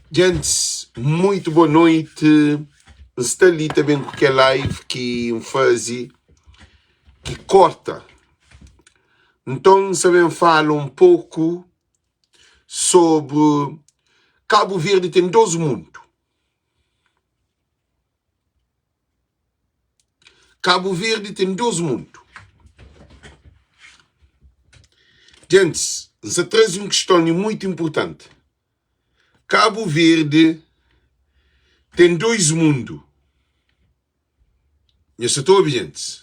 Gente, muito boa noite. Está ali também com aquela live que faz, que corta. Então, sabem falar um pouco sobre Cabo Verde tem dois mundos. Cabo Verde tem dois mundos. Gente, você traz uma questão muito importante. Cabo Verde tem dois mundos. E você está ouvindo, gente?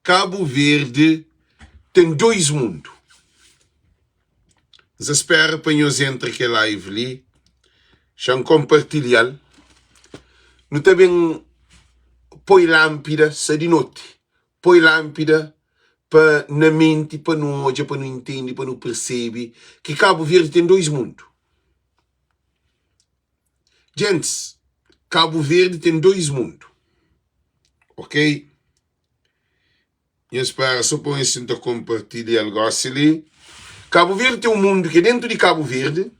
Cabo Verde tem dois mundos. Você espera para nós entrar aqui live ali. Já compartilhar. Não também põe lâmpada, sai de noite. Põe lâmpada para na mente, para não olhar, para não entender, para não perceber que Cabo Verde tem dois mundos. Gente, Cabo Verde tem dois mundos. Ok? Eu espero só para isso então compartilhar algo ali. Cabo Verde tem um mundo que é dentro de Cabo Verde.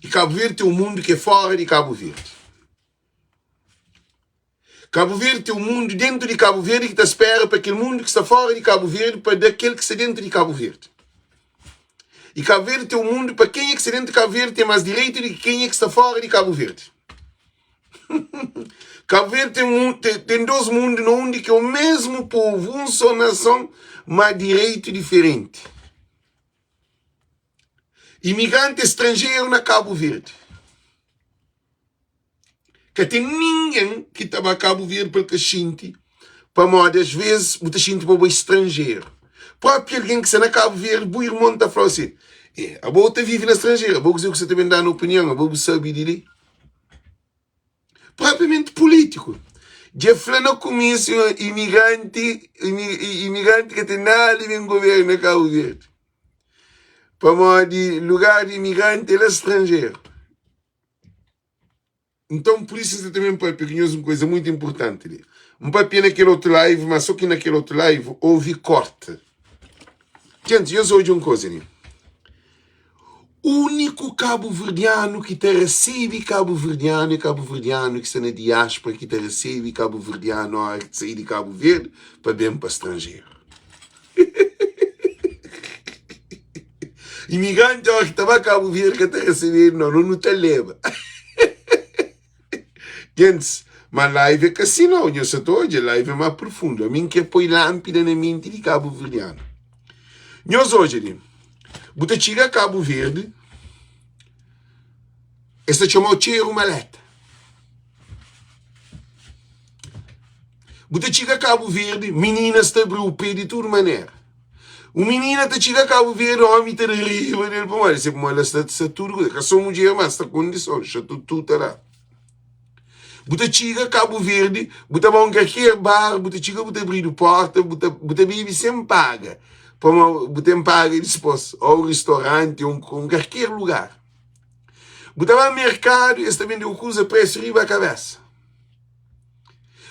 E Cabo Verde tem um mundo que é fora de Cabo Verde. Cabo Verde tem um mundo dentro de Cabo Verde que está espera para aquele mundo que está fora de Cabo Verde para daquele que está dentro de Cabo Verde. E Cabo Verde tem um mundo para quem é que está dentro de Cabo Verde tem mais direito do que quem é que está fora de Cabo Verde. Cabo Verde tem dois mundos onde que é o mesmo povo, uma só nação, mas direito diferente. Imigrante estrangeiro na Cabo Verde. Que tem ninguém que estava a Cabo Verde para que xinte, para modo, às vezes, muita gente para o estrangeiro. Próprio alguém que está na Cabo Verde, o irmão está falando assim, a boa vive na estrangeira, a boa dizer que você também dá na opinião, a boa sabe dele. Propriamente político. Já falou no começo, imigrante que tem nada a ver com o governo na Cabo Verde. Para modo, lugar de imigrante é estrangeiro. Então, por isso, você também pode pegar uma coisa muito importante. Não pode pegar naquele outro live, mas só que naquele outro live houve corte. Gente, eu sou de uma coisa. O único cabo-verdiano que te recebe cabo-verdiano é cabo-verdiano que está na diáspora, que te recebe cabo-verdiano a hora de sair de Cabo Verde para bem para estrangeiro. Imigrante a hora que estava a Cabo Verde que te receber, não te leva. Gente, mas live é que assim não, eu só estou hoje, live é mais profundo. A mim que põe lâmpada na mente de cabo-verdiano. Nós hoje, você chega a Cabo Verde, esta chama o cheiro maleta. Você chega a Cabo Verde, meninas está abrindo o pé de toda maneira. O menino está chega a Cabo Verde, o homem está de riba dele, para mais, como ela está tudo, que só mulher, mas está condição, já tudo está lá. Você chega a Cabo Verde, você vai a qualquer bar, você chega, você abre a porta, você bebe sem paga. Você paga depois, ou restaurante, ou qualquer lugar. Você vai ao mercado, e também deu coisa preço riba a cabeça.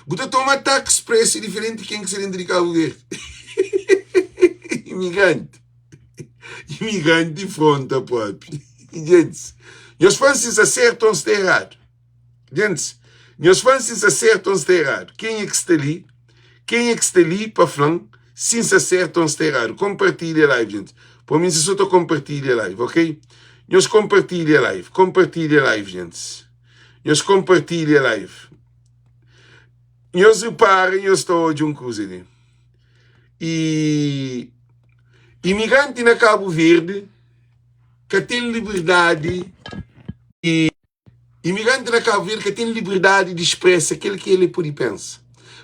Você toma táxi, preço diferente de quem que se dentro de Cabo Verde. Imigrante. Imigrante de fronte próprio. Gente, meus fãs se acertam, se está errado. Gente, meus fãs se acertam, se está errado. Quem é que está ali? Quem é que está ali para falar? Se acertam, se está errado. Compartilhe a live, gente. Por mim, se só estou compartilhe a live, ok? Nós compartilhe a live. Compartilhe a live, gente. Nós compartilhe a live. Nós reparem, eu estou de um coisa ali. E imigrante na Cabo Verde que tem liberdade e imigrante na Cabo Verde que tem liberdade de expressar aquilo que ele pode pensar.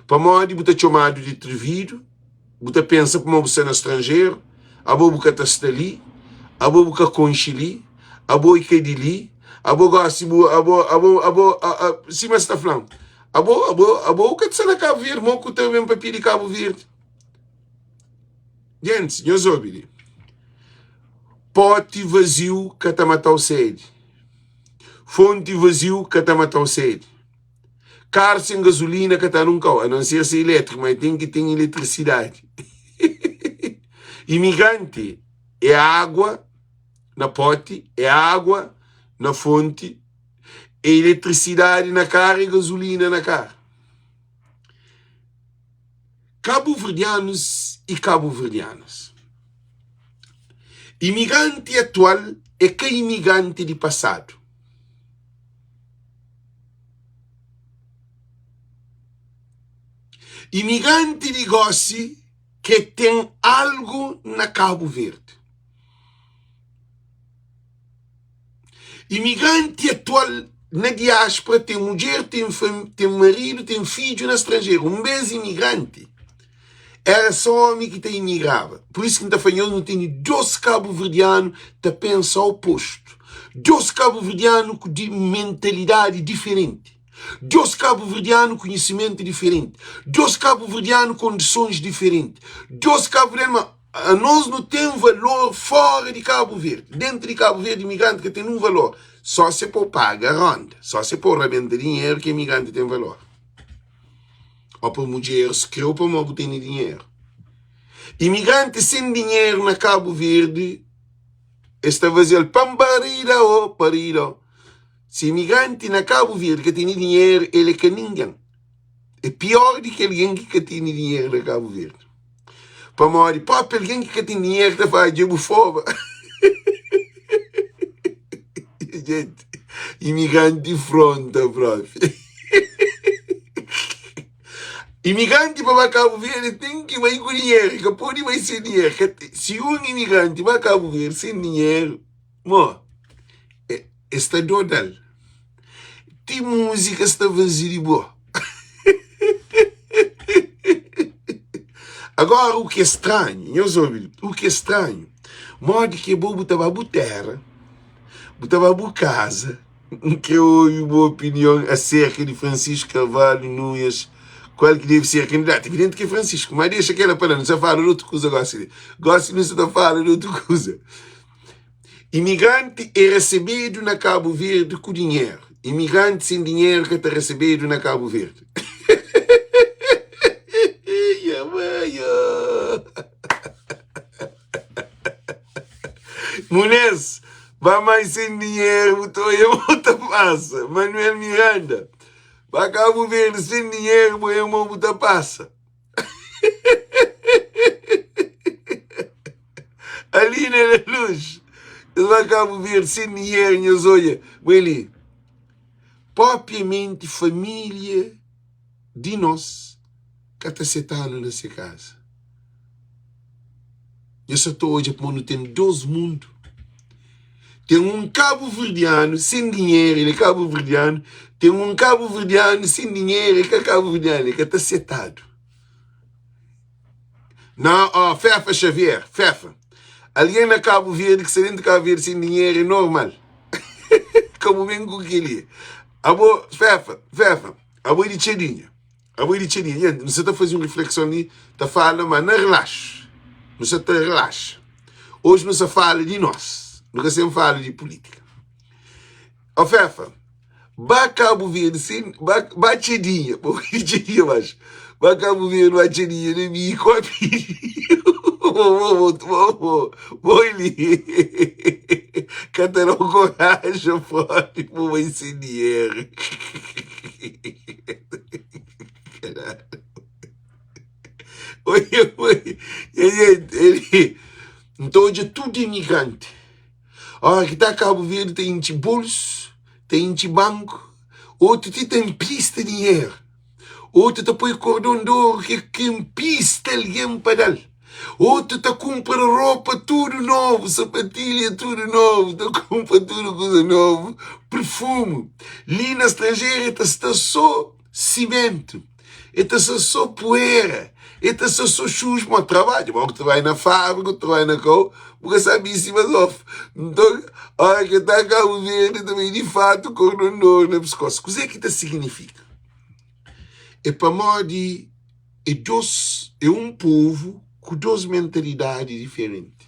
Para modo, você é chamado de atrevido, você pensa como você é no estrangeiro, a boca está ali, a boca conchili, a boca de ali, a boca se mas está falando. A boca está na Cabo Verde, moco também para pedir Cabo Verde. Gente, nós ouvimos. Pote vazio que está a matar o sede. Fonte vazio que está a matar o sede. Carro sem gasolina que está num carro, a não ser elétrico, mas tem que ter eletricidade. Imigrante é água na pote, é água na fonte, é eletricidade na cara e gasolina na cara. Cabo-verdianos e cabo-verdianas. Imigrante atual é que imigrante de passado. Imigrante de Gossi que tem algo na Cabo Verde. Imigrante atual na diáspora tem mulher, tem marido, tem filho no estrangeiro. Um mês imigrante. Era só homem que te imigrava. Por isso que não tem dois cabo-verdianos que pensam oposto. Dois cabo-verdianos de mentalidade diferente. Dois cabo-verdianos conhecimento diferente. Dois cabo-verdianos condições diferentes. Dois cabo-verdianos... Nós não temos valor fora de Cabo Verde. Dentro de Cabo Verde, imigrante que tem um valor. Só se por pagar ronda. Só se por arrebentar dinheiro que imigrante tem valor. Ou por mulher se criou para não ter dinheiro. Imigrante sem dinheiro na Cabo Verde está fazendo pambarida ou parida. Se imigrante na Cabo Verde que tem dinheiro, ele é que ninguém. É pior do que alguém que tem dinheiro na Cabo Verde. Para morrer, papo, alguém que tem dinheiro que faz de bufoba. Gente, imigrante de fronta, prof. Imigrante para Cabo Verde tem que ir com dinheiro, que pode ir sem dinheiro. Se um imigrante para Cabo Verde sem dinheiro, está total. Tem música está vazia de boa. Agora, o que é estranho, o que é estranho, modo que eu botava a terra, botava a casa, que eu ouvi uma opinião acerca de Francisco Carvalho Nunes, qual que deve ser candidato. Evidente que é Francisco, mas deixa aquela para não se fala de outra coisa, gosta não se fala de outra coisa. Imigrante é recebido na Cabo Verde com dinheiro. Imigrante sem dinheiro que está recebido na Cabo Verde. Muniz, vai mais sem dinheiro, botou aí outra passa. Manuel Miranda, vai Cabo Verde sem dinheiro, botou aí outra passa. Aline Luz, vai Cabo Verde sem dinheiro, minha olha, ali. Propriamente família de nós que está sentado nessa casa. Eu só estou hoje para não ter dois mundos. Tem um cabo-verdiano sem dinheiro, ele é cabo-verdiano. Tem um cabo-verdiano sem dinheiro, ele é cabo-verdiano, ele está sentado. Não, Fefa Xavier, Fefa. Alguém na Cabo Verde que se dentro de Cabo Verde sem dinheiro é normal. Como bem com aquele. Abo, Fefa, abo de cheirinha. Você está fazendo uma reflexão ali, está falando, mas não relaxa. Você está relaxa. Hoje não se fala de nós. Nunca se fala de política. Ó, Fefa, ba Cabo Verde, sim, ba cheirinha, mas ba Cabo Verde, ba cheirinha, nem me copia. Vou ali. Cantarão coragem, pode, vou sem dinheiro. Caralho. Oi. Ele. Então, hoje é tudo imigrante. Olha, que tá Cabo Verde, tem bolso, tem banco, outro tem pista de dinheiro, outro tá põe cordão de ouro, que pista alguém para dar. Outro tá compra roupa tudo novo, sapatilha tudo novo, tá compra tudo coisa novo, perfume. Ali na estrangeira está só cimento, está só poeira, está só chus para trabalho, mas tu vai na fábrica, tu vai na coisa, porque sabe em cima do off. Então, olha que está Cabo Verde também de fato cordão de ouro na pescoço. O que é que isso significa? É para morrer, é um povo com duas mentalidades diferentes.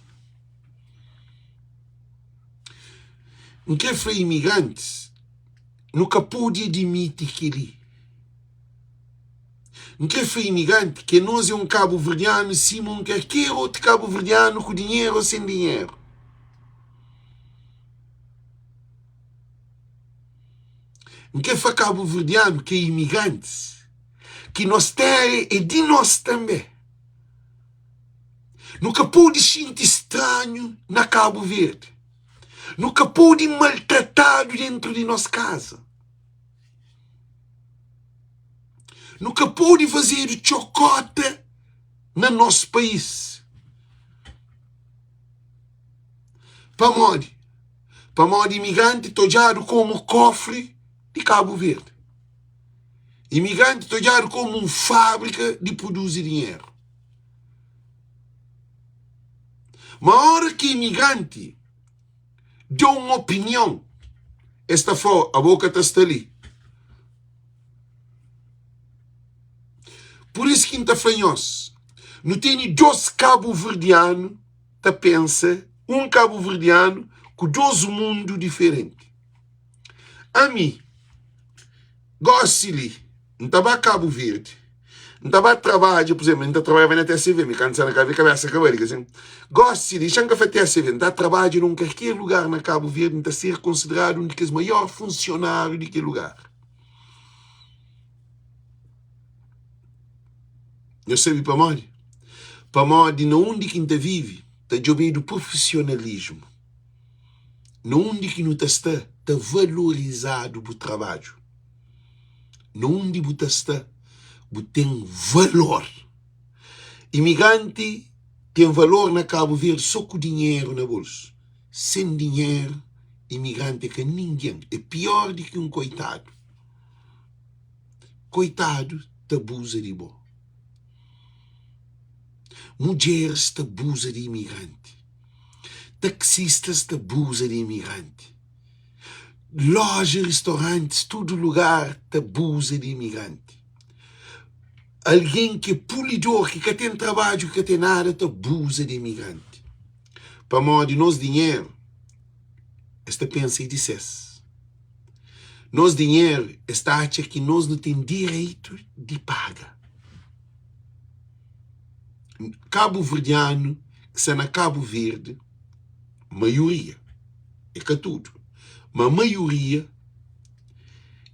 Não quer foi imigrantes, nunca pôde admitir que ele. Não quer foi imigrante, que nós é um cabo-verdiano, Simon quer outro cabo-verdiano com dinheiro ou sem dinheiro. que foi cabo-verdiano, que é imigrantes, que nós terra é de nós também. Nunca pode sentir estranho na Cabo Verde. Nunca pode maltratado dentro de nossa casa. Nunca pode fazer chocote no nosso país. Para modo imigrante, tojado como cofre de Cabo Verde. Imigrante tojado como uma fábrica de produzir dinheiro. Mas a hora que imigrante deu uma opinião, esta foi a boca está ali. Por isso que está fanhoso. Não tem dois cabo-verdianos que pensa, um cabo-verdiano com dois mundos diferentes. A mim, gosto de não estava Cabo Verde. Não estava trabalho, por exemplo, não trabalhava na TSV, me cansa na cabeça acabada, assim. Gosto de changa para TSV, não trabalho em qualquer lugar na Cabo Verde, não está ser considerado um dos maiores funcionários daquele lugar. Eu sei para onde não onde que está vive, está jogando profissionalismo. Não onde que não está valorizado o trabalho. Não onde está tem valor. Imigrante tem valor na Cabo Verde só com dinheiro na bolsa. Sem dinheiro, imigrante que ninguém. É pior do que um coitado. Coitado te abusa de bom. Mulheres te abusa de imigrante. Taxistas te abusa de imigrante. Lojas, restaurantes, todo lugar te abusa de imigrante. Alguém que é polidor, que tem trabalho, que tem nada, te abusa de imigrante. Para modo de nós dinheiro, esta pensa e dissesse. Nós dinheiro, esta acha que nós não temos direito de paga. Cabo-verdiano, que está na Cabo Verde, maioria, é que tudo, mas a maioria,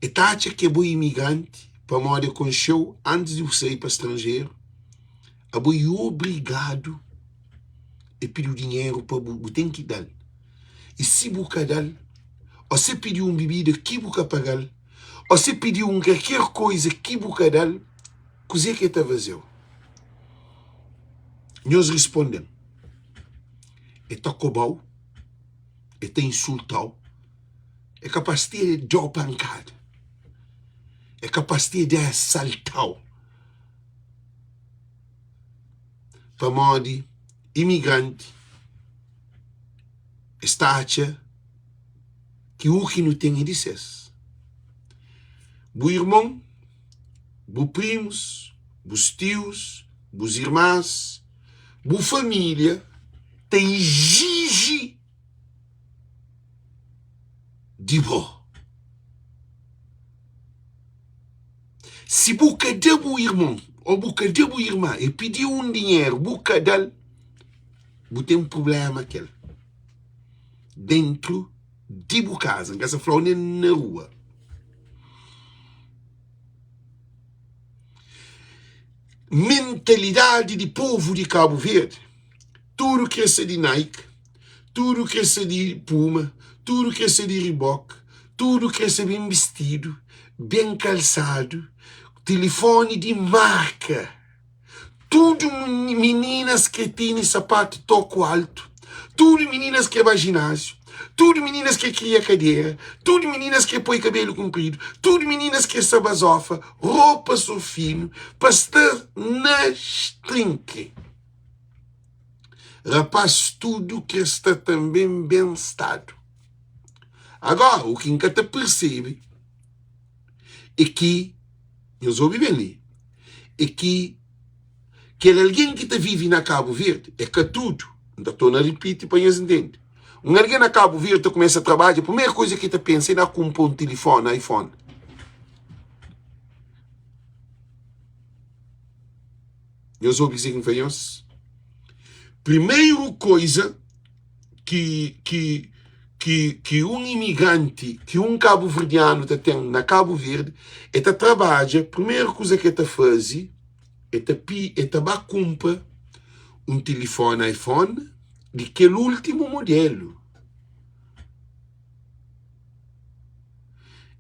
esta acha que é bom imigrante, para modo de concheu, antes de você ir para o estrangeiro, a bom obrigado a pedir dinheiro para o tem que dar. E se você dar, ou se pediu uma bebida que você pagar, ou se pediu qualquer coisa que você dar, coisa que está vazio. Nós respondemos, está cobau, está insultado, é capaz de dar pancada, é capaz de dar assaltado. Para modo imigrante, está acha que o que não tem é dissesse. Bo irmão, bo primos, bos tios, bos irmãs, bo família, te exige de bom. Se você dá bo irmão, ou você dá bo irmã, e pediu um dinheiro, você dá, você tem um problema aquele. Dentro de bo casa, que essa flor nem na rua. Mentalidade de povo de Cabo Verde. Tudo que é de Nike, tudo que é de Puma, tudo que é de Reebok, tudo que é bem vestido, bem calçado, telefone de marca. Tudo meninas que têm sapato toco alto, tudo meninas que vai ginásio, tudo meninas que cria cadeira, tudo meninas que põe cabelo comprido, tudo meninas que sabazofa, roupa só fino, para estar na estrinque. Rapaz, tudo que está também bem estado. Agora, o que nunca te percebe é que, eu ouvi bem ali, é que alguém que vive na Cabo Verde é que tudo, ainda estou a repetir para eles entenderem. Um alguém na Cabo Verde começa a trabalhar, a primeira coisa que pensa é comprar um telefone, iPhone. Eu ouvi dizer que foi isso. Primeira coisa que que um imigrante, que um cabo-verdiano tem na Cabo Verde, ele trabalha, a primeira coisa que ele faz, ele compra um telefone iPhone de aquele último modelo.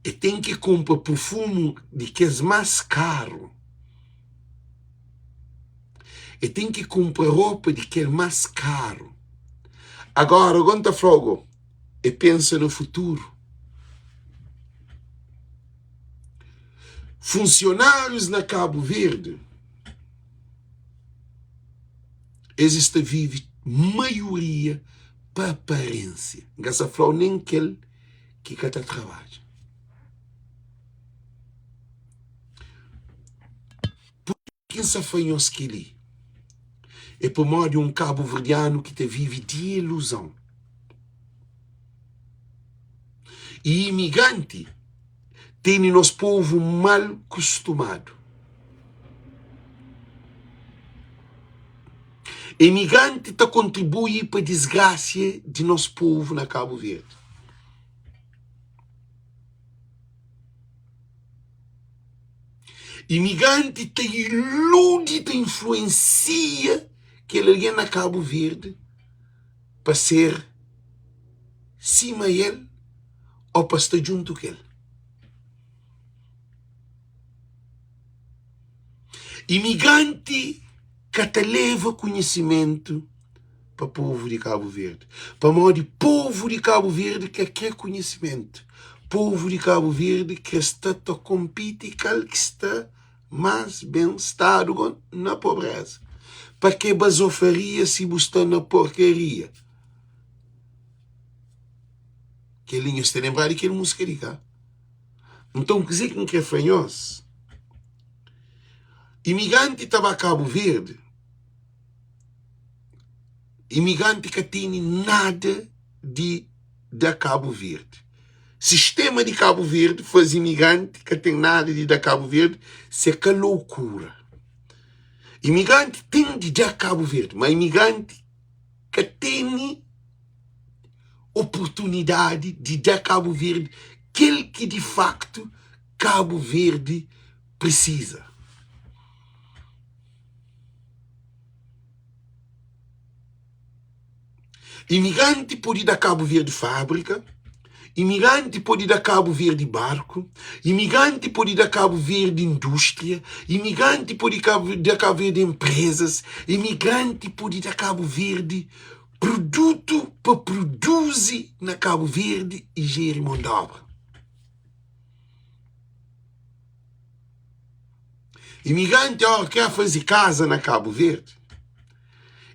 E tem que comprar perfume de que é mais caro. E tem que comprar roupa de que é mais caro. Agora, quando eu falo, e pensa no futuro. Funcionários na Cabo Verde, existe vive maioria para aparência. Gasta falar nem aquele que está trabalho. Quem se afanhou que ali? É por modo de um cabo-verdiano que te vive de ilusão. E imigrante tem nosso povo mal acostumado. Imigrante está contribui para a desgraça de nosso povo na Cabo Verde. Imigrante te ilude, te influencia que ele na Cabo Verde para ser cima ele ou para estar junto com ele. Imigrante que te leva conhecimento para o povo de Cabo Verde. Para o modo de povo de Cabo Verde que quer conhecimento. Povo de Cabo Verde que está a competir que está mais bem-estado na pobreza. Para que basofaria se busca na porcaria? Que linhas te lembrar de que ele música de cá. Então, quer dizer que é fanhoso. Imigrante estava a Cabo Verde. Imigrante que tem nada da Cabo Verde. Sistema de Cabo Verde faz imigrante que tem nada de da Cabo Verde, se que loucura. Imigrante tem de da Cabo Verde, mas imigrante que tem oportunidade de dar Cabo Verde aquele que de facto Cabo Verde precisa. Imigrante pode dar Cabo Verde fábrica, imigrante pode dar Cabo Verde barco, imigrante pode dar Cabo Verde indústria, imigrante pode dar Cabo Verde empresas, imigrante pode dar Cabo Verde produto para produzir na Cabo Verde e gerir mão de obra. Imigrante quer fazer casa na Cabo Verde.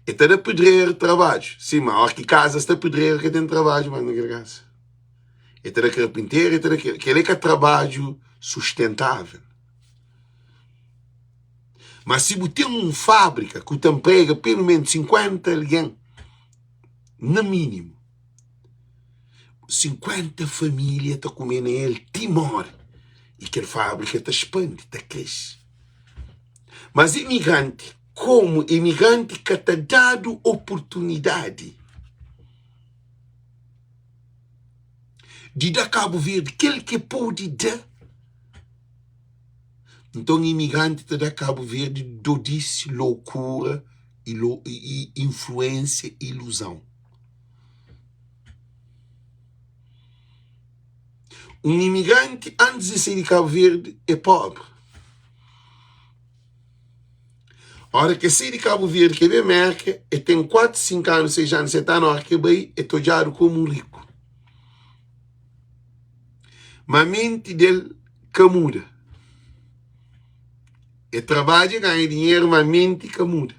E está a pedreiro trabalho. Sim, mas a hora que casa está pedreiro que tem trabalho, mas não quer casa. E está a carpinteiro, e está aquele que é trabalho sustentável. Mas se você tem uma fábrica que te emprega pelo menos 50 alguém, no mínimo, 50 famílias estão comendo ele, timor. E que a fábrica está expande, está cresce. Mas imigrante, como imigrante que está dado oportunidade de dar Cabo Verde, aquele que pode dar. Então, imigrante te dá Cabo Verde, dodice, loucura, e influência, ilusão. Um imigrante, antes de sair de Cabo Verde, é pobre. A hora que sai de Cabo Verde, que vem América, e tem 4, 5 anos, 6 anos, 7 anos, a hora que vai, é tojado como um rico. Mas a mente dele que muda. E trabalha, ganha dinheiro, mas a mente que muda.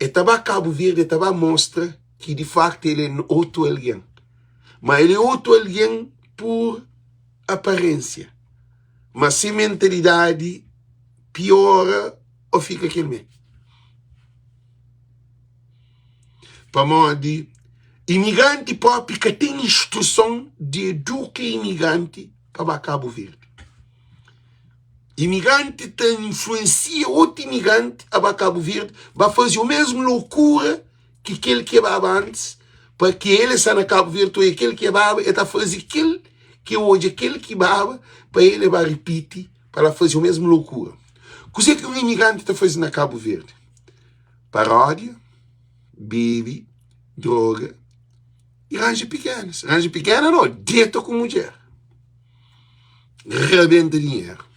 E estava Cabo Verde, estava mostra que de facto ele é outro alguém. Mas ele é outro alguém por aparência. Mas se mentalidade piora ou fica aquele mesmo. Para modo de imigrante próprio que tem instrução de educar imigrante para Cabo Verde. Imigrante tem influencia outro imigrante a Cabo Verde, vai fazer a mesma loucura que aquele que vai antes, para que ele está na Cabo Verde, e aquele que baba, está fazendo aquele que hoje, aquele que baba, para ele vai repetir, para fazer a mesma loucura. O que um imigrante está fazendo na Cabo Verde? Paródia, bebe, droga e ranja pequenas. Ranja pequena não, deita com mulher. Rebenta dinheiro.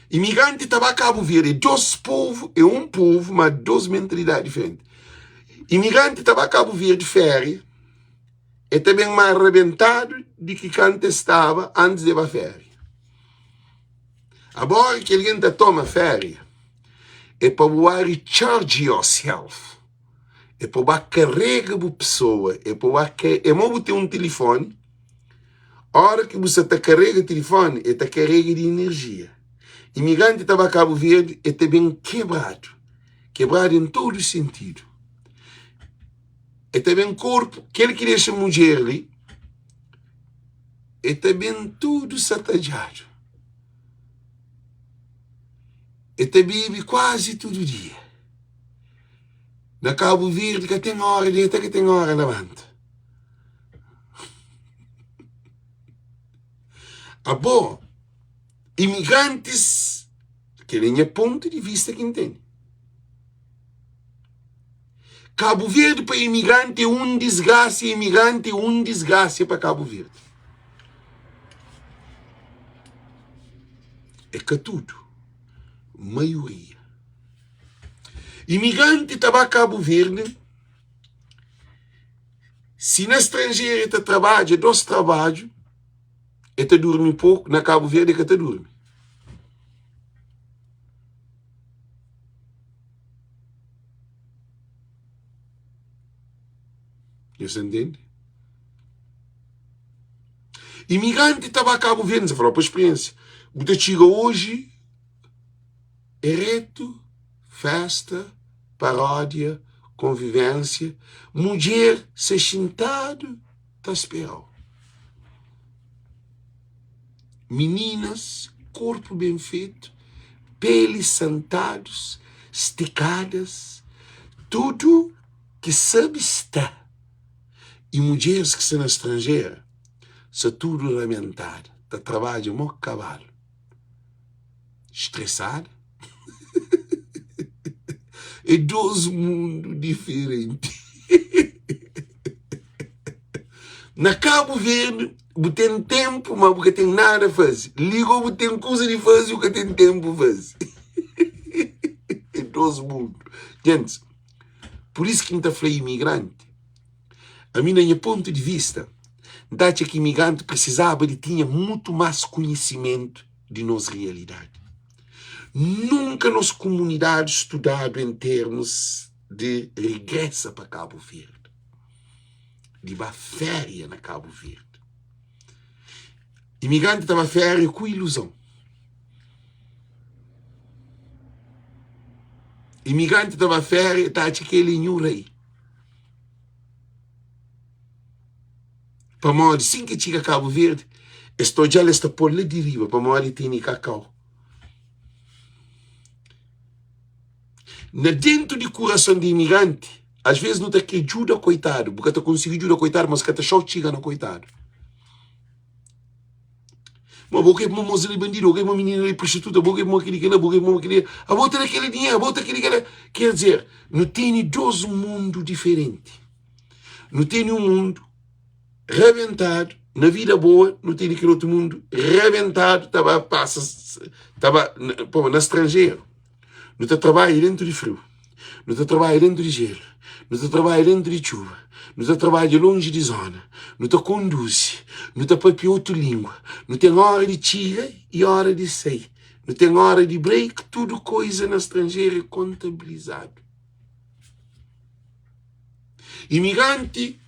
Imigrante estava a Cabo Verde, dois povos, é um povo, mas duas mentalidades diferentes. Imigrante estava a Cabo Verde de férias, é também mais arrebentado do que quando estava antes de ir a férias. Agora que alguém toma férias, é para você recharge yourself. É para você carregar a pessoa. É para você ter um telefone. A hora que você carrega o telefone, é carrega de energia. Imigrante estava a Cabo Verde, é também quebrado. Quebrado em todo sentido. É também corpo, aquele que deixa mulher ali, é também tudo satajado. E te bebe quase todo dia. Na Cabo Verde que tem hora de até que tem hora levanta. Bom, imigrantes, que nem é ponto de vista que entende. Cabo Verde para imigrante é um desgraça, imigrante é um desgraça para Cabo Verde. É que tudo. Maioria. Imigrante estava a Cabo Verde, se na estrangeira te trabalha, dois trabalhos, e te dorme pouco, na Cabo Verde que te dorme. Você entende? Imigrante estava a Cabo Verde, você falou por experiência. Você chega hoje, é reto, festa, paródia, convivência, mulher se sentado, está esperando. Meninas, corpo bem feito, peles sentados, esticadas, tudo que sabe estar. E mulheres que são estrangeiras, são tudo lamentadas, tá trabalhando como cavalo, estressada. É dois mundos diferentes. Na Cabo Verde, você tem tempo, mas você tem nada a fazer. Ligou, você tem coisa de fazer, você tem tempo a fazer. É dois mundos. Gente, por isso que não está falando imigrante. A mim, no ponto de vista, dá que imigrante precisava de ter muito mais conhecimento de nossa realidade. Nunca nas comunidades estudado em termos de regressa para Cabo Verde. De uma férias na Cabo Verde. Imigrante estava férias com ilusão. Imigrante estava férias, está que ele não rei. Para morrer, sim que chega a Cabo Verde, estou já esta por lá de riba, para morrer tem cacau. Dentro do coração de imigrante, às vezes não tem que ajuda coitado, porque tu consegue ajudar coitado, mas que tu só chega no coitado. Mas vou que uma moça de bandido, vou que uma menina de prostituta, vou que uma aquele, vou que uma aquele, a volta daquele dinheiro, a volta daquele, quer dizer, não tem dois mundos diferentes. Não tem um mundo reventado, na vida boa, não tem aquele outro mundo reventado, estava na estrangeiro. Não te trabalha dentro de frio, não te trabalha dentro de gelo, não te trabalha dentro de chuva, não te trabalha longe de zona, não te conduz, não te papia outra língua, não tem hora de tira e hora de sair, não tem hora de break, tudo coisa na estrangeira contabilizado. Imigrante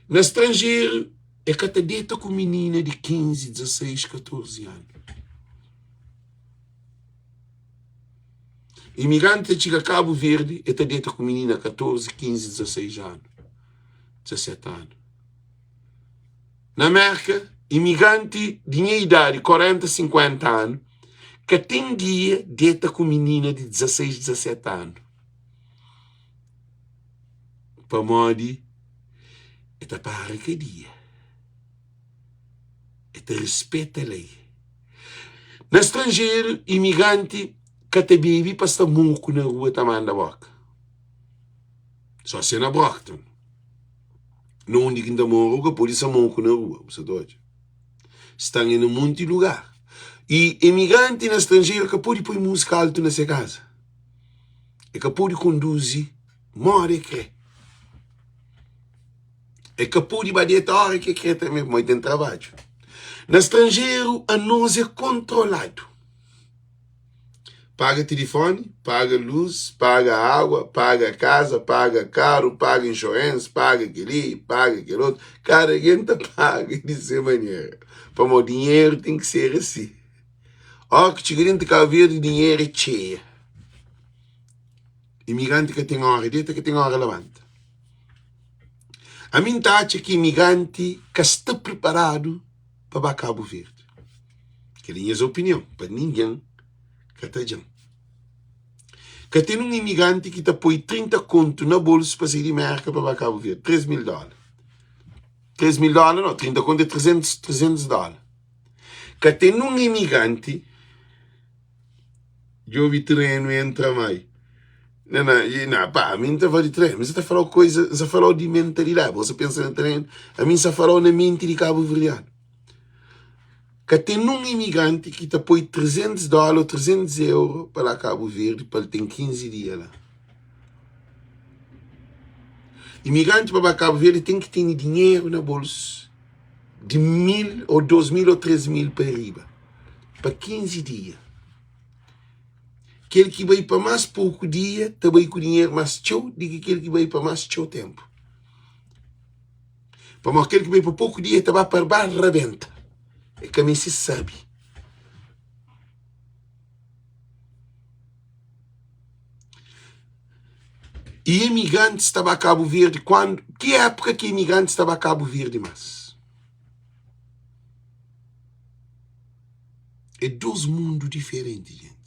na estrangeira é catadeta com menina de 15, 16, 14 anos. Imigrante chega a Cabo Verde e está dentro com menina 14, 15, 16 anos. 17 anos. Na América, imigrante de minha idade, 40, 50 anos, que tem dia dentro com menina de 16, 17 anos. para modi, e te para que dia. E te respeita a lei. Na estrangeiro, imigrante, que te bebi para estar muco na rua, te manda boca. Só se na Brockton. Não onde que ainda mora, que pode ser muco na rua, você doide. Estão em um monte de lugar. E imigrante na estrangeiro, que pode pôr música alta nessa casa. E que pode conduzir, more que. E que pode bater a hora que quer também, mas tem trabalho. Na estrangeiro, a nós é controlado. Paga telefone, paga luz, paga água, paga casa, paga carro, paga insurance, paga aquele, paga aquele outro. Cada gente paga dessa maneira. Para o dinheiro tem que ser assim. Ó, que chega que haver de dinheiro é cheia. Imigrante que tem hora dita, que tem hora levanta. A mim acha que imigrante que está preparado para Cabo Verde. Que é a minha opinião, para ninguém que está dizendo. Que tem um imigrante que te põe 30 conto na bolsa para sair de América para Cabo Verde. $3.000. $3.000 não, 30 conto é $300. Que tem um imigrante, eu ouvi treino entra mais. Não, pá, a mim está a falar de treino, mas você está a falar coisa, você falou de mentalidade, você pensa no treino, a mim está a falar na mente de Cabo Verdeano. Que tem um imigrante que te põe $300 ou €300 para Cabo Verde, para ele ter 15 dias lá. Imigrante para Cabo Verde tem que ter dinheiro na bolsa de 1.000 ou 2.000 ou 3.000 para riba, para 15 dias. Aquele que vai para mais pouco dia, também com dinheiro mais tchau, do que aquele que vai para mais tchau tempo. Para aquele que vai para pouco dia, também para barra rebenta. É que a mim se sabe. E imigrantes estava a Cabo Verde quando? Que época que imigrantes estava a Cabo Verde mais? É dois mundos diferentes, gente.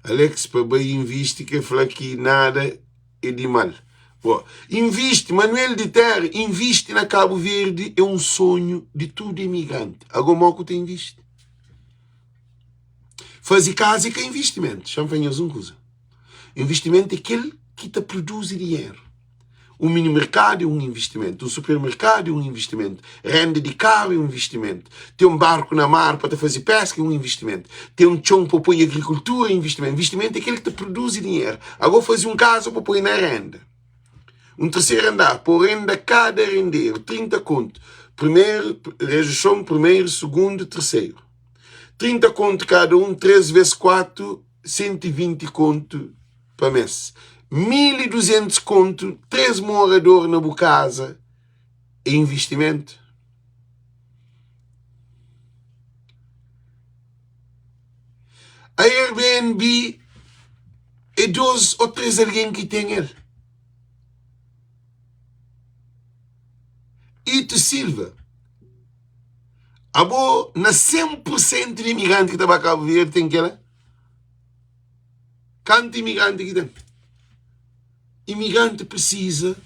Alex, para bem investe que fala que nada é de mal. Investe, Manuel de Terra, investe na Cabo Verde é um sonho de todo imigrante. Agora que tem investe. Fazer casa é que é investimento. Champanhas uma coisa. Investimento é aquele que te produz dinheiro. O mini mercado é um investimento. O supermercado é um investimento. Renda de carro é um investimento. Ter um barco na mar para te fazer pesca é um investimento. Ter um chão para pôr em agricultura é um investimento. Investimento é aquele que te produz dinheiro. Agora fazer um casa para pôr na renda. Um terceiro andar, por renda cada rendeiro, 30 conto. Primeiro, região, primeiro, segundo, terceiro. 30 conto cada um, 3 vezes 4, 120 conto para mês. 1.200 conto, 3 moradores na boa casa, é investimento. A Airbnb é 2 ou 3 alguém que tem ele. Ito Silva. Abo, na 100% de imigrante que estava a Cabo Verde tem que ela. Quanto imigrante que tem? Imigrante precisa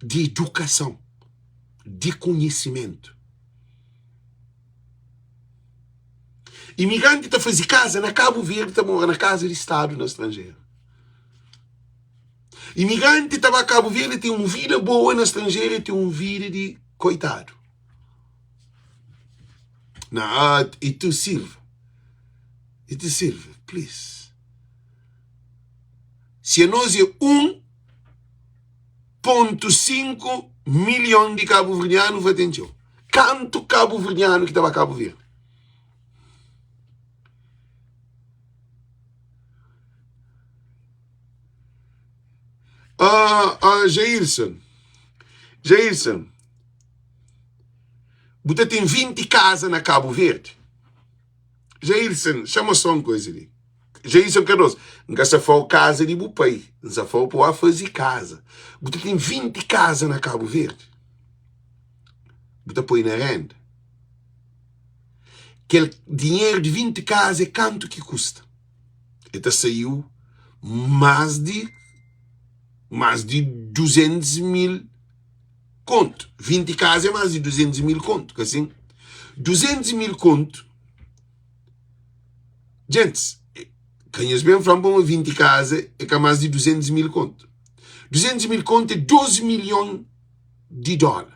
de educação, de conhecimento. Imigrante está a fazer casa na Cabo Verde, está a morar na casa de Estado no estrangeiro. Imigrante estava a Cabo Verde, tem uma vida boa na estrangeira e tem uma vida de coitado. Não, e tu Silva, please. Se nós é 1,5 milhão de cabo-verdianos, atenção. Quanto cabo-verdiano que estava a Cabo Verde? Jailson, você tem 20 casas na Cabo Verde. Jailson, chama só uma coisa ali. Jailson Cardoso, nunca se for casa de Bupai, não se for para fazer casa. Você tem 20 casas na Cabo Verde. Você põe na renda. aquele dinheiro de 20 casas é quanto que custa? Então saiu mais de 200 mil conto. 20 casas é mais de 200 mil conto, assim. 200 mil conto. Gente, canhas bem falam 20 casas é que é mais de 200 mil conto. 200 mil conto é 12 milhões de dólares.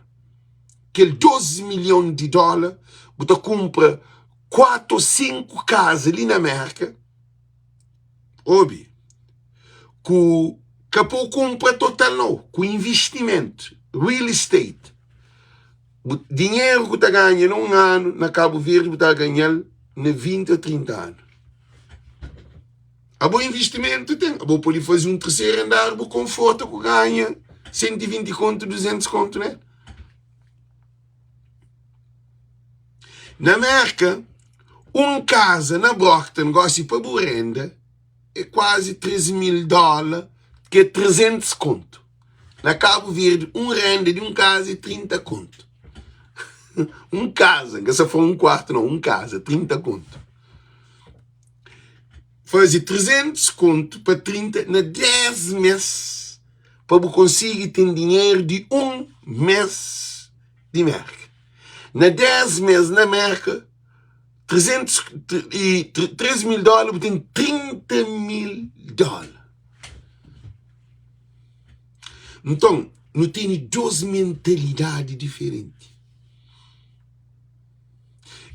Aquele 12 milhões de dólares, você compra 4 ou 5 casas ali na América, ouve, com capô compra total não, com investimento, real estate. O dinheiro que você ganha num ano, na Cabo Verde, você está ganhando na 20 ou 30 anos. A bom investimento tem, a bom poder fazer um terceiro andar, o conforto que ganha 120 conto, 200 conto, né? Na América, casa na Brockton, negócio para boa renda, é quase 13 mil dólares, que é 300 conto. Na Cabo Verde, renda de casa é 30 conto. Casa, que se for quarto, não, casa, 30 conto. Fazer 300 conto para 30 na 10 meses, para você conseguir ter dinheiro de mês de América. Na 10 meses na América, 13 mil dólares, tem 30 mil dólares. Então, não tem 12 mentalidades diferentes.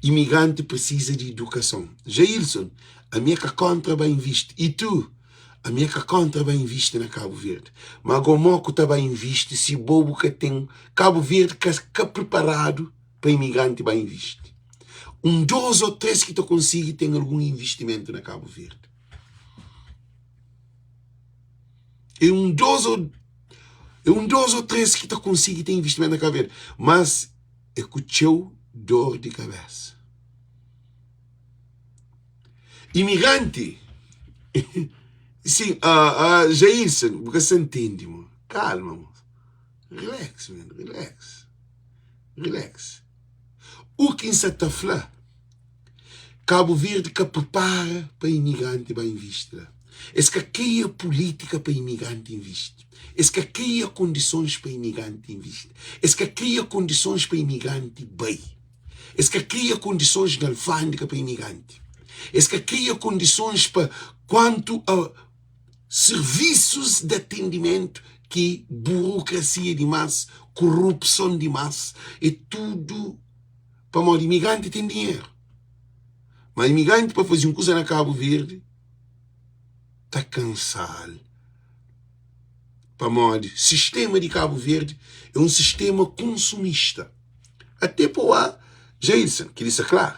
Imigrante precisa de educação. Jailson, a minha contra vai investir. E tu, a minha contra vai investir na Cabo Verde. Mas o moco está vai investir se bobo que tem Cabo Verde que é preparado para imigrante vai investir. 2 ou 3 que tu consiga ter algum investimento na Cabo Verde. É 2 ou 3 que tu consiga ter investimento na Cabo Verde. Mas é com o teu dor de cabeça. Imigrante. Sim, Jailson, você entende, mano? Calma, mano. Relax, mano. Relax. O que você está falando? Cabo Verde que prepara para imigrante para investir. Esse que cria política para imigrante investir. Esse que cria condições para imigrante investir. Esse que cria condições para imigrante bem. Esse que cria condições na alfândega para imigrante. Esse que cria condições para quanto a serviços de atendimento que burocracia demais, corrupção demais, é tudo para o imigrante tem dinheiro. Mas imigrante para fazer uma coisa na Cabo Verde está cansado. Para o sistema de Cabo Verde é um sistema consumista. Até para Jason, que disse claro.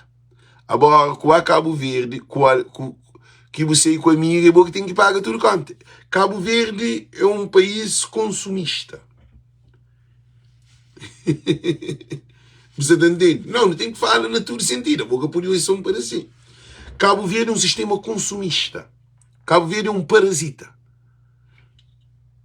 Agora, com a Cabo Verde, que você e com a amiga, que tem que pagar tudo quanto. Cabo Verde é um país consumista. Você está entendendo? Não tem que falar na todo sentido. A boca podia ser um assim. Cabo Verde é um sistema consumista. Cabo Verde é um parasita.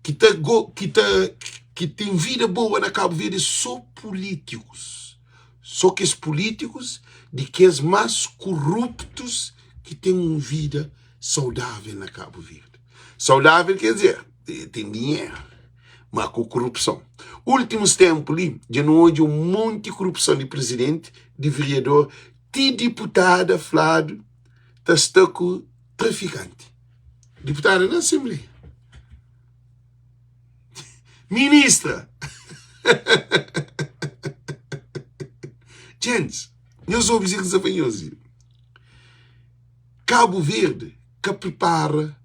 Que tem vida boa na Cabo Verde só políticos. Só que os políticos de que os mais corruptos que têm uma vida saudável na Cabo Verde. Saudável quer dizer, tem dinheiro, mas com corrupção. Últimos tempos ali, de novo, um monte de corrupção de presidente, de vereador, de deputada, falado, está com traficante. Deputada na Assembleia. Ministra. Gente, eu sou desafanhoso. Cabo Verde que prepara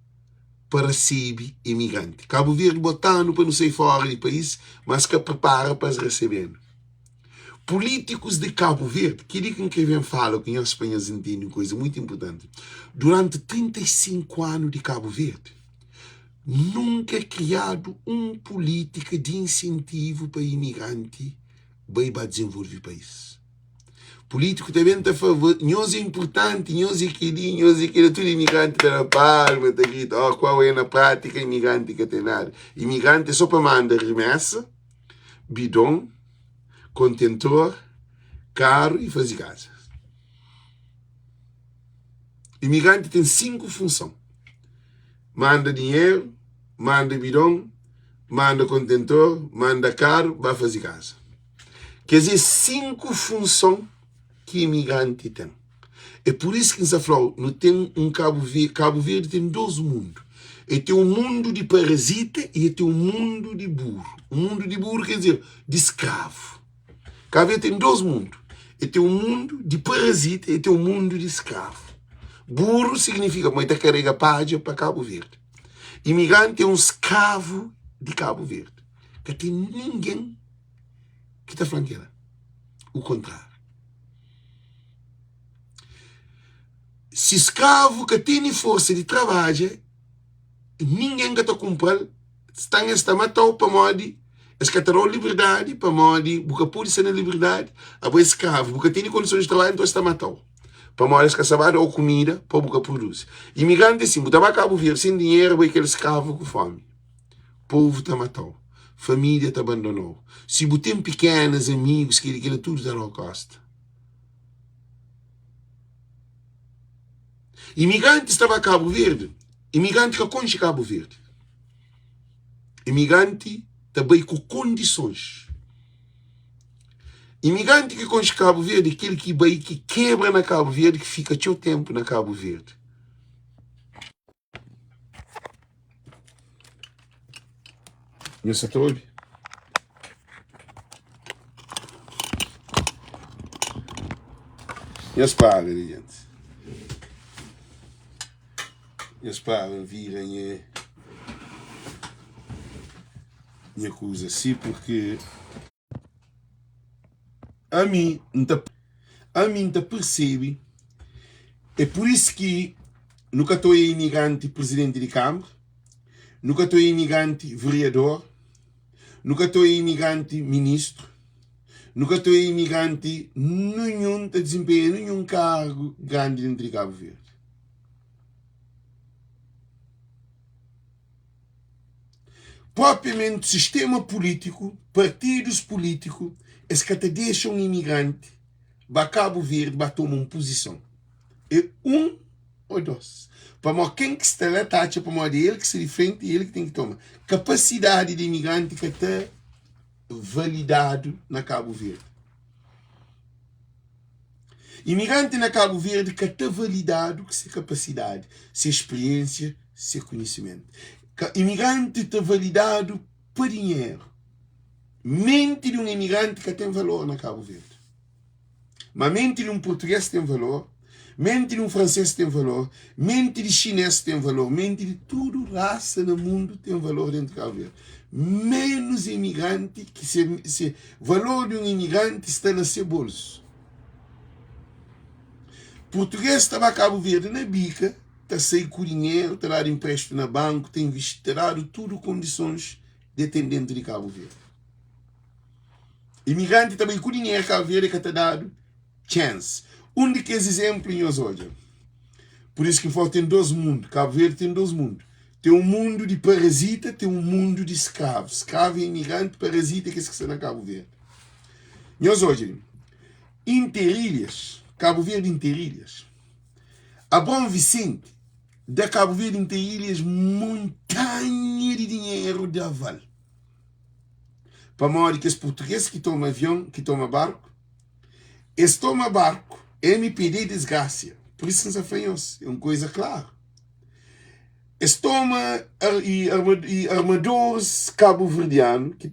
para receber imigrante. Cabo Verde botando para não sair fora do país, mas que prepara para receber. Políticos de Cabo Verde, que digam que vem falar, que os espanhóis entendem coisa muito importante. Durante 35 anos de Cabo Verde, nunca é criado uma política de incentivo para imigrante para desenvolver o país. Político também está a favor, nós é importante, nós é aquele, tudo imigrante está na palma, está aqui, qual é na prática imigrante que tem nada. Imigrante é só para mandar remessa, bidon, contentor, carro e fazer casa. Imigrante tem 5 funções. Manda dinheiro, manda bidão, manda contentor, manda carro, vai fazer casa. Quer dizer, 5 funções que imigrante tem. É por isso que nessa flor não tem Cabo Verde tem 2 mundos. E tem um mundo de parasita e tem um mundo de burro. O mundo de burro quer dizer de escravo. Cabo Verde tem 2 mundos. E tem um mundo de parasita e tem um mundo de escravo. Burro significa muita carrega página para Cabo Verde. Imigrante é um escravo de Cabo Verde. Que tem ninguém que está flanqueira. O contrário. Se escravo que tem força de trabalho, ninguém que está comprando, está matando para morrer. Escatarou liberdade para morrer, porque pode ser na liberdade, a escravo, porque tem condições de trabalho, então está matando. Para morrer escassabada ou comida, para buscar produzir. Imigrante assim, estava a Cabo Verde, sem dinheiro, vai aquele escravo com fome. O povo está matando. Família está abandonou. Se você tem pequenos amigos, que ele tudo está na costa. Imigrante estava a Cabo Verde. Imigrante que conhece Cabo Verde. Imigrante também com condições. Imigrante que conhece Cabo Verde, aquele que vai que quebra na Cabo Verde, que fica seu tempo na Cabo Verde. Meu setor. Minhas pagas, gente. Minhas pagas virem minha coisa assim, porque a mim não percebe. É por isso que nunca estou imigrante presidente de Câmara, nunca estou imigrante vereador, nunca estou imigrante ministro, nunca estou imigrante nenhum de desempenho, nenhum cargo grande dentro de Cabo Verde. Propriamente sistema político, partidos políticos, es que te deixam um imigrante para Cabo Verde para tomar uma posição. É um ou dois. Para quem que está lá, taxa para ele que se defende e ele que tem que tomar. Capacidade de imigrante que está validado na Cabo Verde. Imigrante na Cabo Verde que está validado com sua capacidade, sua experiência, seu conhecimento. Imigrante está validado por dinheiro. Mente de um imigrante que tem valor na Cabo Verde. Mas mente de um português tem valor, mente de um francês tem valor, mente de chinês tem valor, mente de toda raça no mundo tem valor dentro de Cabo Verde. Menos imigrante, que se valor de um imigrante está no seu bolso. Português estava a Cabo Verde na bica, está sair com dinheiro, está dado empréstimo na banco, tem dado tudo condições de atendente de Cabo Verde. Imigrante também com dinheiro Cabo Verde que está dado chance. Um daqueles exemplos em hoje. Por isso que fala tem 2 mundos. Cabo Verde tem 2 mundos. Tem um mundo de parasita, tem um mundo de escravo. Escravo e imigrante, parasita que está na Cabo Verde. E hoje, Interilhas, Cabo Verde Interilhas. A Bom Vicente, da Cabo Verde Interilhas, montanha de dinheiro de aval. Para morrer que os portugueses que tomam avião, que tomam barco, eles tomam barco, MPD desgraça. Por isso não se afanhou-se, é uma coisa clara. Eles tomam e armadores cabo-verdianos que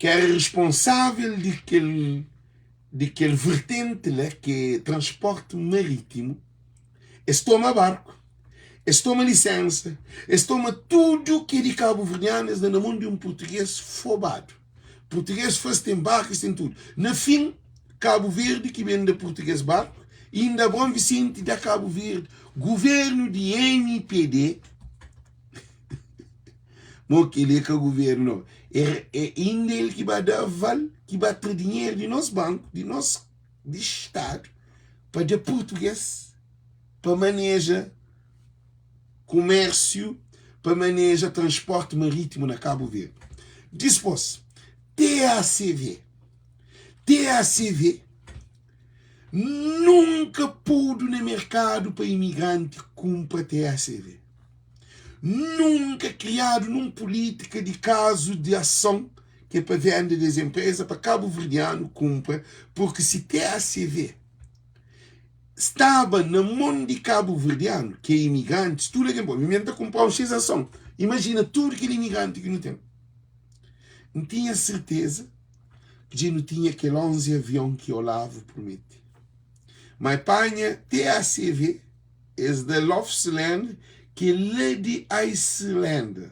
é responsável daquele vertente lá, que é transporte marítimo. Eles tomam barco. Eles tomam licença, eles tomam tudo que é de cabo-verdianos na mão de um português fobado. Português faz tem barcos, tem tudo. No fim, Cabo Verde, que vem da português barco, e ainda Bom Vicente da Cabo Verde, governo de MPD, mas que ele é que o governo é ainda ele que vai dar aval, que vai ter dinheiro de nosso banco, de nosso Estado, para dar português, para manejar comércio, para manejar transporte marítimo na Cabo Verde. Depois, TACV. TACV Nunca pude no mercado para imigrante cumpra TACV. Nunca criado numa política de caso de ação que é para venda das empresas para cabo-verdiano cumpra, porque se TACV estava na mão de cabo-verdiano, que é imigrantes, tudo é bom, movimento a comprar uma X-ação. Imagina tudo aquele imigrante que não tem. Não tinha certeza que já não tinha aquele 11 avião que o Olavo promete. Mas panha TACV é da Loftland, que é lá de Islândia,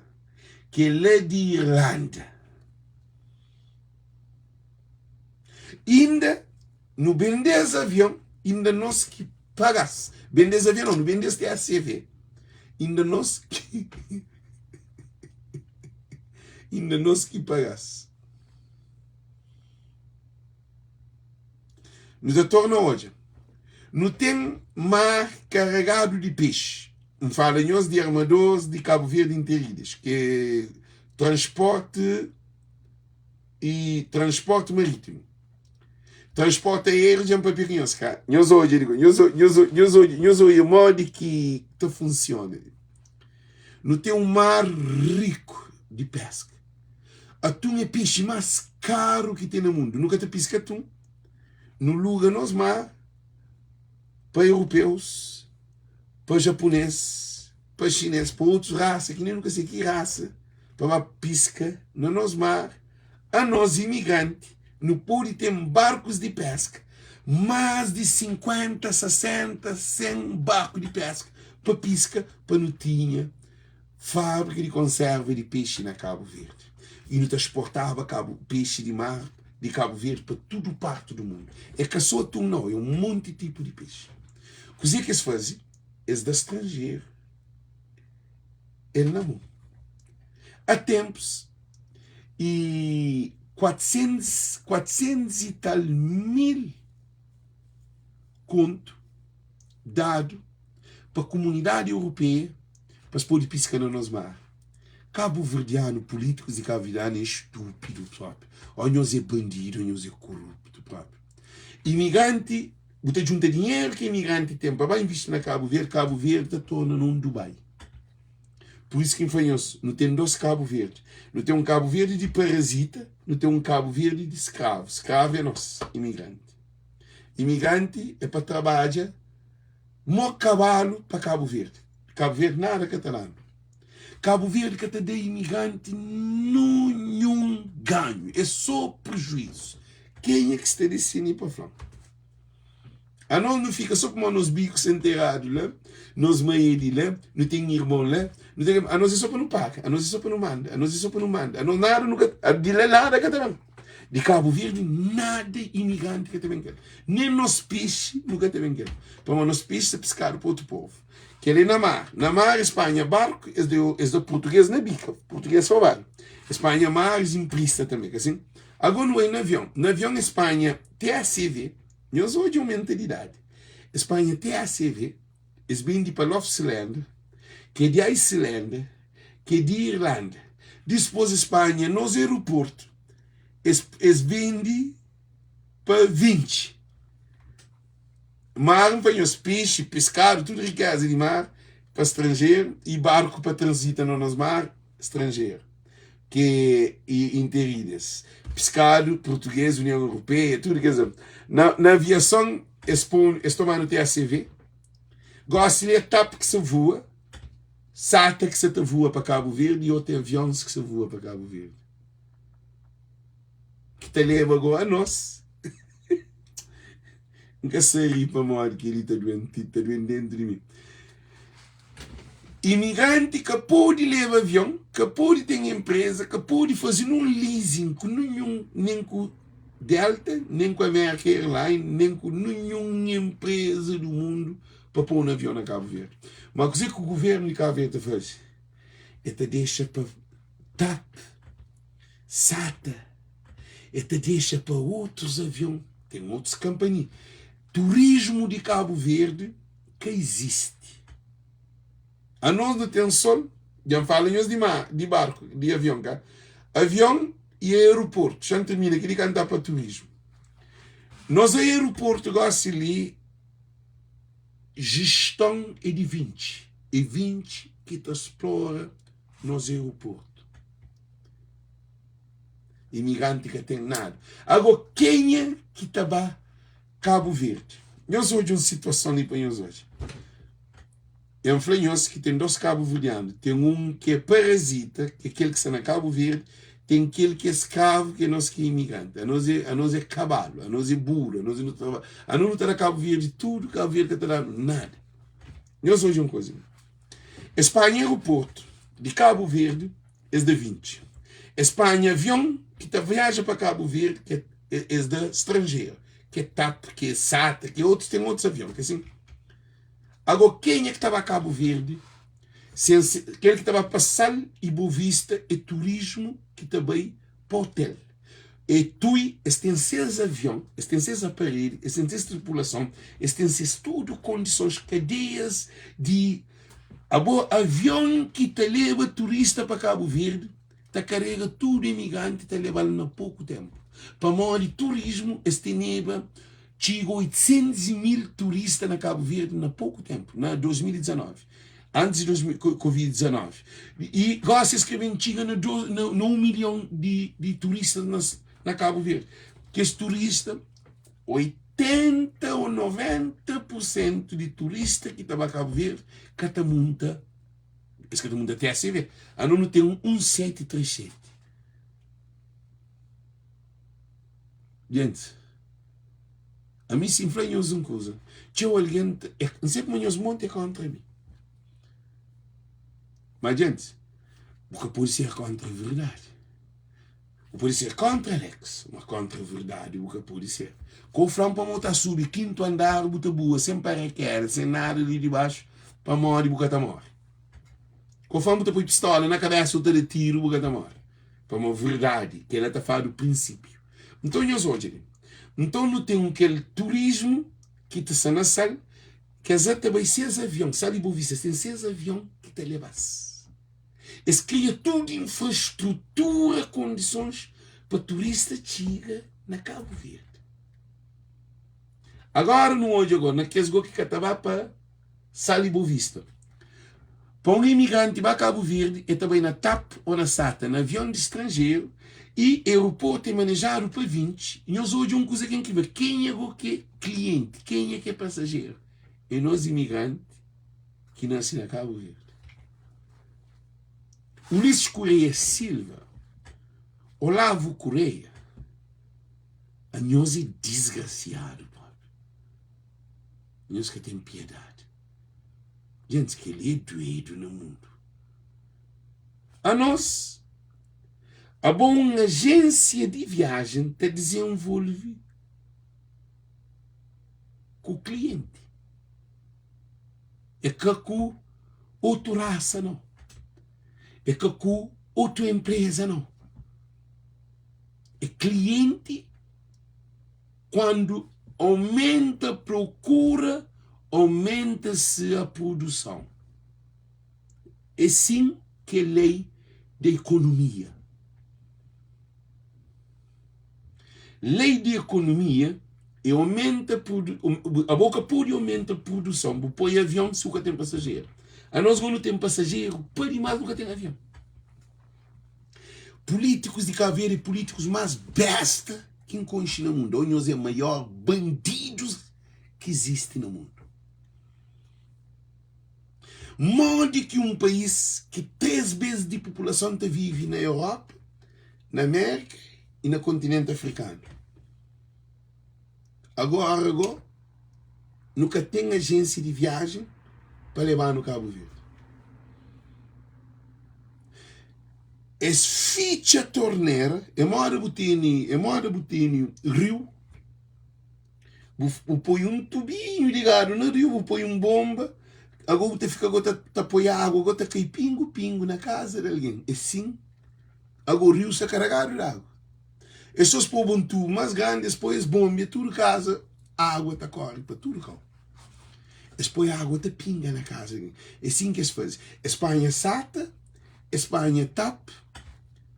que é lá de Irlanda. Ainda no vendes avião, ainda nós que pagas. Vendes avião não vendes TACV. Ainda nós que ainda nós que pagas. Nos torna hoje. Não tem mar carregado de peixe. Não falamos de armadores de Cabo Verde interiores, que é transporte marítimo. Transporte aéreo de um papinho, cara. Nós hoje digo, nós hoje modo que funciona. Não tem um mar rico de pesca. Atum é o peixe mais caro que tem no mundo. Nunca te pesca atum. No lugar nos mar para europeus, para japoneses, para chineses, para outras raças, que nem nunca sei que raça, para uma pesca no nosso mar, a nós imigrantes, não pode ter barcos de pesca, mais de 50, 60, 100 barcos de pesca para pesca, para não tinha fábrica de conserva de peixe na Cabo Verde. E não transportava peixe de mar de Cabo Verde para tudo parte do mundo. É que só atum não, é um monte de tipo de peixe. O que se faz? É da estrangeiro. Ele não. Há tempos, e 400 e tal mil conto dado para a comunidade europeia para se poder pescar no nosso mar. Cabo-verdiano, políticos de cabo-verdiano é estúpido, próprio. Ou nós é bandido, ou nós é corrupto, próprio. Imigrante, você junta dinheiro que imigrante tem para investir na Cabo Verde está torna num Dubai. Por isso que não tem dois Cabo Verde. Não tem um Cabo Verde de parasita, não tem um Cabo Verde de escravo. Escravo é nosso, imigrante. Imigrante é para trabalhar, mó cavalo para Cabo Verde. Cabo Verde nada catalano. Cabo Verde que te dê imigrante nenhum ganho. É só prejuízo. Quem é que está decidindo para falar? A nós não fica só como nos bicos enterrados lá, nos meios lá, não tem irmão lá, não tem, a nós é só para não pagar, a nós é só para não manda, a nós é só para não manda, a nós nada nunca, de lá nada que também. De Cabo Verde, nada imigrante que também quer. Nem nos peixes nunca também quer. Para nos peixes é pescado para outro povo. Que ele na mar, Espanha, barco, é do português na bica, português só vai. Espanha, mar, é simplista também, assim. Agora não é no avião Espanha, TACV, nós hoje uma mentalidade. Espanha, TACV, eles vendem para Loftland, que é de Islândia, que é de Irlanda. Depois Espanha, nos aeroportos, eles vendem para 20. Mar para os peixes, pescado, tudo riqueza de mar para estrangeiro e barco para transitar no nosso mar estrangeiro, que é interiores. Pescado, português, União Europeia, tudo que é. Na aviação, eles tomam no TACV. Gosto de TAP que se voa, SATA que se voa para Cabo Verde e outros aviões que se voa para Cabo Verde. Que te leva agora a nós. Nunca sei para morrer que ele está doente dentro de mim. Imigrante que pode levar avião, que pode ter empresa, que pode fazer um leasing com nem com Delta, nem com a American Airlines, nem com nenhuma empresa do mundo para pôr um avião na Cabo Verde. Mas o que o governo de Cabo Verde faz? É te deixa para TAP, SATA, é te deixa para outros aviões, tem outras companhias. Turismo de Cabo Verde que existe. A nós não tem sol, já falamos de barco, de avião, cá. Avião e aeroporto, já termina aquele cantar para turismo. Nos aeroportos gosta ali gestão é de 20. E 20 que te explora nos aeroportos. Imigrante que tem nada. Agora, quem é que está Cabo Verde? Nós hoje uma situação ali para nós hoje. Eu falei que tem dois cabo-verdianos. Tem um que é parasita, que é aquele que está na Cabo Verde. Tem aquele que é escravo, que é nós que é imigrante. A nós é cavalo, a nós é burro, a nós não trabalha. A nós não está na Cabo Verde, tudo Cabo Verde está dando nada. Nós hoje uma coisa. Espanha aeroporto de Cabo Verde é de 20. Espanha avião que viaja para Cabo Verde que é de estrangeiro. Que é TAP, que é SATA, que outros têm outros aviões. Que assim. Agora, quem é que estava a Cabo Verde? Quem é que estava a passar e Boa Vista e turismo que também para o hotel. E tu, tem 6 aviões, tem 6 aparelhos, tem 6 tripulação, tem 6 tudo condições, cadeias de avião que te leva turista para Cabo Verde, te carrega tudo imigrante, te leva em pouco tempo. Para modo de turismo, chegou 800 mil turistas na Cabo Verde em pouco tempo, na 2019. Antes de Covid-19. E gosta de escrever chega no 1 milhão de turistas na Cabo Verde. Que esse turista, 80 ou 90% de turista que estava a Cabo Verde, catamunta, esse catamunta TSV, a não tem um 1737. Gente, a mim se influencia uma coisa. Tinha alguém, não sei como eu monte contra mim. Mas, gente, o que pode ser contra a verdade? O que pode ser contra Alex, mas contra a verdade, o que pode ser? Com o Fran para montar subir, 5º andar, buta boa, sem paraquedas, sem nada ali de baixo, para morrer, o que morre. Com o Fran para pôr pistola na cabeça, o de tiro, o que morre. Para uma verdade, que ela está falando do princípio. Então, nós hoje, então não tem aquele turismo que te sana sal, que é também 6 aviões, sabe, Boa Vista, tem 6 aviões que te levas. Eles criam tudo infraestrutura, condições para turista chegar na Cabo Verde. Agora, no hoje, naqueles que estava para Sali Boa Vista. Para um imigrante para Cabo Verde, é também na TAP ou na SATA, na avião de estrangeiro, e o aeroporto é manejado para 20. E nós hoje uma coisa que tem que ver, quem é o que é cliente, quem é que é passageiro. É nós imigrantes que nascem na Cabo Verde. Ulisses Correia Silva, Olavo Correia, a nós é desgraciado, pobre. Nós que tem piedade. Gente que ele é doido no mundo. A nós, a boa agência de viagem te desenvolve com o cliente. É que com outra raça não. É que com outra empresa não. É cliente quando aumenta a procura, aumenta-se a produção. É assim que é a lei da economia. Lei de economia é aumenta a boca pode aumentar a produção. Põe avião se o tem passageiro. A nós quando tem passageiro, pode mais do que tem avião. Políticos de Cabo Verde, políticos mais besta que encontre no mundo. Nós é o maior bandidos que existe no mundo. Modo que um país que 3 vezes de população vive na Europa, na América e no continente africano. Agora, nunca tem agência de viagem para levar no Cabo Verde. Es ficha torneira, é moda botini rio, vou põe um tubinho ligado no rio, vou põe uma bomba, agora você fica a pôr água, agora cai pingo na casa de alguém. E sim, agora o rio está carregado de água. E só se pôr um tubo mais grande, depois bomba, tudo casa, a água está corre para tudo cá. Depois a água está pinga na casa. É assim que se faz. Espanha SATA, Espanha TAP,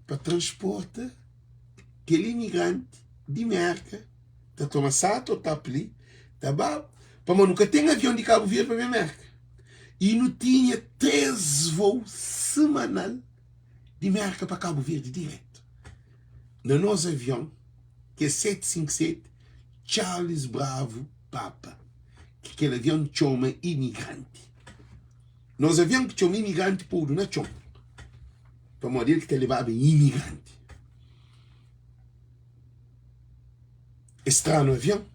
para transporte aquele imigrante de merca tá toma sato, tá pli, tá bom. Para nunca tem avião de Cabo Verde para minha merca. E não tinha 3 voos semanal de merca para Cabo Verde direto. No nosso avião, que é 757, Charles Bravo Papa, que aquele avião chama imigrante. Nós avião que chama imigrante por não chama. Para morrer que te levava imigrante. Estranho avião.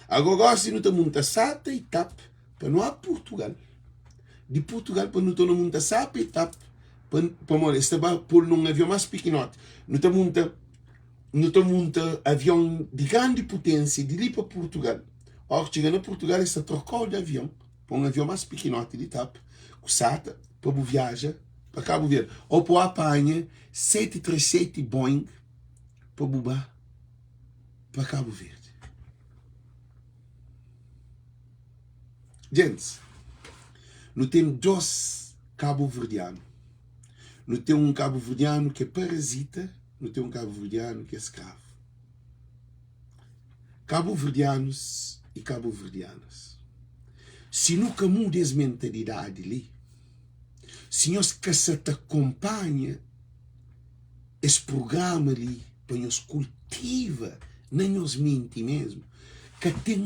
Agora se não te monta sata e tap para não a Portugal. De Portugal para não te monta sata e tap para morrer. Estava por num avião mais pequenote. Não te monta avião de grande potência de ali para Portugal. Ora, chegando a Portugal, está trocou de avião para um avião mais pequenote de tap, com sata, para viajar para Cabo Verde. Ou para apanhar 737 Boeing para bubar para Cabo Verde. Gente, não tem 2 cabo-verdianos. Não tem um cabo-verdiano que é parasita, não tem um cabo-verdiano que é escravo. Cabo-verdianos e cabo-verdianas. Se nunca muda essa mentalidade ali, se nós que se te acompanha esse programa ali, para nós cultiva, nem nos mente mesmo, que tem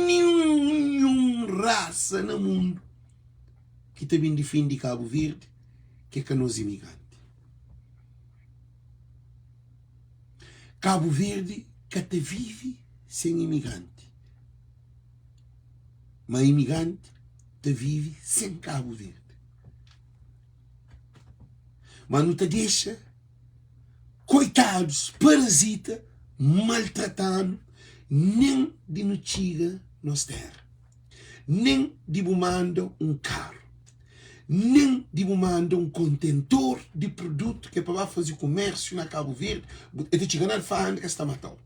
nenhuma raça no mundo que também defende Cabo Verde, que é nós imigrantes. Cabo Verde que te vive sem imigrante, mas imigrante te vive sem Cabo Verde. Mas não te deixa coitados, parasita, maltratando, nem de notiga nos terra, nem de manda um carro, nem de manda um contentor de produto que é para fazer comércio na Cabo Verde, e te chegando a falar que está matando.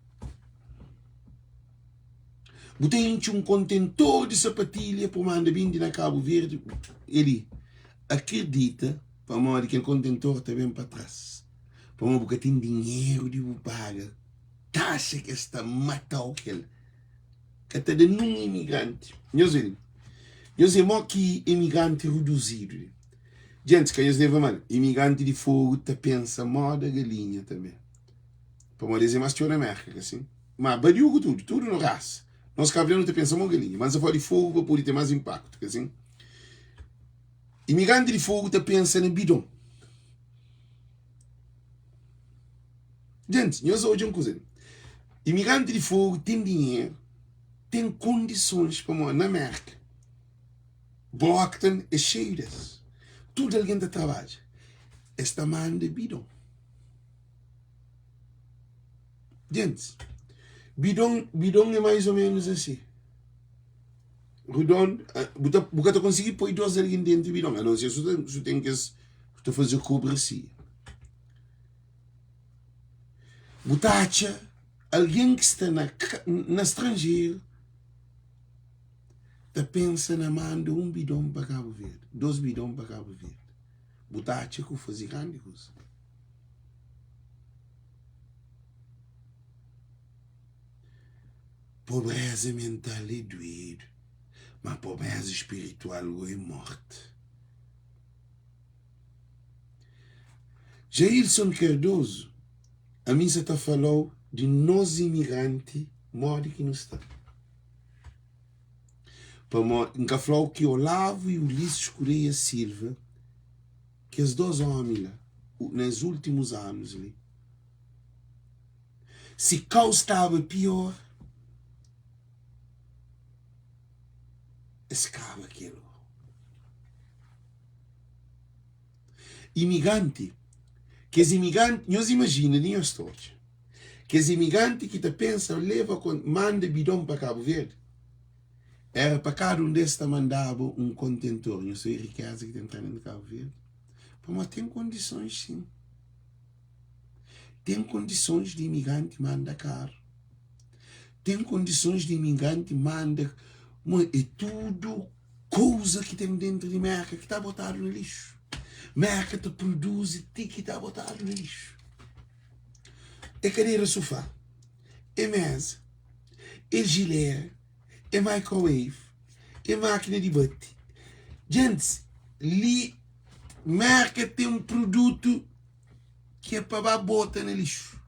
Tem um contentor de sapatilha para mandar vindo na Cabo Verde, ele acredita para morrer que o contentor está bem para trás. Para uma porque tem dinheiro de paga. Taxa que está matando aquele. Que está de um imigrante. Eu sei mal que imigrante reduzido. Gente, que eu sei mal. Imigrante de fogo te pensa moda galinha também. Para uma dizer mais que eu na América, assim. Mas badiugo tudo no raça. Nós cabreiros não te pensamos galinha. Mas se for de fogo, para poder ter mais impacto, assim. Imigrante de fogo te pensa no bidão. Gente, eu sou de uma coisa. Imigrante de fogo tem dinheiro, tem condições para morar na América. Brockton é cheio disso. Tudo alguém que trabalha. Esta manda de bidão. Gente, bidão é mais ou menos assim. Bidão, você conseguir pôr 2 alguém dentro de bidão. A não ser se você tem que fazer cobertura. Butacha, alguém que está na estrangeiro, está pensa na manda 1 bidão para Cabo Verde, 2 bidão para Cabo Verde. Butacha que fazer grande coisa. Pobreza mental é doído, mas pobreza espiritual é morte. Jailson Cardoso, a mim se está falando de nós imigrantes, morre que não está. Nunca falou que Olavo e Ulisses Correia Silva, que os 2 homens lá, nos últimos anos ali, se caos estava pior, escava aquilo. Imigrante, que os imigrantes, nós imaginamos, nem os todos, que os imigrantes que te pensam, manda bidão para Cabo Verde, era para cada um desses mandava um contentor. Eu sou riqueza que está entrando no Cabo Verde. Mas tem condições, sim. Tem condições de imigrante manda carro. Tem condições de imigrante manda. É tudo coisa que tem dentro de merca que está botado no lixo. Merca te produz e tem que estar botado no lixo. É cadeira sofá. é mesa, é gilete, é microwave, é máquina de bate. Gente, ali, marca tem um produto que é para botar no lixo.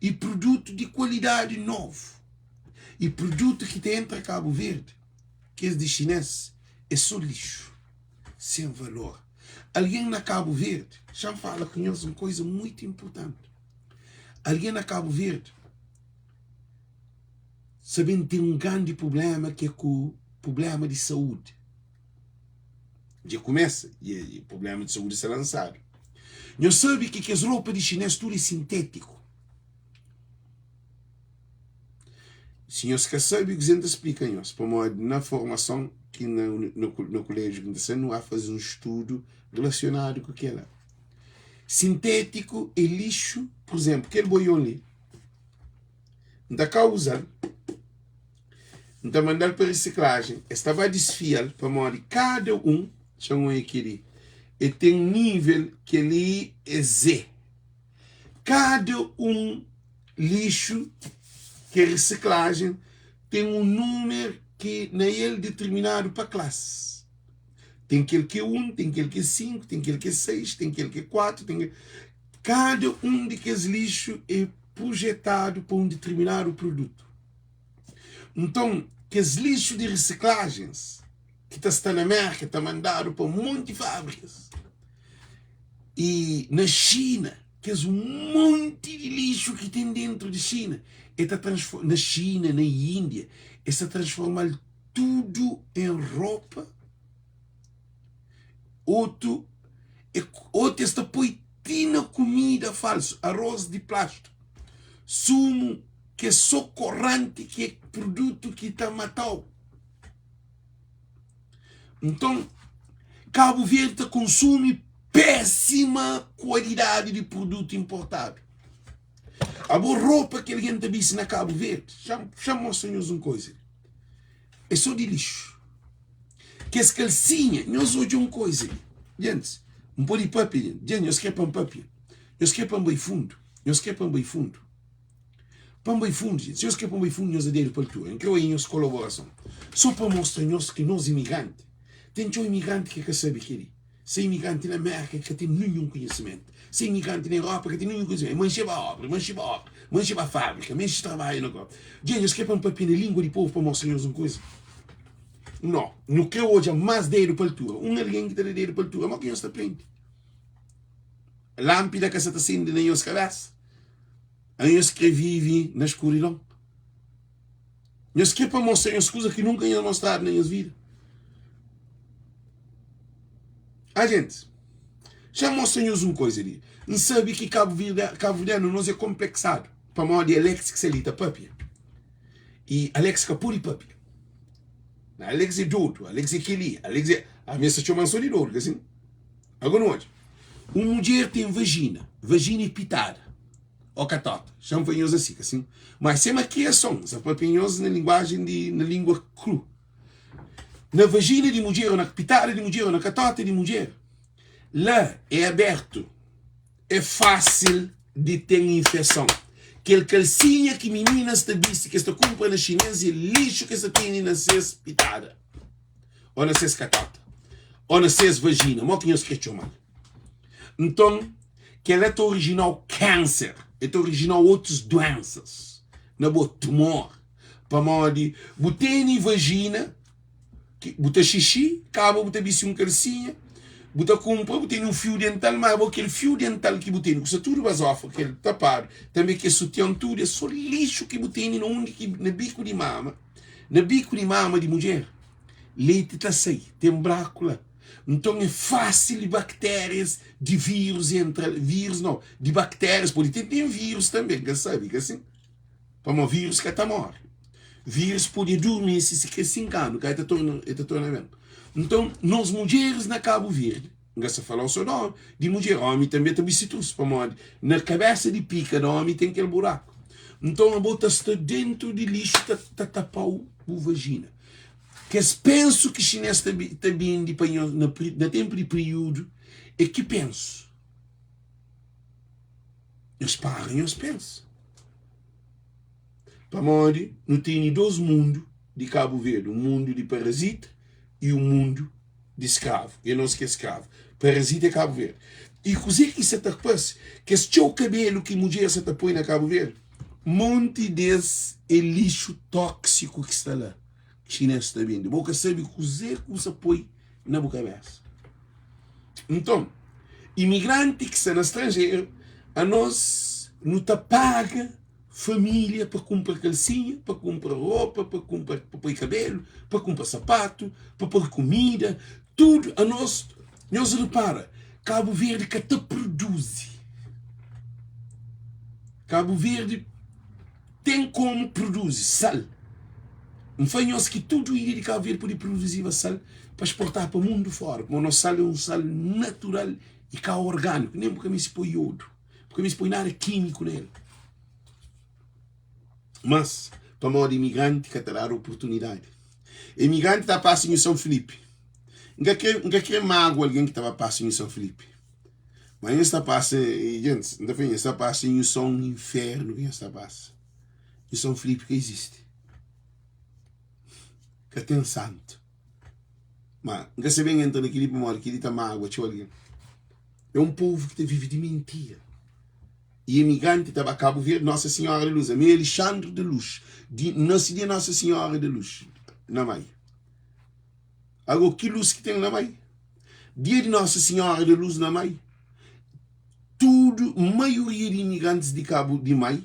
E produto de qualidade novo. E produto que te entra Cabo Verde, que é de chinês, é só lixo, sem valor. Alguém na Cabo Verde já fala com eles uma coisa muito importante. Alguém na Cabo Verde, sabendo que tem um grande problema, que é com o problema de saúde. Já começa, e o problema de saúde se lançado. Não sabe que as roupas de chinês tudo é sintético. Senhores que sabem o que a gente explica, na formação que no colégio que não há fazer um estudo relacionado com aquela. Sintético é lixo, por exemplo, aquele boião ali. Não está cá usando. Não está mandando para reciclagem. Estava a desfiar para morrer cada um, chamam aqui, e tem um nível que ali é Z. Cada um lixo que é reciclagem tem um número que não é ele determinado para a classe. Tem aquele que é 1, tem aquele que é 5, tem aquele que é 6, tem aquele que é 4. Cada um daqueles lixos é projetado para um determinado produto. Então, que os lixos de reciclagens que está na América, está mandado para um monte de fábricas. E na China, que é um monte de lixo que tem dentro de China, na China, na Índia, está transformando tudo em roupa. Outro está põe comida falsa, arroz de plástico, sumo que é só corrente, que é produto que está matando. Então, Cabo Verde consome péssima qualidade de produto importado. A boa roupa que alguém está na Cabo Verde, já mostra-nos uma coisa. É só de lixo. Que as calcinhas, nós hoje uma coisa. Gente, um pó de papel, gente, nós queremos um papel. Nós queremos um bem fundo. Nós queremos um bem fundo. Para um bem fundo, gente. Se nós queremos um bem fundo, nós aderindo para a cultura. Então, aí, nós colaboração. Só para mostrar-nos que nós, imigrantes, tem um imigrante que sabe que ele. Se imigrante na América que tem nenhum conhecimento. Se imigrante na Europa que tem nenhum conhecimento. Manche a obra, manche a fábrica, manche trabalho. Gente, nós queremos um papel na língua de povo para mostrar-nos uma coisa. Não, no que hoje é mais dedo para a cultura. Alguém que está dedo para a cultura, mas que nós está aprendendo. A lâmpada que está acendendo na nossa cabeça. A nós que vive na escuridão. Nós queremos mostrar as coisas que nunca iam mostrar na nossa vida. A gente, já mostra-nos uma coisa ali. Não sabe que Cabo Verdeano nós é complexado. Para mal de Alex que se lita papia. E Alex que puri papia. Alex é dodo, Alex é aquele, Alex é... A minha se chama de dodo, assim. Agora hoje, uma mulher tem vagina é pitada. Ou catota. Chamam-nos assim. Mas sem maquiação, essa papinhos na linguagem na língua cru. Na vagina de mulher, ou na pitada de mulher, ou na catota de mulher, lá é aberto. É fácil de ter infecção. Aquele calcinha que meninas está disse que está compra na chinesa e lixo que está tem na ses pitada. Ou na ses catota. Ou na ses vagina. Mas que nós queremos chamar. Então, que ela é original câncer. É original outras doenças. Na boa tumor. Para mal de botei vagina. Bota xixi, acaba bota bici um calcinha, bota compra, bota um fio dental, mas aquele fio dental que botei no tudo basofa, aquele tapado, também que sutiã tudo, é só lixo que botei no bico de mama de mulher. Leite está sair, tem brácula. Então é fácil de bactérias, de vírus, de bactérias, porque tem vírus também, que sabe, que assim, para um vírus que está morto. Vírus pode dormir se quer 5 anos, que está tornando. Então, nós mulheres na Cabo Verde, não se fala só não, de mulher, homem também tem bicicleta, para modo, na cabeça de pica do homem tem aquele buraco. Então, a bota está dentro de lixo, está tapando o vagina. Que eu penso que chinês está bem de panhão, na tempo de período, é que penso. Eles param e eles pensam. Para morrer, não tem dois mundos de Cabo Verde. Um mundo de parasita e um mundo de escravo. Eu não sei escravo. Parasita é Cabo Verde. E coisa que isso está passando, que esse teu cabelo que a mulher se põe na Cabo Verde, monte desse é lixo tóxico que está lá. Que chinês está vendo. Boca sabe coisa que você põe na boca cabeça. Então, imigrante que está no estrangeiro, a nós não está paga família para comprar calcinha, para comprar roupa, para pôr cabelo, para comprar sapato, para pôr comida, tudo a nós repara. Cabo Verde que te produz. Cabo Verde tem como produzir sal. Não foi que tudo iria de Cabo Verde poder produzir sal para exportar para o mundo fora. Porque o nosso sal é um sal natural e cá orgânico. Nem porque me se põe iodo. Porque me se põe nada químico nele. Mas, para o modo imigrante, que terá a oportunidade. Imigrante está passando em São Felipe. Não quer mágoa alguém que estava passando em São Felipe. Mas está passando, gente, está passando em São Inferno, quem está passando. Em São Felipe que existe. Que tem santo. Mas, não se vem entrando naquele modo, que ele está mágoa, alguém. É um povo que vive de mentira. E imigrante estava a Cabo Verde, Nossa Senhora de Luz. A minha Alexandre de Luz. Nasci de Nossa Senhora de Luz. Na mãe. Agora, que luz que tem na mãe? Dia de Nossa Senhora de Luz na mãe. Tudo, maioria de imigrantes de Cabo de Mai,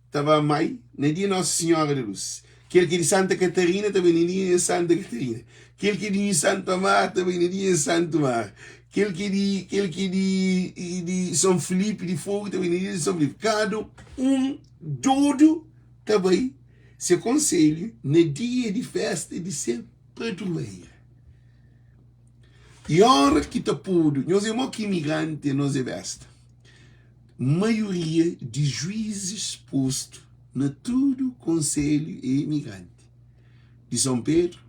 estava a Mai, no dia de Nossa Senhora de Luz. Aquele que é de Santa Catarina, também no dia de Santa Catarina. Aquele que é de Santo Mar, também no dia de Santo Mar. Aquele que é de São Felipe de Fogo, também no dia de São Felipe. Cada todo também se aconselha no dia de festa de ser padroeira. E a hora que está puro, nós é que imigrante, nós é besta. Maioria de juízes postos na tudo conselho e imigrante. De São Pedro,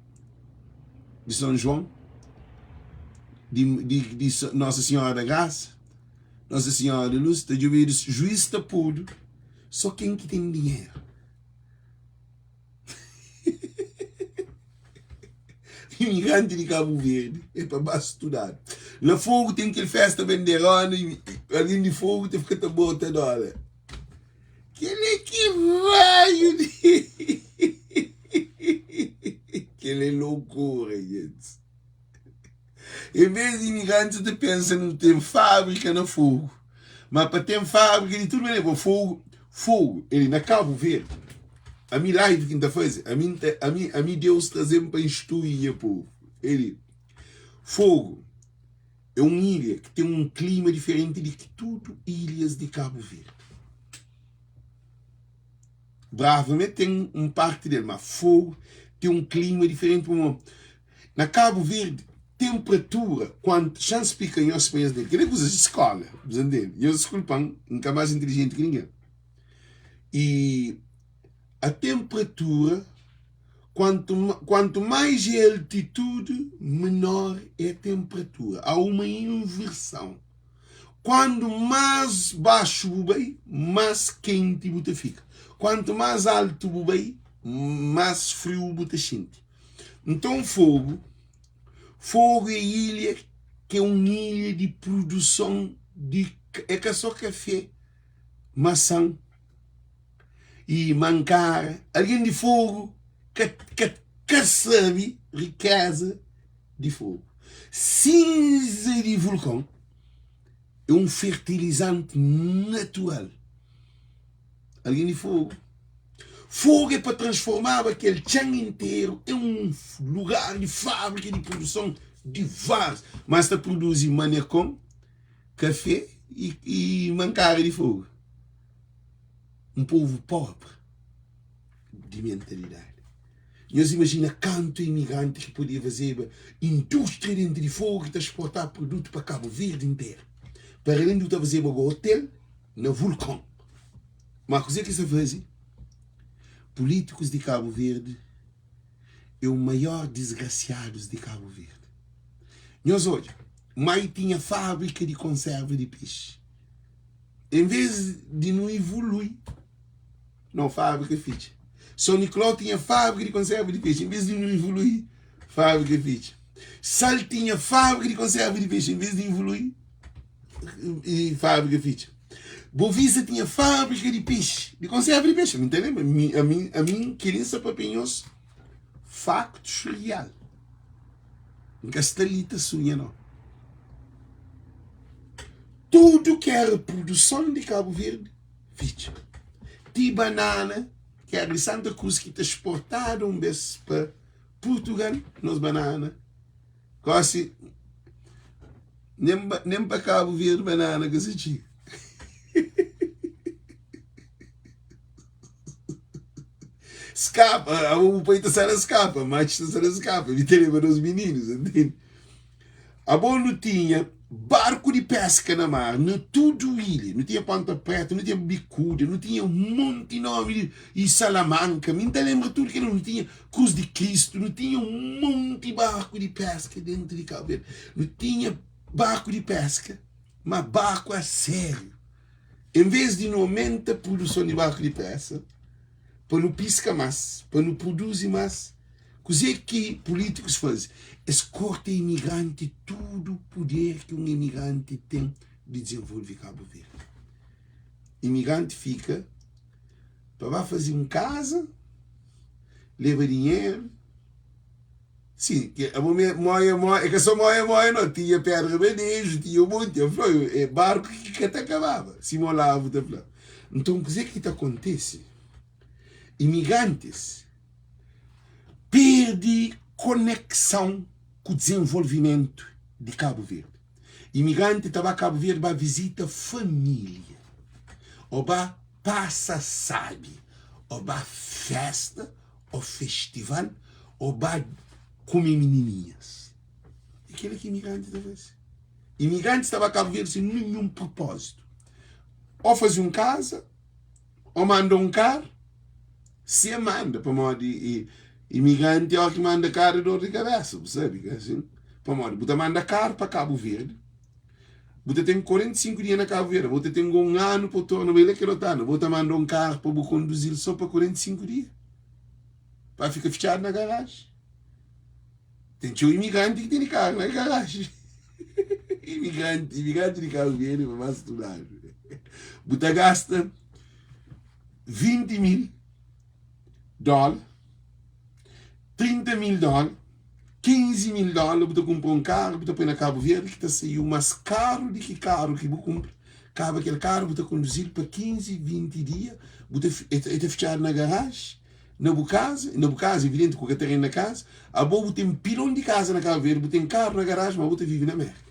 de São João, de Nossa Senhora da Graça, Nossa Senhora da Luz, de juiz está puro, só quem que tem dinheiro. Imigrante de Cabo Verde é para estudar. Lá fogo tem aquele festa bandeirona e alguém de fogo tem que ficar bota dólar. Que raio de... Que loucura, gente. Em vez de imigrantes, você pensa não tem fábrica no fogo. Mas para ter fábrica de tudo, fogo, ele na Cabo Verde. A minha live que está fazendo, a mim Deus trazendo para instruir o povo. Ele, fogo é uma ilha que tem um clima diferente de que tudo ilhas de Cabo Verde. Bravamente tem parte dele, mas fogo tem um clima diferente. Na Cabo Verde, temperatura, quando chance pica em os países dele, que nem coisa de escola, entendeu? E eu desculpam, nunca mais inteligente que ninguém. E a temperatura, quanto mais é a altitude, menor é a temperatura. Há uma inversão. Quando mais baixo o bem, mais quente você fica. Quanto mais alto o bem, mais frio você sente. Então, fogo é ilha que é uma ilha de produção de... É que só café, maçã e mancar. Alguém de fogo que sabe riqueza de fogo. Cinza de vulcão é um fertilizante natural. Alguém de fogo. Fogo é para transformar aquele chão inteiro em um lugar de fábrica de produção de vários. Mas está produzindo manecão, café e mancar de fogo. Um povo pobre de mentalidade. Nós imaginamos quanto imigrante que podia fazer indústria dentro de fogo que está exportar produto para Cabo Verde inteiro. Para além de estar fazer um hotel no vulcão. Mas coisa que se faz? Políticos de Cabo Verde é o maior desgraciados de Cabo Verde. Nós olha, mãe tinha fábrica de conserva de peixe. Em vez de não evoluir, Não, fábrica ficha. São Nicolau tinha fábrica de conserva de peixe. Em vez de não evoluir, fábrica ficha. Sal tinha fábrica de conserva de peixe. Em vez de evoluir, fábrica ficha. Bovisa tinha fábrica de peixe, de conserva de peixe. Não entendeu? A mim queria saber penhos factos real. Em Castelita sunha não. Tudo que era produção de Cabo Verde, ficha. De banana, que era de Santa Cruz, que está exportado um vez para Portugal, nos bananas. Quase, nem para Cabo Verde banana que se tinha. Escapa, o peito será escapa, mas será escapa, me lembra dos meninos, entende? A boa não tinha barco de pesca na mar, não tudo ilha, não tinha Ponta Preta, não tinha Bicuda, não tinha um monte enorme de Salamanca, me lembra tudo que não tinha Cruz de Cristo, não tinha um monte de barco de pesca dentro de Cabo Verde, não tinha barco de pesca, mas barco a sério. Em vez de não aumentar a produção de barco de pesca, para não piscar mais, para não produzir mais, coisa que políticos fazem. Escorta imigrante todo o poder que um imigrante tem de desenvolver Cabo Verde. Imigrante fica para fazer uma casa, leva dinheiro. Sim, é que só moia não tinha pedra benejo, tinha um monte, é barco que até acabava, simulava, então, coisa que acontece? Imigrantes perdem conexão com o desenvolvimento de Cabo Verde. Imigrante estava a Cabo Verde para visita família, ou para passa sabe, ou para festa, ou festival, ou para comer menininhas. Aquilo que imigrante estava assim. Imigrante estava a Cabo Verde sem nenhum propósito. Ou fazia uma casa, ou mandou um carro. Se manda para modo imigrante é o que manda caro dor de cabeça, sabe? Assim, para modo, você manda caro para Cabo Verde, você tem 45 dias na Cabo Verde, você tem um ano para tornar ele que não está, você manda um carro para conduzir só para 45 dias, para ficar fechado na garagem. Tem um imigrante que tem carro na garagem. imigrante de Cabo Verde para mais estudar. Você gasta 20 mil dólares, 30 mil dólares, 15 mil dólares, você compra um carro, você põe na Cabo Verde, que está saindo mais caro do que carro que você compra. Acaba aquele carro, você conduzir para 15, 20 dias, você está fechado na garagem, na casa, evidente, com o terreno na casa, a boa tem um pilão de casa na Cabo Verde, você tem carro na garagem, mas você vive na América.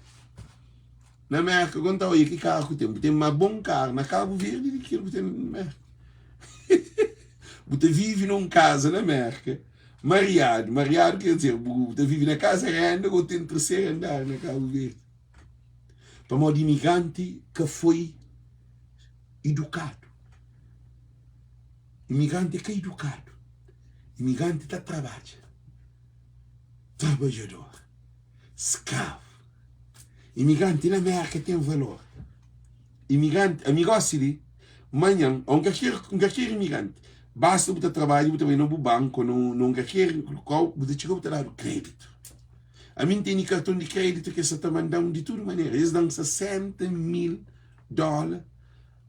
Na América, quando está aí, que carro que tem um bom carro na Cabo Verde do que você tem na América. Você vive numa casa na América, mariado quer dizer, você vive na casa grande ou tem terceiro andar na Cabo Verde. Para modo imigrante que foi educado. Imigrante que é educado. Imigrante está trabalha. Trabalhador. Escravo. Imigrante na América tem valor. Imigrante, amigosili, manhã, qualquer imigrante, basta você trabalhar, você vai no banco, não qualquer local, você chega a dar crédito. A mim tem cartão de crédito que você está mandando de toda maneira. Eles dão 60 mil dólares.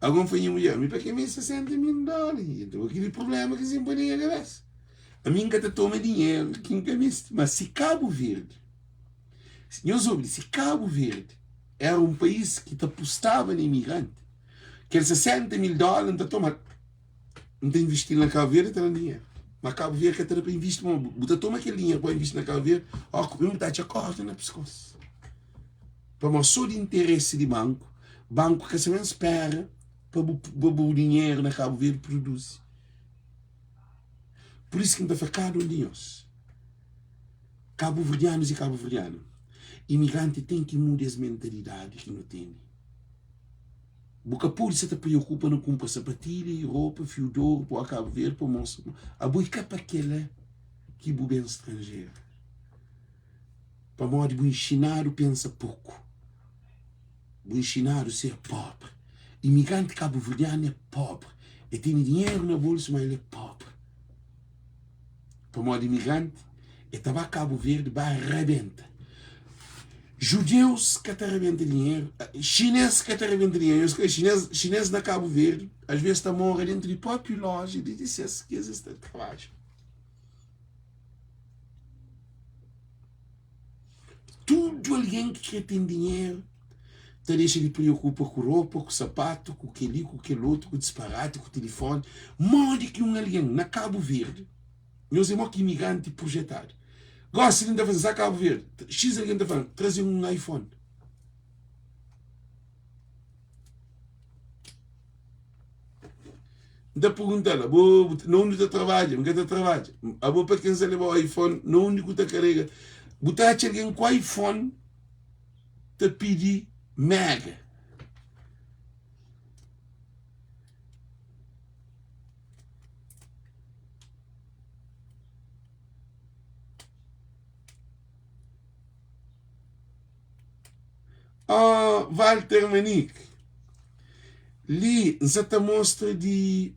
Alguém foi em mulher, mas para que me 60 mil dólares? Então aquele problema que se põe na cabeça. A mim que toma dinheiro, mas se Cabo Verde, se Cabo Verde era um país que apostava no imigrante, que 60 mil dólares não está investindo na Cabo Verde, está no dinheiro. Mas Cabo Verde que está para investir, você toma aquele dinheiro para investir na Cabo Verde, ó, como está te acorda na pescoço. Para uma só de interesse de banco que se não espera para o dinheiro na Cabo Verde produz. Por isso que não está ficado onde nós. Cabo-verdianos e cabo-verdianos. Imigrante tem que mudar as mentalidades que não tem. Porque por isso se preocupa não comprar sapatilha, roupa, fio de ouro, para Cabo Verde, para o moço. A boica para aquela que é bem estrangeiro. Para modo de ensinar pensa pouco. O ensinar ser pobre. Imigrante cabo-verdiano é pobre. E tem dinheiro na bolsa, mas ele é pobre. Para modo imigrante, e estava a Cabo Verde, vai arrebenta. Judeus que te arrebenta dinheiro, chineses que te arrebenta dinheiro, chinês na Cabo Verde, às vezes está morrer dentro de próprio loja e diz que existe trabalho. Tudo alguém que tem dinheiro te deixa de preocupar com roupa, com sapato, com aquele outro, com o disparate, com o telefone. Modo que alguém na Cabo Verde, nós temos que imigrante projetado. Gosta de fazer Cabo Verde. X alguém está falando, trazer um iPhone. Está perguntando, não onde trabalha, não está trabalha. A boa para quem se leva o iPhone, não onde está carrega. Botar alguém com iPhone, te pedir mega. Walter Manique, ali essa mostra de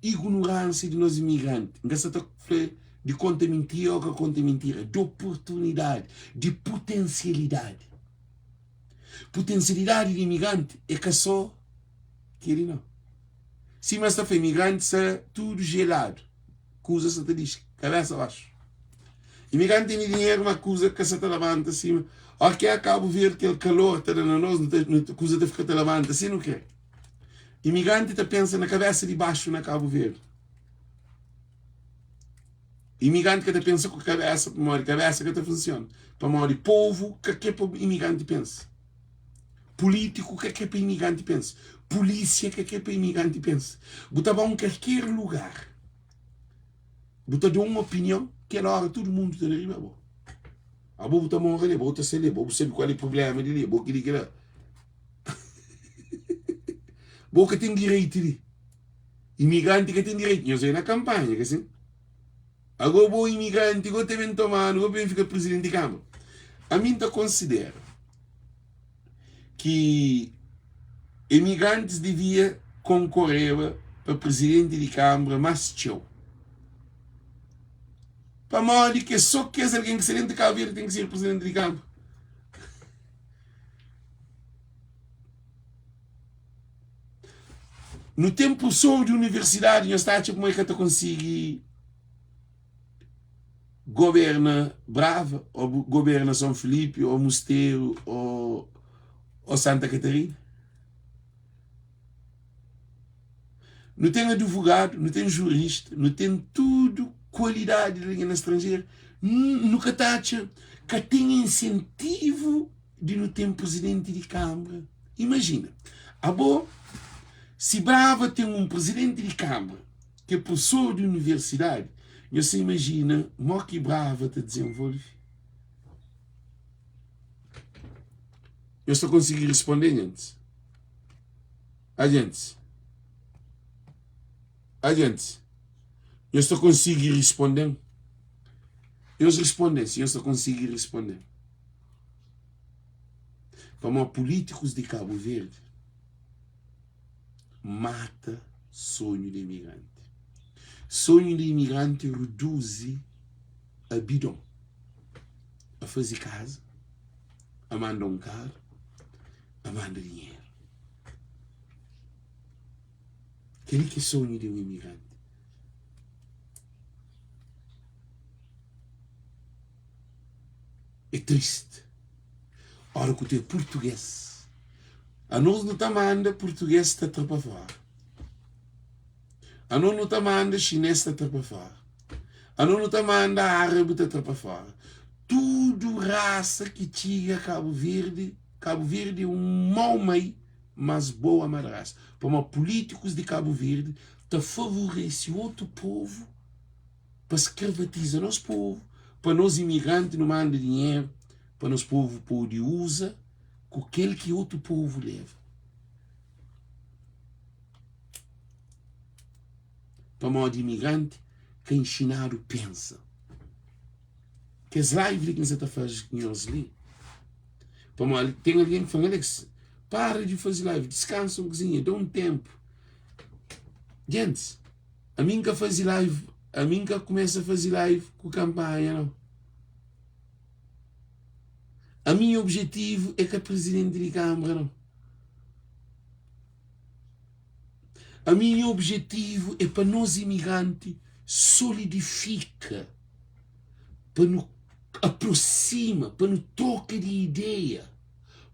ignorância de nós imigrantes, essa de conta mentira ou que conta mentira, de oportunidade, de potencialidade. Potencialidade de imigrante é que só que ele não. Se mas está imigrante, é tudo gelado, coisa se te diz, cabeça abaixo. Imigrante tem dinheiro, uma coisa que se te levanta acima. Ok, acabo de ver aquele calor que está na nós, não coisa de ficar te levanta, assim não quer. Imigrante te pensa na cabeça de baixo na Cabo Verde. Imigrante que te pensa com a cabeça que te funciona. Para morrer povo, que é para o imigrante pensa. Político, que é para o imigrante pensa. Polícia, que é para o imigrante pensa. Bota bom qualquer lugar. Bota de uma opinião, que é na hora todo mundo está arriba. A boa está morrendo, a boa está sendo, a boa sabe qual é o problema dele, a boa que ele quer. Boa que tem direito ali. Imigrante que tem direito, eu sei na campanha, que assim. Agora o imigrante, agora também tomando, agora também fica presidente de Câmara. A mim eu considero que imigrantes deviam concorrer para presidente de Câmara, mas tchau. Para modo que só que alguém que se dentro de Cabo Verde tem que ser presidente de Câmara. No tempo só de universidade, eu estava como é que eu consigo governa Brava, ou governa São Felipe, ou Mosteiro, ou Santa Catarina. Não tem advogado, não tem jurista, não tem tudo qualidade de língua estrangeira. Nunca está que tem incentivo de não ter presidente de Câmara. Imagina, se Brava tem um presidente de Câmara que é professor de universidade, você imagina como que Brava te desenvolve. Eu estou conseguindo responder, gente. Eu estou conseguindo responder. Eu estou conseguindo responder. Como políticos de Cabo Verde mata sonho de imigrante. Sonho de imigrante reduz a bidão. A fazer casa, a mandar um carro, a mandar dinheiro. Aquele que é sonho de um imigrante. É triste. Ora que o teu português. A nós não está manda português está para fora. A nós não está manda chinês está para fora. A nós não está manda árabe está para fora. Tudo raça que tinha Cabo Verde é um mau meio, mas boa madraça. Para políticos de Cabo Verde te favorece outro povo para escravizar nosso povo. Para nós imigrantes não manda dinheiro, para nosso povo pode usar com aquele que outro povo leva. Para modo imigrante, quem ensinado pensa. Que as lives que você está fazendo com eles ali. Tem alguém que fala, Alex, para de fazer live, descansa um cozinha, dá um tempo. Gente, a mim que faz live, a mim que começa a fazer live com campanha, não. A meu objetivo é que a presidente de Câmara, não. A meu objetivo é para nós imigrantes solidifica, para nos aproxima, para nos troca de ideia.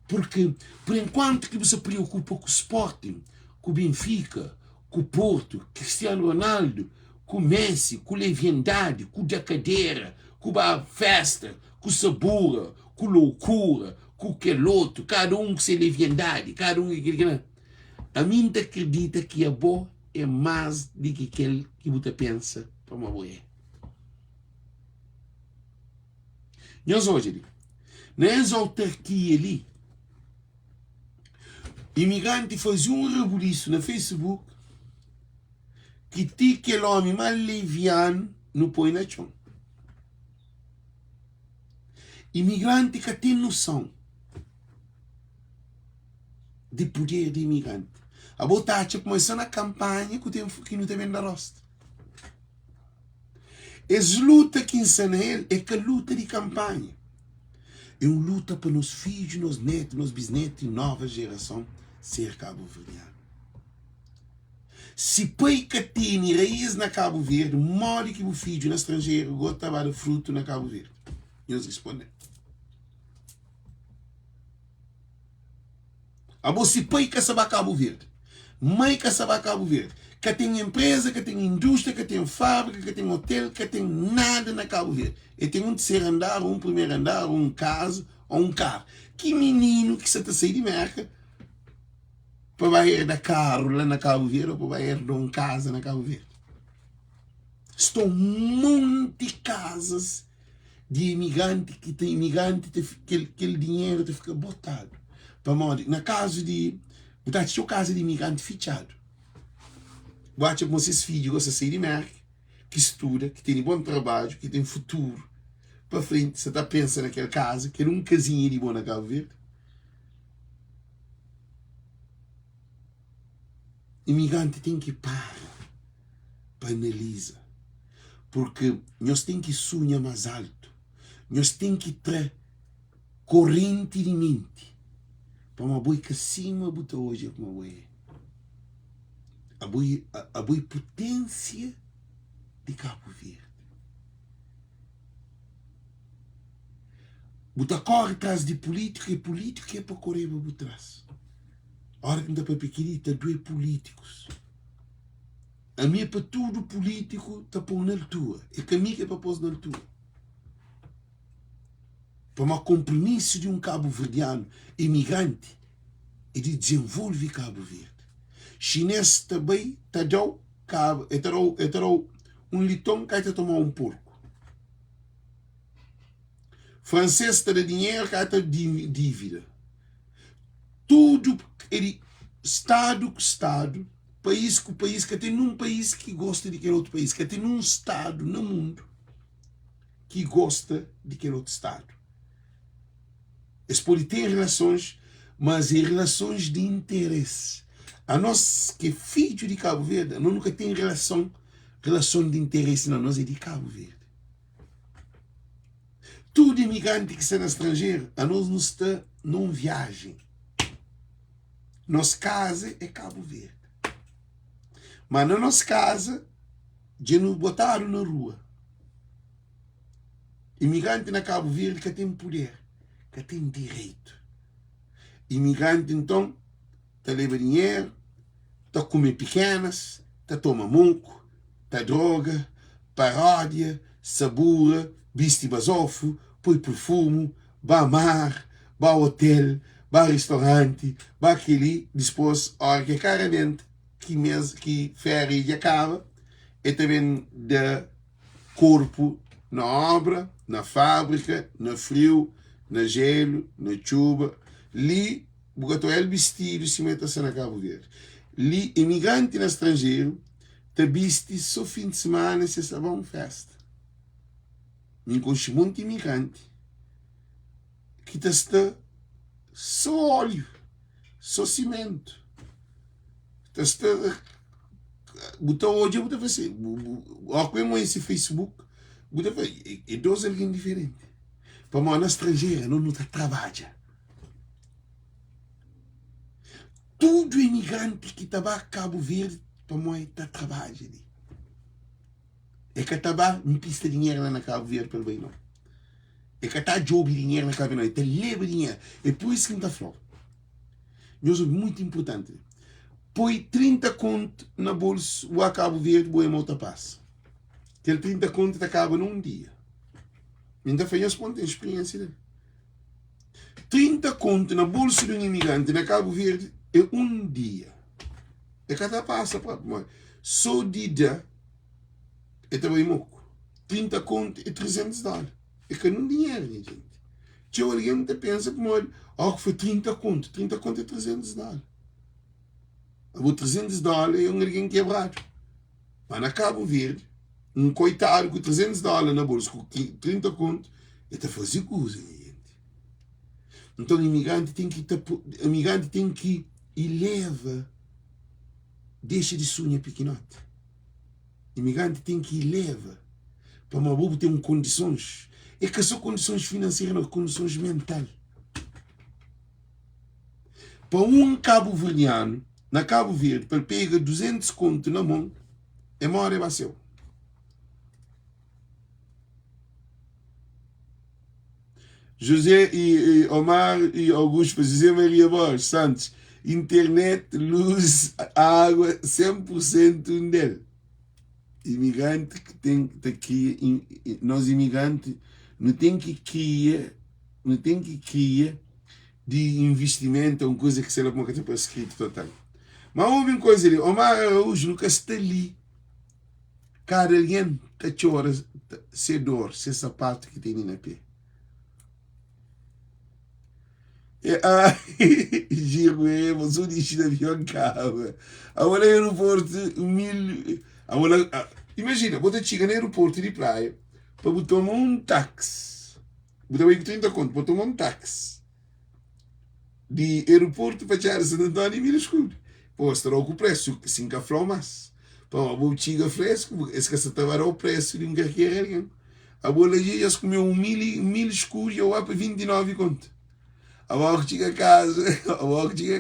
Porque, por enquanto que você se preocupa com o Sporting, com o Benfica, com o Porto, Cristiano Ronaldo, com o Messi, com a leviandade, com a cadeira, com a festa, com a sabura, com a loucura, com o queloto, cada um com sua leviandade, cada um que... A mim acredita que a boa é mais do que aquele que você pensa para uma boa. Nós hoje, nessa autarquia ali, imigrante faz rebuliço no Facebook que tem aquele homem mais leviano no põe na chão. Imigrante que tem noção de poder de imigrante. A botar começando a campanha que não tem vendo a rosta. Essa luta que ensina ele é que a luta de campanha. É uma luta para nos filhos, nos netos, nos bisnetos e nova geração ser cabo-verdiano. Se pai que tem raiz na Cabo Verde, morre que o filho no estrangeiro gosta de fruto na Cabo Verde. E nós respondemos. Se pai que sabe Cabo Verde, mãe que sabe Cabo Verde, que tem empresa, que tem indústria, que tem fábrica, que tem hotel, que tem nada na Cabo Verde. E tem um terceiro andar, um primeiro andar, um casa ou um carro. Que menino que você está saindo de merca para ir da carro lá na Cabo Verde ou para ir de uma casa na Cabo Verde. Estão muitas de casas de imigrante que tem imigrante que aquele dinheiro te fica botado. Para modo, na casa de botar casa de imigrante fichado. Bate com esses filhos, você sai de merca, que estuda, que tem bom trabalho, que tem futuro. Para frente, você está pensando naquela casa, que era um casinho de bom na Cabo Verde. Imigrante tem que parar para analisar. Porque nós temos que sonhar mais alto. Nós temos que ter corrente de mente. Para uma boa que acima botar hoje é uma boa. A boa potência de Cabo Verde. Botar corre atrás de política, e política é para correr para trás. A hora que não dá para pequenita, dois políticos. A minha é para tudo político, está pôr na altura. É que a minha é para pôr na altura. Para um compromisso de um cabo-verdiano imigrante e de desenvolver Cabo Verde. Chinês também está dando cabo, está um litão que está tomar um porco. Francês está de dinheiro que está dívida. Tudo é estado com estado, país com país, que tem um país que gosta de aquele outro país, que tem um estado no mundo que gosta de aquele outro estado. Eles podem ter relações, mas em relações de interesse. A nós que é filho de Cabo Verde, nós nunca tem relação de interesse, não, nós é de Cabo Verde. Todo imigrante que está no estrangeiro, a nós não está numa viagem. Nossa casa é Cabo Verde. Mas na nossa casa, já nos botaram na rua. Imigrante na Cabo Verde que tem poder, que tem direito. Imigrante, então, está leva dinheiro, está comer pequenas, está toma monco, está droga, paródia, sabura, viste basofo, põe perfume, vai mar, vai hotel, vai restaurante, vai aquele, depois, a hora que claramente, que férias acaba, é também de corpo na obra, na fábrica, no frio, no gelo, na chuva. Ali, botou ele vestido se mete-se na Cabo Verde. Ali, imigrante no estrangeiro, te viste só fim de semana se estava uma festa. Me encontrei muito imigrante que está só óleo, só cimento. Está buta hoje, buta fazer. Ó, como esse Facebook, buta fazer. É dois alguém diferente. Para uma estrangeira, não trabalha. Todo imigrante que está a Cabo Verde, para mim, está trabalha ali. É que está não pista dinheiro lá na Cabo Verde, pelo bem não. É que está job dinheiro na Cabo Verde, está leva dinheiro. É por isso que não está flor. Isso é muito importante. Põe 30 conto na bolsa, o Cabo Verde, boa outra passa. Aquele 30 conto acaba num dia. Ainda foi a experiência dele. 30 conto na bolsa de um imigrante na Cabo Verde é um dia. É cada passa para mim. Só dia é também moco. 30 conto é $300. É que não dinheiro, né, gente? Se alguém pensa que foi 30 conto. 30 conto é $300. O $300 é alguém quebrado. Mas na Cabo Verde, um coitado com $300 na bolsa, com 30 conto, ele está fazendo coisa, gente. Então o imigrante tem que eleva, deixa de sonhar pequenote. O imigrante tem que eleva, para uma boa ter condições. É que são condições financeiras, não condições mentais. Para um cabo-verdiano, na Cabo Verde, para pegar 200 conto na mão, é uma hora é seu. José e Omar e Augusto, para José Maria Borges Santos, internet, luz, água, 100% dele. Imigrante que tem que nós imigrantes não tem que criar de investimento uma coisa que será uma coisa para escrito total. Mas houve uma coisa ali, Omar Araújo nunca está ali. Cada alguém está chora, se dor, se sapato que tem na pé. Giro, mas o disse da avião cava. Agora no aeroporto, imagina, você chega no aeroporto de praia para tomar um táxi. Você vai com 30 conto para tomar um táxi. De aeroporto para chegar a Santo Antônio e escuro. Pô, estará com o preço, 5 flomas. Para uma botiga fresco, esse que se estava o preço de um carreira. A bola já comeu 1.000 escuro e eu vou para 29 conto. A hora que chega a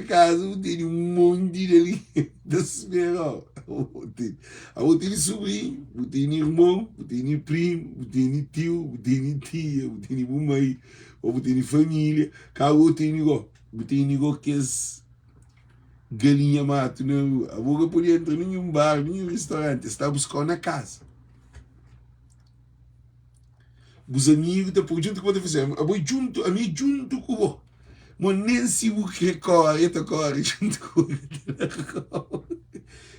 casa, eu tenho um monte ali da semana. Eu tenho sobrinho, eu tenho irmão, eu tenho primo, eu tenho tio, eu tenho tia, eu tenho mãe, eu tenho família. Cá eu tenho que as galinha mato na rua. A boca podia entrar em um bar, em um restaurante, está buscando na casa. Os amigos, depois junto com o que fazer, a mim junto com o mas nem se o que corre junto com o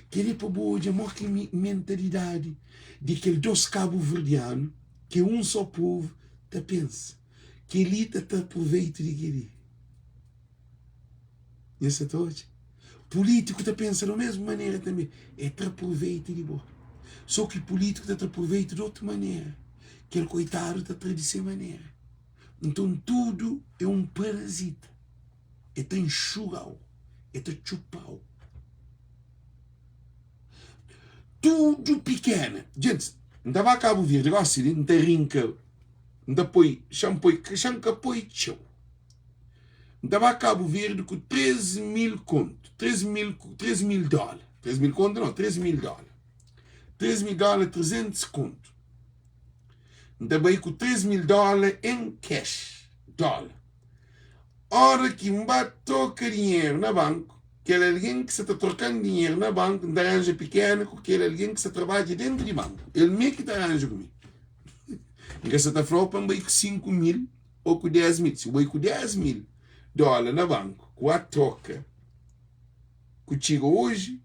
querer para boa de amor que mentalidade de aquele dois cabo-verdiano que um só povo te pensa que ele te aproveita de querer. Essa toda. Político te pensa da mesma maneira também. É te aproveita de boa. Só que político te aproveita de outra maneira. Que ele coitado te dessa maneira. Então tudo é um parasita. É te enxugar, é te chupar. Tudo pequeno. Gente, não dá para Cabo Verde, gosta de não ter rinca. Não dá para chanca põe tchau. Não dá para Cabo Verde com 3.000 conto. 3.000 dólares. 3.000 conto não, $3.000. $3.000, 300 conto. Não dá para ir com $3.000 em cash. Dólar. Hora que me toca dinheiro na banco, que é alguém que se está trocando dinheiro na banco, não arranja pequeno, que é alguém que se trabalha dentro do banco. Ele mesmo que arranja comigo. Então você está falando para ir com 5.000 ou com 10.000. Se eu vou com $10.000 na banco, com a troca, contigo hoje,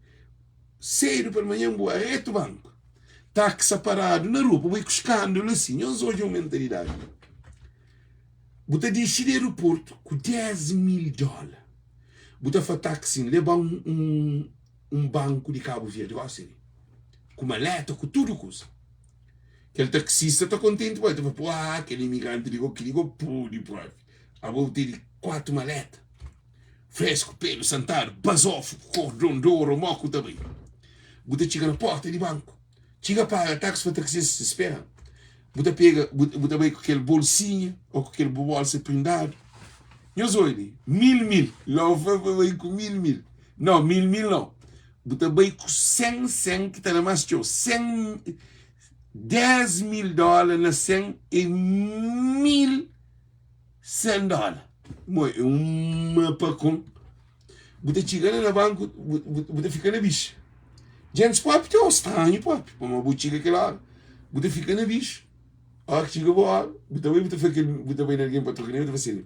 cedo pela manhã, vou a reto banco. Táxi parado na rua, vou com escândalo assim. Eu sou de uma mentalidade. Você decide aeroporto com $10.000. Você faz táxi, leva um banco de Cabo Verde, assim, com maleta, com tudo coisa. Aquele taxista está contente, vai falar, aquele imigrante ligou, pude, pode. A vou ter 4 maletas. Fresco, pelo, santado, basofo, cordão de ouro, moco também. Buta chega na porta de banco. Chega para táxi para taxi se espera. Buta pega, buta vai com aquele bolsinho ou com aquele bolsa prendado. Eu sou ele, mil. Lá vai com mil. Não, mil não. Buta vai com 100 que está na mais show. 100, $10,000 na 100 e $1,100. Moi, uma para com. Buta chega na banco, buta fica na bicha. Gente, pop, tem um estranho, pop. Uma botiga que lá, buta fica na bicha. A hora que chega boa, buta bem ninguém para trocar, buta assim.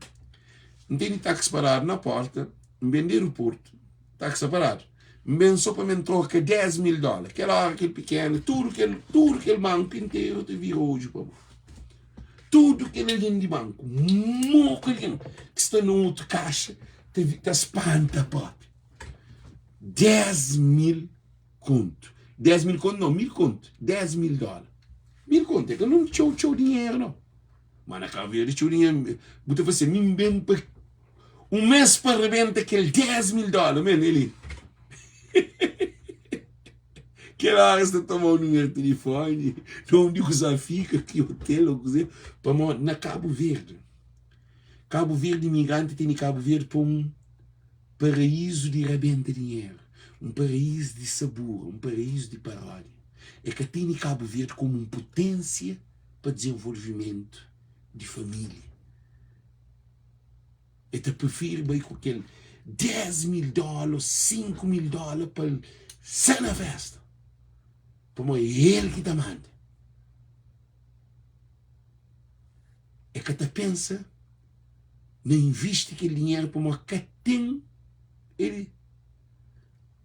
Não tem táxi parado na porta, bem no aeroporto, táxi parado. Bem só para me trocar $10,000. Aquela hora, aquele pequeno, tudo aquele banco inteiro te virou hoje, pô. Tudo aquele ali de banco, muito que está no outro caixa, te espanta, pop. 10,000 conto. 10,000 conto, não, 1.000 conto. $10,000. 1.000 conto, é que eu não tinha dinheiro, não. Mas na caveira tinha dinheiro. Buta você, me bem para um mês para arrebenta aquele $10,000, mano, ele. Que hora você tomou o número de telefone, onde você fica, que hotel, para na Cabo Verde. Cabo Verde, imigrante tem Cabo Verde para um paraíso de arrebenta dinheiro. Um paraíso de sabor, um paraíso de paródia. É que tem Cabo Verde como uma potência para desenvolvimento de família. Eu prefiro bem com aquele $10,000, $5,000 para ser na festa. Como é ele que te manda. É que te pensa, não investe aquele dinheiro para uma que tem ele.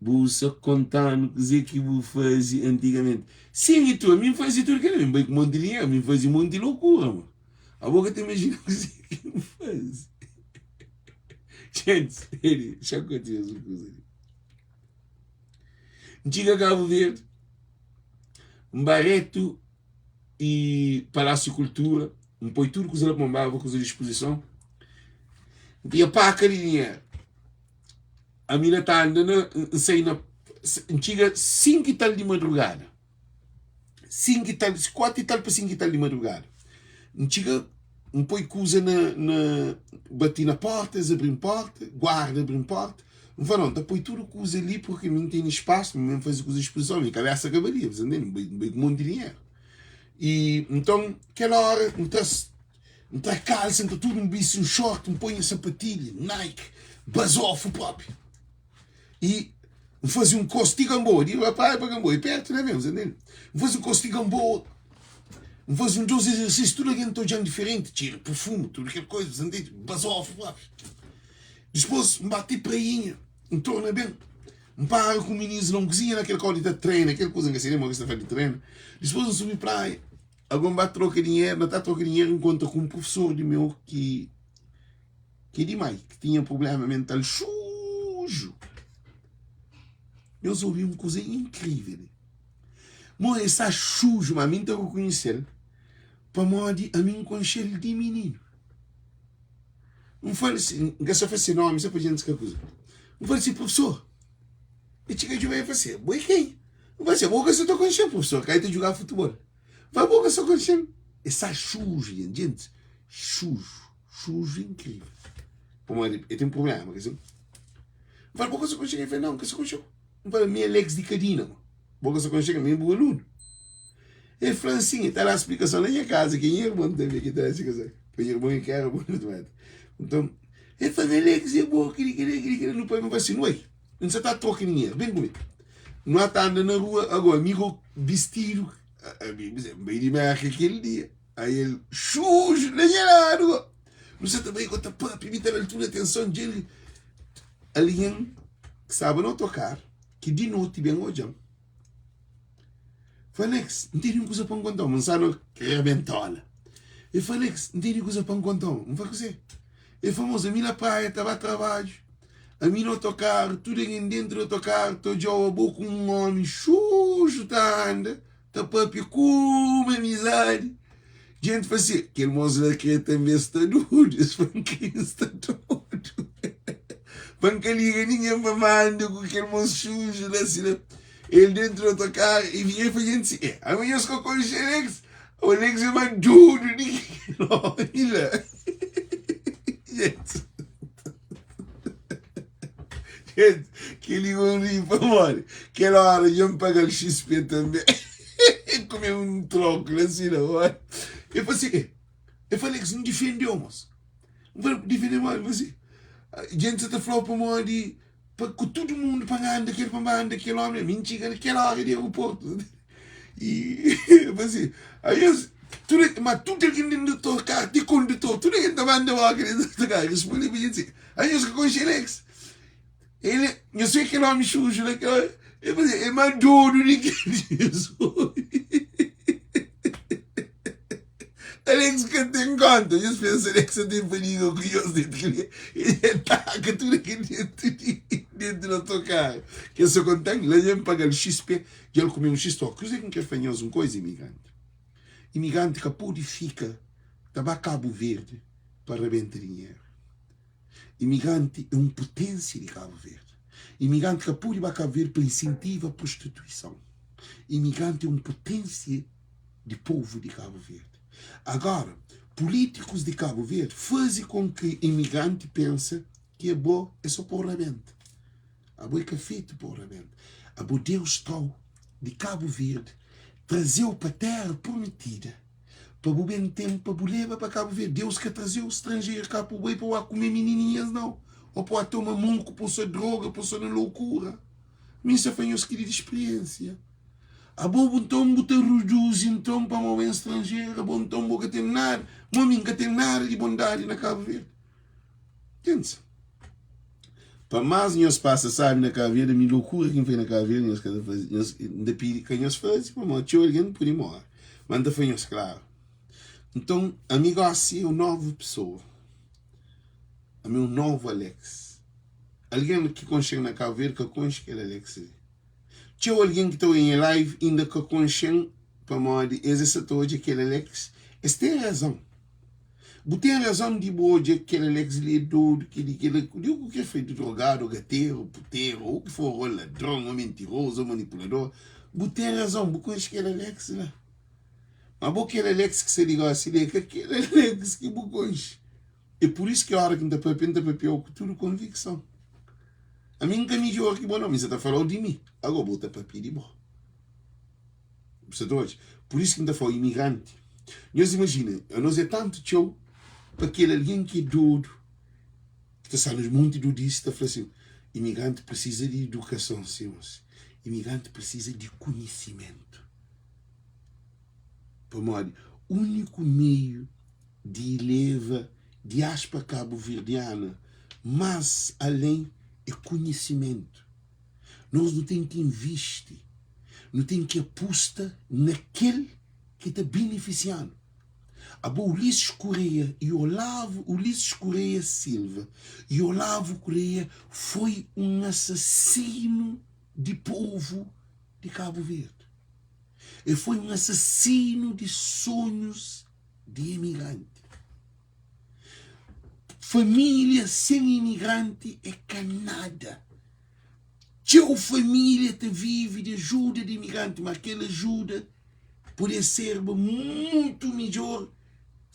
Você contando dizer que vou fazer antigamente. Sim, e tu, a mim fazia tudo que era, bem com um monte de dinheiro, a mim fazia um monte de loucura, mano. A boca te imagina o que eu faz. Gente, sério, já aconteceu essa coisa ali. Antiga Cabo Verde, Barreto e Palácio de Cultura, põe tudo que usava para uma coisa de exposição. Tinha paca de dinheiro. A mina está andando, sei na antiga 5 e tal de madrugada. 5 e tal, 4 e tal para 5 e tal de madrugada. Antiga, põe coisa bati na porta, abri porta, guarda, abri porta. Não fala, não, põe tudo coisa ali porque não tem espaço, não faz coisa de exposição, minha cabeça acabaria, você entende? Bem com um monte de dinheiro. E então, aquela hora, não está calça, está tudo um bicho, um short, põe a sapatilha, Nike, basofo próprio. E fazia um costigambô, digo, rapaz, para Gamboa, e perto, não é mesmo, entende? Fazia um costigambô, fazia um dos exercícios, tudo aquilo todo já diferente, tira perfume, tudo aquela coisa, entende? Basofo próprio. Depois, me bati prainha, em torno bem. Me paro com o menino, não cozinha naquela coisa de treino, aquela coisa que se lembra que está fazendo de treino. Depois, eu subi praia. Agora, me troca dinheiro, não está troca dinheiro, enquanto com um professor de meu que é demais, que tinha problema mental sujo. Eu ouvi uma coisa incrível. Mas essa sujo, mas a mim estou a conhecer, para a mim conhecer ele de menino. Não fala assim, não só faz nome, só para gente que coisa. Não fala assim, professor. E chega de vai fazer, boi quem? Não vai ser, boca só estou conhecendo, professor, que aí tem que jogar futebol. Vai boca só conhecendo. Essa sujo, gente, sujo incrível. Eu tenho um problema, quer dizer. Não fala boca só conhecendo, ele fala, não, que só conhecendo. Não fala, minha lex de cadina, boca só conhecendo, minha boa aluno. Ele falou assim, está lá a explicação na minha casa, quem é irmão também que está a explicação. Quem é irmão e quer, irmão não tomate. Então, ele falou, lex é boa, queria, não pode, não vai assim, não é? Não se está a trocar dinheiro, vem comigo. Não está andando na rua, agora, amigo vestido, bem de marca aquele dia. Aí ele, sujo, na rua. Não sei também quanto papo, me dá altura, atenção dele. Alguém que sabe não tocar, que de noite bem hoje. Falei, Alex, não tem nenhuma coisa para encontrar, não sabe que é bentola. Eu falei, Alex, não tem nenhuma coisa para encontrar, não vai fazer. É famoso, a minha praia, estava a trabalho, a mim não tocar, tudo em dentro do tocar, estou já a boca com um homem sujo, está anda, está papi com amizade. Gente, fazia, aquele moço daqui também está nudo, esse panquinho está todo. Panca liga, ninguém me manda com aquele moço sujo, assim, ele dentro do autocarro e vinha fazendo assim, amanhã se eu conheço o Alex é mais duro, olha. Gente, que ele vai rir, mano. Aquela hora eu me pago o XP também. Comer troco, assim, não, olha. Eu falei Alex, não defendeu, moço. Não defendeu, mano, assim. Gente, você tá falando para mim de... para todo mundo pagando aquele homem, mentira, aquela hora de aeroporto. E, assim, aí mas tudo aquilo dentro do carro, de condutor, tudo aquilo estava andando lá, dentro do carro, respondi para assim, aí eu conheci Alex. Ele, eu sei que ele é um sujo, né? Eu falei, é mais duro do que isso. Alex, que tem conta, eu penso, Alex, tem perigo curioso dentro dele. Ele ataca tudo aqui dentro do teu carro. Que eu só contando, lá ele paga o XP, e ele comeu um X. Que você não quer fazer uma coisa, imigrante? Imigrante que purifica, estava Cabo Verde para arrebentar dinheiro. Imigrante é uma potência de Cabo Verde. Imigrante que pode para Cabo Verde para incentivar a prostituição. Imigrante é uma potência de povo de Cabo Verde. Agora, políticos de Cabo Verde fazem com que imigrante pense que é bom, é só para o rebento. A boa é feito para o rebento. A boa Deus tal de Cabo Verde trazeu para a terra prometida. Para o bem tempo, para o levar para Cabo Verde. Deus que trazeu o estrangeiro cá para o bem para comer menininhas, não. Ou para tomar munco, para sua droga, para sua loucura. Mas isso foi uma querida experiência. A boa então botar reduz então para uma estrangeira, a boa então boa tem nada, mãe que tem nada de bondade na Cabo Verde. Entende? Para mais nós passa, sabe, na Cabo Verde, a minha loucura que vem na Cabo Verde, nós cada vez, que nós fazemos, para nós, tio alguém por embora. Mas não foi claro. Então, amigo, assim, é uma nova pessoa. É meu novo Alex. Alguém que conchega na Cabo Verde, que conchega aquele Alex. Tinha alguém que está em live ainda que conchega para modo esse hoje aquele Alex. Eles têm razão. Você tem razão de hoje aquele Alex lhe doido, que o que foi drogado, gateiro, puteiro, ou que for ladrão, ou mentiroso, ou manipulador. Você tem razão, você conhece aquele Alex lá. Mas você aquele Alex que se liga assim, é aquele Alex que você conhece. É por isso que a hora que está para pior com tudo convicção. A mim que me diz que bom não, mas você está falando de mim. Agora bota papel de bom. Por isso que ainda foi imigrante. Nós imagina, nós é tanto tchau para aquele alguém que é doido, que está saindo muito do disso, está falando assim, imigrante precisa de educação, senhores. Imigrante precisa de conhecimento. Para modo, o único meio de levar diáspora cabo-verdiana, mas além é conhecimento. Nós não temos que investir, não temos que apostar naquele que está beneficiando. A Ulisses Correia e Ulisses Correia Silva e Olavo Correia foi um assassino de povo de Cabo Verde. Ele foi um assassino de sonhos de imigrante. Família sem imigrante é canada. Tua família te vive de ajuda de imigrante, mas aquela ajuda poderia ser muito melhor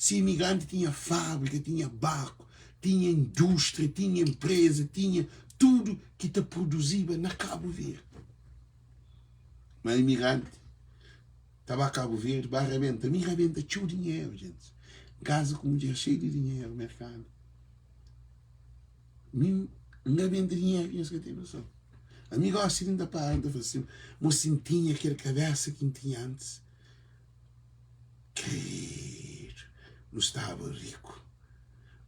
se imigrante tinha fábrica, tinha barco, tinha indústria, tinha empresa, tinha tudo que te produzia na Cabo Verde. Mas imigrante estava a Cabo Verde, barramenta, me arrebenta, tinha o dinheiro, gente. Casa com mulher cheio de dinheiro, mercado. Me arrebenta dinheiro, isso que eu tenho noção. Amigo, assim da parte, assim, mocinho tinha aquela cabeça que tinha antes. Que não estava rico.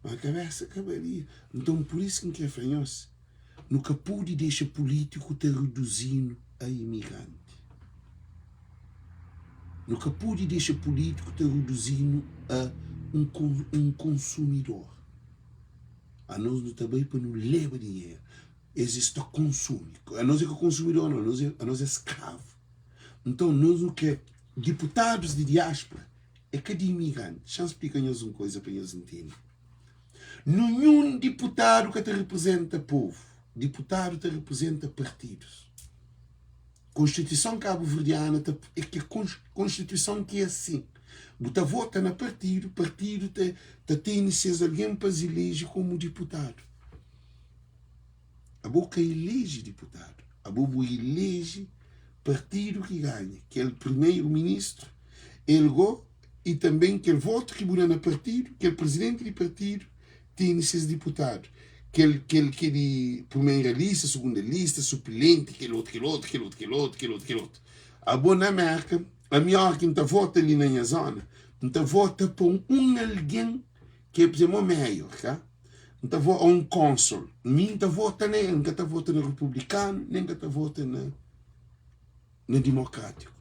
Mas a cabeça acabaria. Então, por isso que é fanhoso. Nunca pude deixar político te reduzindo a imigrante. Nunca pude deixar político te reduzindo a um consumidor. A nós não também para não levar dinheiro. Existe o consumo. A nós é consumidor, não. A nós é escravo. Então, nós não quer deputados de diáspora é que de imigrante. Deixa eu explicar-nos uma coisa para eles entenderem. Nenhum deputado que te representa povo. Deputado te representa partidos. Constituição cabo-verdiana é que a Constituição que é assim. Você vota no partido, o partido tem se alguém para se eleger como deputado. A boca elege deputado. A boca elege partido que ganha, que é o primeiro-ministro, e também que ele voto que muda no partido, que o presidente do partido tem esses deputados. Que ele primeira lista, segunda lista, suplente, que outro. A boa América, a melhor que não vota ali na minha zona, não vota por alguém que é, por exemplo, maior, tá? Não vota um cônsul. Nem vota nem, nunca vota no republicano, nem nunca vota no democrático.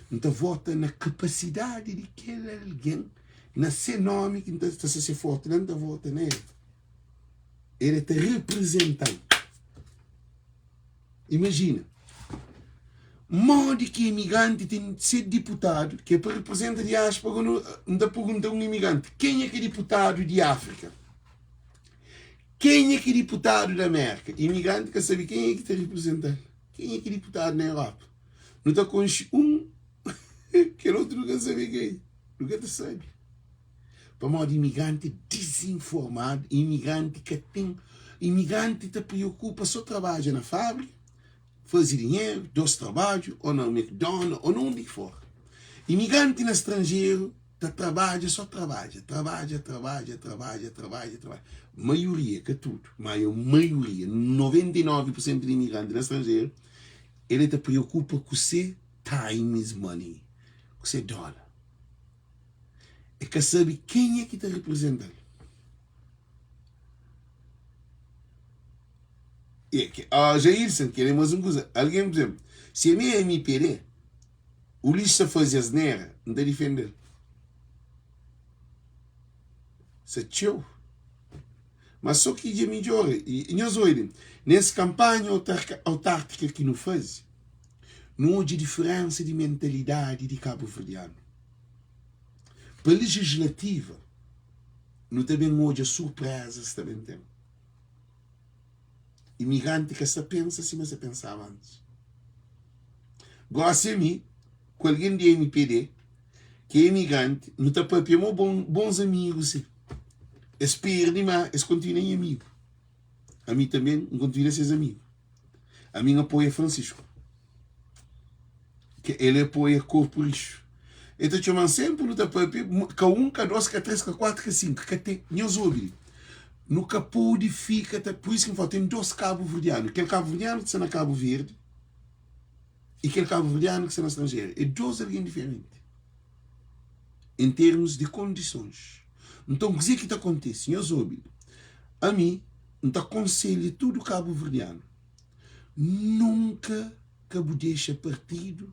Não vota na capacidade de aquele alguém, na seu nome, que não está a ser forte, não vota nele. Ele está representando. Imagina. Modo que imigrante tem de ser deputado, que é para representar a diáspora, não pergunta a um imigrante, quem é que é deputado de África? Quem é que é deputado da América? Imigrante quer saber quem é que está representando. Quem é que é deputado na Europa? Não está com que o outro não quer saber quem. Não quer saber. Para modo imigrante desinformado, imigrante que te preocupa, só trabalha na fábrica, faz dinheiro, dois trabalhos, ou no McDonald's, ou onde for. Imigrante no estrangeiro, só trabalha. Maioria, que tudo, maioria, 99% de imigrantes no estrangeiro, ele te preocupa com você, time is money, com você dólar. É que sabe quem é que está representando. Jairson, queremos uma coisa. Alguém, por exemplo, se a minha MPD, o lixo faz asneira, não está defendendo. Isso é tchau. Mas só que é melhor. E nós olhamos, nessa campanha autárquica que nos faz, não há diferença de mentalidade de cabo-verdiano. Para a legislativa, não também há surpresas, também tem. Imigrante que se pensa assim, mas se pensava antes. Gosta de mim, com alguém de MPD, que é imigrante, não está para ter bons amigos. Eles perdem, mas eles continuam amigos. A mim também, não continua a ser amigo. A mim apoia Francisco. Que ele apoia Corpo Lixo. Então, chamam sempre, não está para ter, K1, K2, K3, K4, K5, K10, nós ouvimos. Nunca pode ficar, por isso que tem dois cabo-verdianos. Aquele cabo-verdiano que está na Cabo Verde e aquele cabo-verdiano que está na estrangeira. É dois alguém diferentes. Em termos de condições. Então, o que é que acontece? Eu soube. A mim, não aconselho todo cabo-verdiano. Nunca cabo deixa partido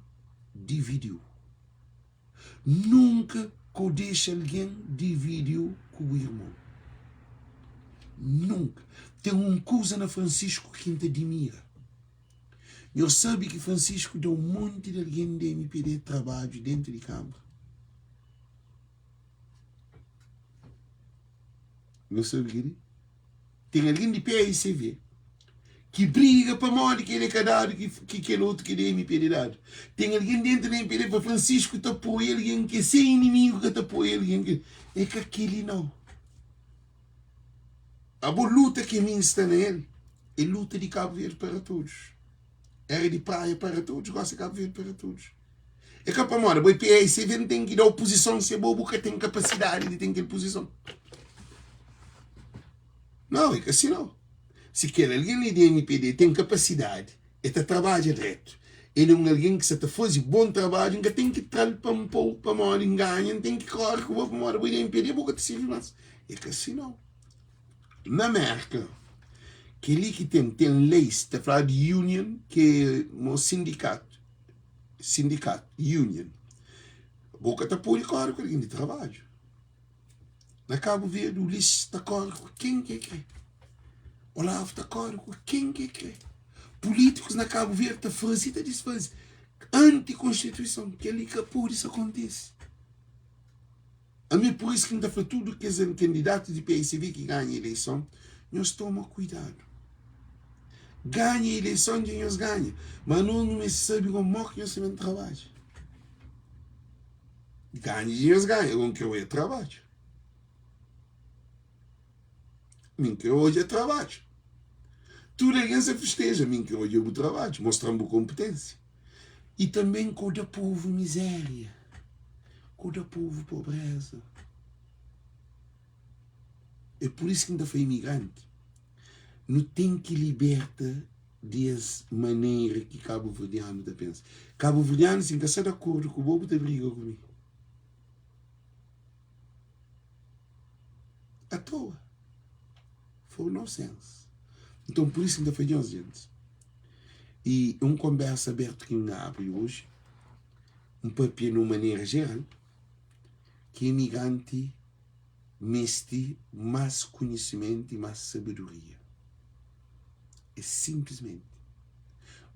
dividiu. Nunca que deixa alguém dividiu com o irmão. Nunca. Tem uma coisa na Francisco que te admira. Eu sabe que Francisco deu um monte de alguém de MPD trabalho dentro de Câmara. Eu sabe que tem alguém de PSV que briga para morrer que ele é cadado, que aquele outro que é MPD dado. Tem alguém dentro da MPD para Francisco te apoia alguém que é sem inimigo que te apoia alguém que é que aquele não. A boa luta que a mim está nele é luta de Cabo Verde para todos. Era de praia para todos, gosta de Cabo Verde para todos. É que para mora, o PSV não tem que dar oposição se é bobo que tem capacidade de ter aquela posição. Não, é que assim não. Se quer alguém ali de MPD tem capacidade, ele trabalha direto. Ele é alguém que se te faz bom trabalho, que tem que trabalhar para um pouco, para morar em ganho, tem que correr com o morar para MPD, porque te serve mais. É que assim não. Na América, que ali que tem leis, está falando de union, que é um sindicato, union. A boca está por correr com alguém de trabalho. Na Cabo Verde, o lixo está correr com quem que quer. Olavo está correr com quem que quer. Políticos na Cabo Verde estão fazendo e desfazem. Anticonstituição, que ali que por isso acontece. A mim, por isso que não está tudo que é candidato de PSV que ganha a eleição, nós tomamos cuidado. Ganha a eleição de eles ganham. Mas não me sabe como morre que eles também trabalham. Ganha e eles ganham. Com que eu é trabalho. Mim que hoje é trabalho. Tudo alguém se festeja. Mim que hoje é o trabalho. Mostrando competência. E também com o povo miséria. Com o povo pobreza. É por isso que ainda foi imigrante. Não tem que libertar dessa maneira que Cabo Verdeano está pensando. Cabo Verdeano, se está de acordo com o bobo, está briga comigo. À toa. For no sense. Então, por isso ainda foi de gente. E uma conversa aberta que me abre hoje, um papel de uma maneira geral, que imigrante meste mais conhecimento e mais sabedoria. É simplesmente.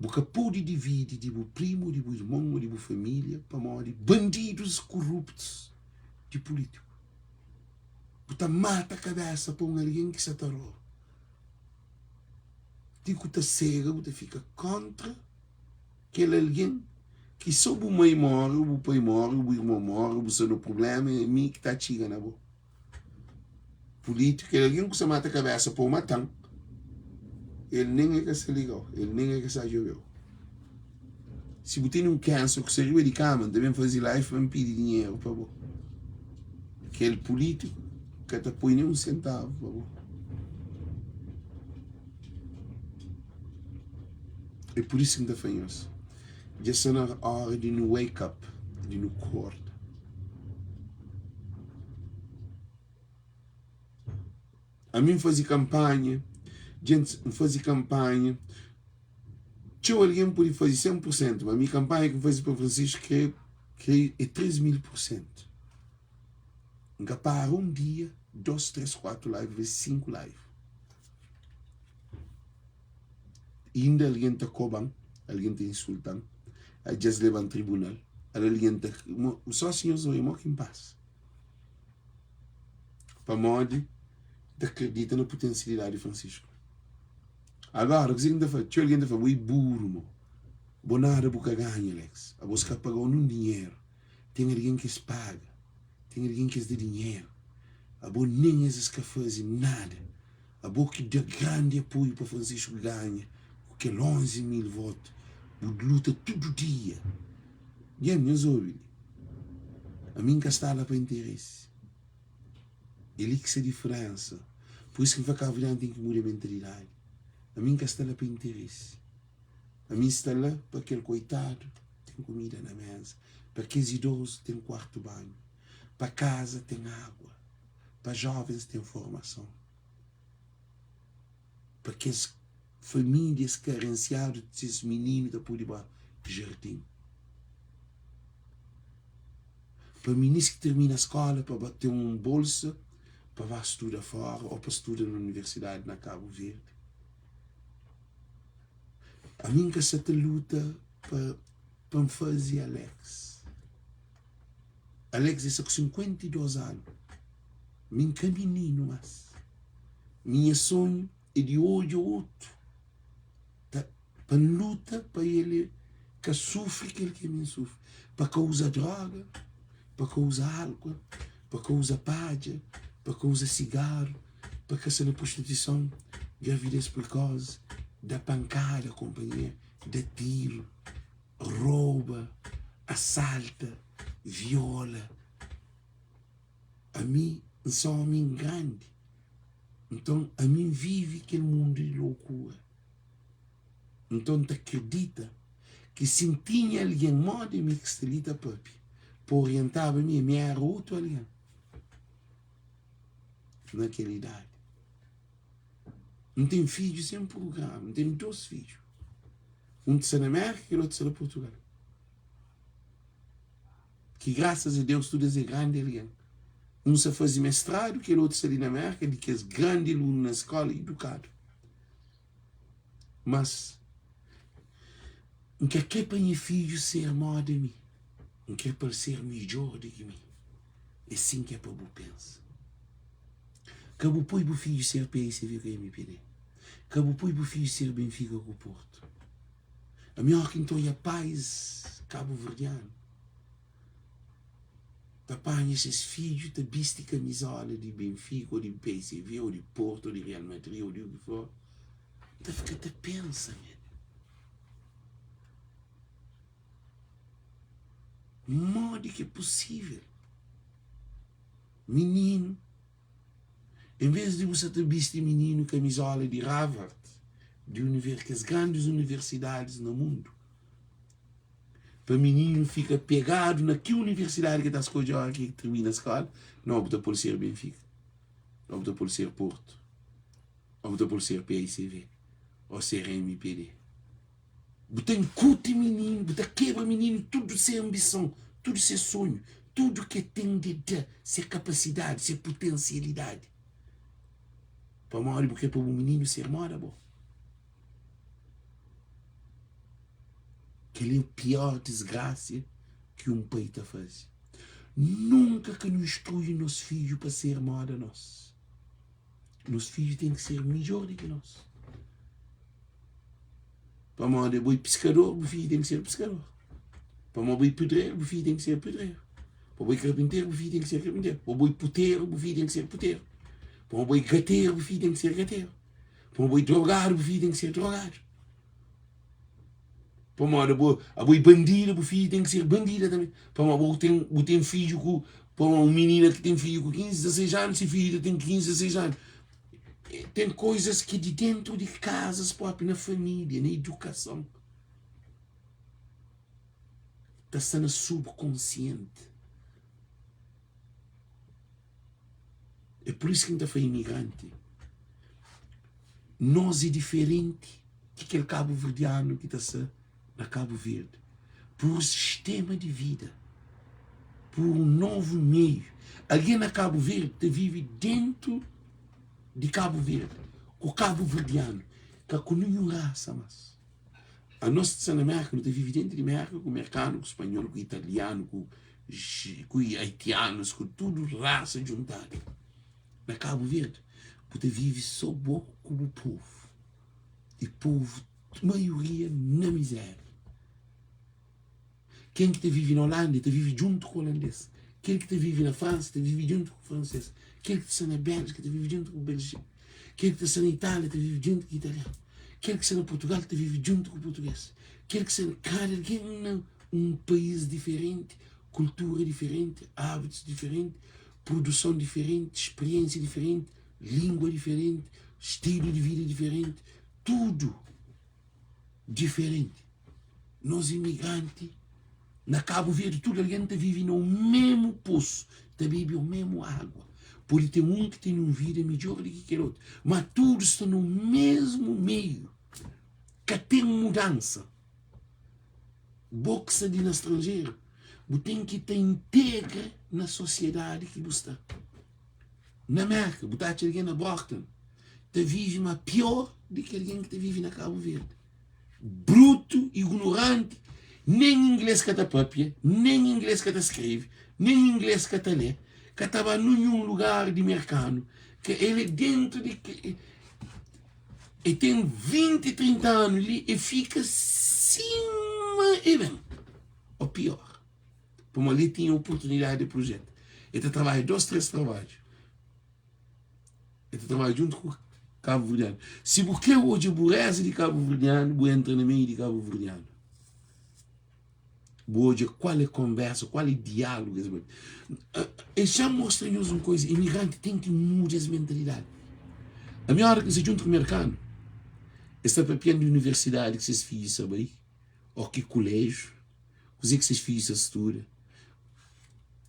Porque pode dividir de primo, de irmão, de família, para morrer bandidos corruptos de político. Você mata a cabeça para alguém que se atarou. Tipo, você cega, você fica contra aquele alguém que soube o mãe morre, o pai morre, o irmão morre, você não problema, é mim que está chegando na boca. Político, é alguém que você mata a cabeça para matar. Ele nem é que se ligou, ele nem é que se ajudou. Se você tem um câncer que seja de cama, também fazer live para me pedir dinheiro para você. Aquele político que te põe nem um centavo para você. É por isso que ainda faz. Já está na hora de no wake up, de no corda. A mim fazer campanha, gente fazer campanha. Tinha alguém pode fazer 100%, mas a minha campanha que eu faço para Francisco é 3.000%. Para um dia, 2, 3, 4 lives, 5 lives. E ainda alguém está cobrando, alguém está insultando, aí já se leva no tribunal, alguém está. Só assim eu sou em paz. Para modo de acreditar na potencialidade de Francisco. Agora, o que ainda faz? Tinha alguém que fala, oi burro, bom nada para ganhar, Alex. A buscar pagar um dinheiro. Tem alguém que se paga. Tem alguém que se dá dinheiro. A boa nem esses que fazem nada. A boa que dá grande apoio para Francisco ganha. Que 11.000 votos. O luta todo dia. E a minha ouve. A mim que está lá para interesse. Ele que se diferença. Por isso que vai cá virando tem que mudar a mentalidade. A mim que está lá para interesse. A mim está lá para aquele coitado tem comida na mesa. Para aqueles idosos tem quarto banho. Para casa tem água. Para jovens tem formação. Para aqueles famílias carenciadas desses meninos da Puriba jardim. Para meninos que terminam a escola para bater um bolsa para estudar fora ou para estudar na universidade na Cabo Verde. A mim que essa luta para me fazer Alex. Alex é com 52 anos. Meu caminho mais. Minha sonho é de hoje a outro. Para luta para ele que sofre aquele que me sofre. Para que usa droga, para que usa álcool, para que usa paja, para que usa cigarro, para que seja prostituição, gravidez precoce, da pancada, companhia, da tiro, rouba, assalta, viola. A mim, sou um homem grande. Então, a mim vive aquele mundo de loucura. Então, te acredita que se tinha alguém mais de mim que se lida para orientar a mim era outro alguém. Naquela idade. Não tem filhos sem programa. Não tem 2 filhos. Um está na América e o outro está na Portugal. Que graças a Deus tudo é grande alguém. Um se faz mestrado, que o outro está ali na América, de que é grande aluno na escola, educado. Mas não quer que para meu filho ser maior de mim. Não quer para ser melhor do que mim. É assim que é para eu pensar. Que eu põe o filho ser para esse ver que me pedir. Cabo põe o filho ser Benfica com o Porto. A melhor que então é paz cabo-verdiano. Da apanha esses filhos, da viste camisola de Benfica, ou de PSV, ou de Porto, ou de Real Madrid, ou de o que for. Da fica até pensa, modo que é possível. Menino, em vez de você ter visto menino camisola de Harvard, de as grandes universidades no mundo, para o menino fica pegado naquela universidade que está escolhendo que termina a escola, não opta por ser Benfica, opta por ser Porto, opta por ser PSV, ou ser MPD. Bota encute menino, bota quebra menino, tudo ser ambição, tudo ser sonho, tudo que tem de ser capacidade, ser potencialidade. Para uma hora, porque para o menino ser mora, bom. Que é a pior desgraça que um pai está fazendo. Nunca que nos instrui nossos filhos para ser moda nós. Nossos filhos têm que ser melhor do que nós. Para uma hora, boi pescador, o filho tem que ser pescador. Para uma boi pedreiro, o filho tem que ser pedreiro. Para boi carpinteiro, o filho tem que ser carpinteiro. Para boi puteiro, o filho tem que ser puteiro. Para um boi gateiro, o filho tem que ser gateiro. Para um boi drogado, o filho tem que ser drogado. Para uma hora, a boi bandida, o filho tem que ser bandida também. Para uma hora, tem filho com... Para uma menina que tem filho com 15, 16 anos, e filho tem 15, 16 anos. Tem coisas que de dentro de casas próprias, na família, na educação, está sendo subconsciente. É por isso que a gente foi imigrante. Nós é diferente que aquele cabo-verdiano que está na Cabo Verde. Por um sistema de vida. Por um novo meio. Alguém na Cabo Verde vive dentro de Cabo Verde. O cabo-verdiano. Que com nenhuma raça, mas. A nossa está na América, não vive dentro de América com o americano, com o espanhol, com o italiano, com os haitianos, com tudo raça juntada. Na Cabo Verde, você vive só bom como o povo. E o povo, a maioria, na miséria. Quem que vive na Holanda, vive junto com o holandês. Quem que vive na França, vive junto com o francês. Quem que está na Bélgica, vive junto com o belgiano. Quem que está na Itália, vive junto com o italiano. Quem que está na Portugal, vive junto com o português. Quem que está na cada um país diferente, cultura diferente, hábitos diferentes, produção diferente, experiência diferente, língua diferente, estilo de vida diferente, tudo diferente. Nós imigrantes, na Cabo Verde, tudo alguém vive no mesmo poço, bebe a mesma água. Porque tem um que tem uma vida melhor do que aquele outro. Mas todos estão no mesmo meio. Que tem mudança. Boxa de no estrangeiro. Você tem que estar integra na sociedade que você está. Na América, você está alguém na Brockton. Você vive mais pior do que alguém que vive na Cabo Verde. Bruto, ignorante. Nem inglês que está própria, nem inglês que está escreve, nem inglês que está lê. Que estava num lugar de mercado, que ele dentro de... E tem 20, 30 anos ali e fica cima e bem. Ou pior. Como ali tinha oportunidade de projeto. Ele trabalha 2, 3 trabalhos. Ele trabalha junto com o Cabo Verdeano. Se porque hoje aborrece de Cabo Verdeano, você entra no meio de Cabo Verdeano. Hoje, qual é a conversa, qual é o diálogo? E já mostra-nos uma coisa, imigrante tem que mudar as mentalidades. A minha hora que se junta com o americano, está papiando de universidade que seus filhos sabem, ou que colégio, que seus filhos estudam,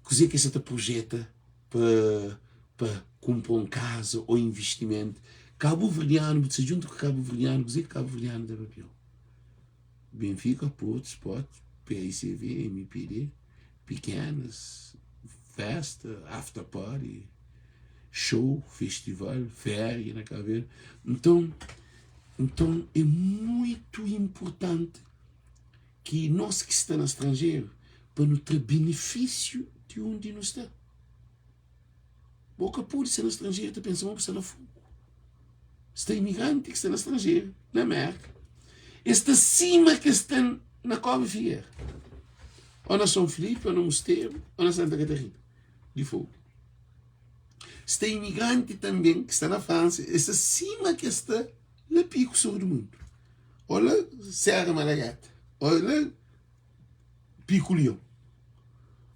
que você projeta para comprar casa ou investimento. Cabo Verdeano, você junta com Cabo Verdeano, que Cabo Verdeano está papiando. Benfica, Porto, Sport, PSV, MPD, pequenas, festa, after party, show, festival, férias na caveira. Então é muito importante que nós que estamos no estrangeiro, para não ter benefício de onde nós estamos. Boca pode ser no estrangeiro, está pensando que está no fogo. Está imigrante que está no estrangeiro, na América. Está acima que está na Cova Figueira. Ou na São Filipe, ou no Mosteiro, ou na Santa Catarina. De fogo. Está imigrante também que está na França. Está acima que está no pico sobre o mundo. Olha Serra Malagata. Olha Pico Leão.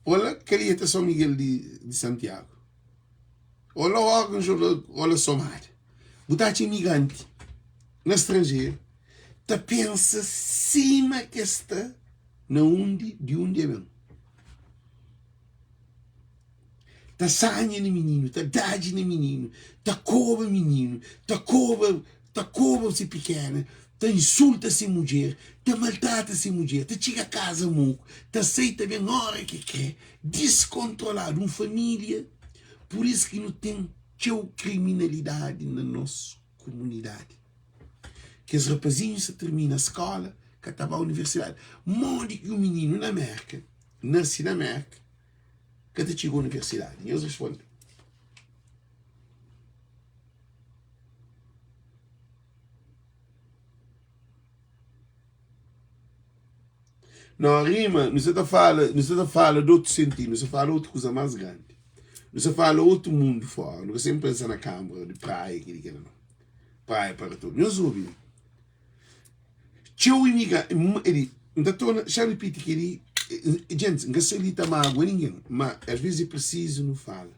Olha Calheta São Miguel de Santiago. Olha órgãos, olha Somália. Botar-te imigrante no estrangeiro, tu pensa cima que está de onde é mesmo. Tu sanha no menino, tu dade no menino, tu cobra menino, tu cobra-se pequena, tu insulta-se mulher, tu maltrata-se mulher, tu chega a casa muco, tu aceita bem a hora que quer, descontrolado, uma família. Por isso que não tem criminalidade na nossa comunidade. Que os rapazinhos se terminam a escola, que acabam a universidade. Morde que o menino na América, nasce na América, que até chegou à universidade. E eles respondem. Não, rima, não se fala de outro sentido, não se fala de outra coisa mais grande. Não se fala de outro mundo fora. Não se sempre pensa na câmara de praia, que não. Praia para tudo. Não soube. Tio imigrante, ele, já repito que ele, gente, não se lita mágoa ninguém, mas às vezes é preciso não fala.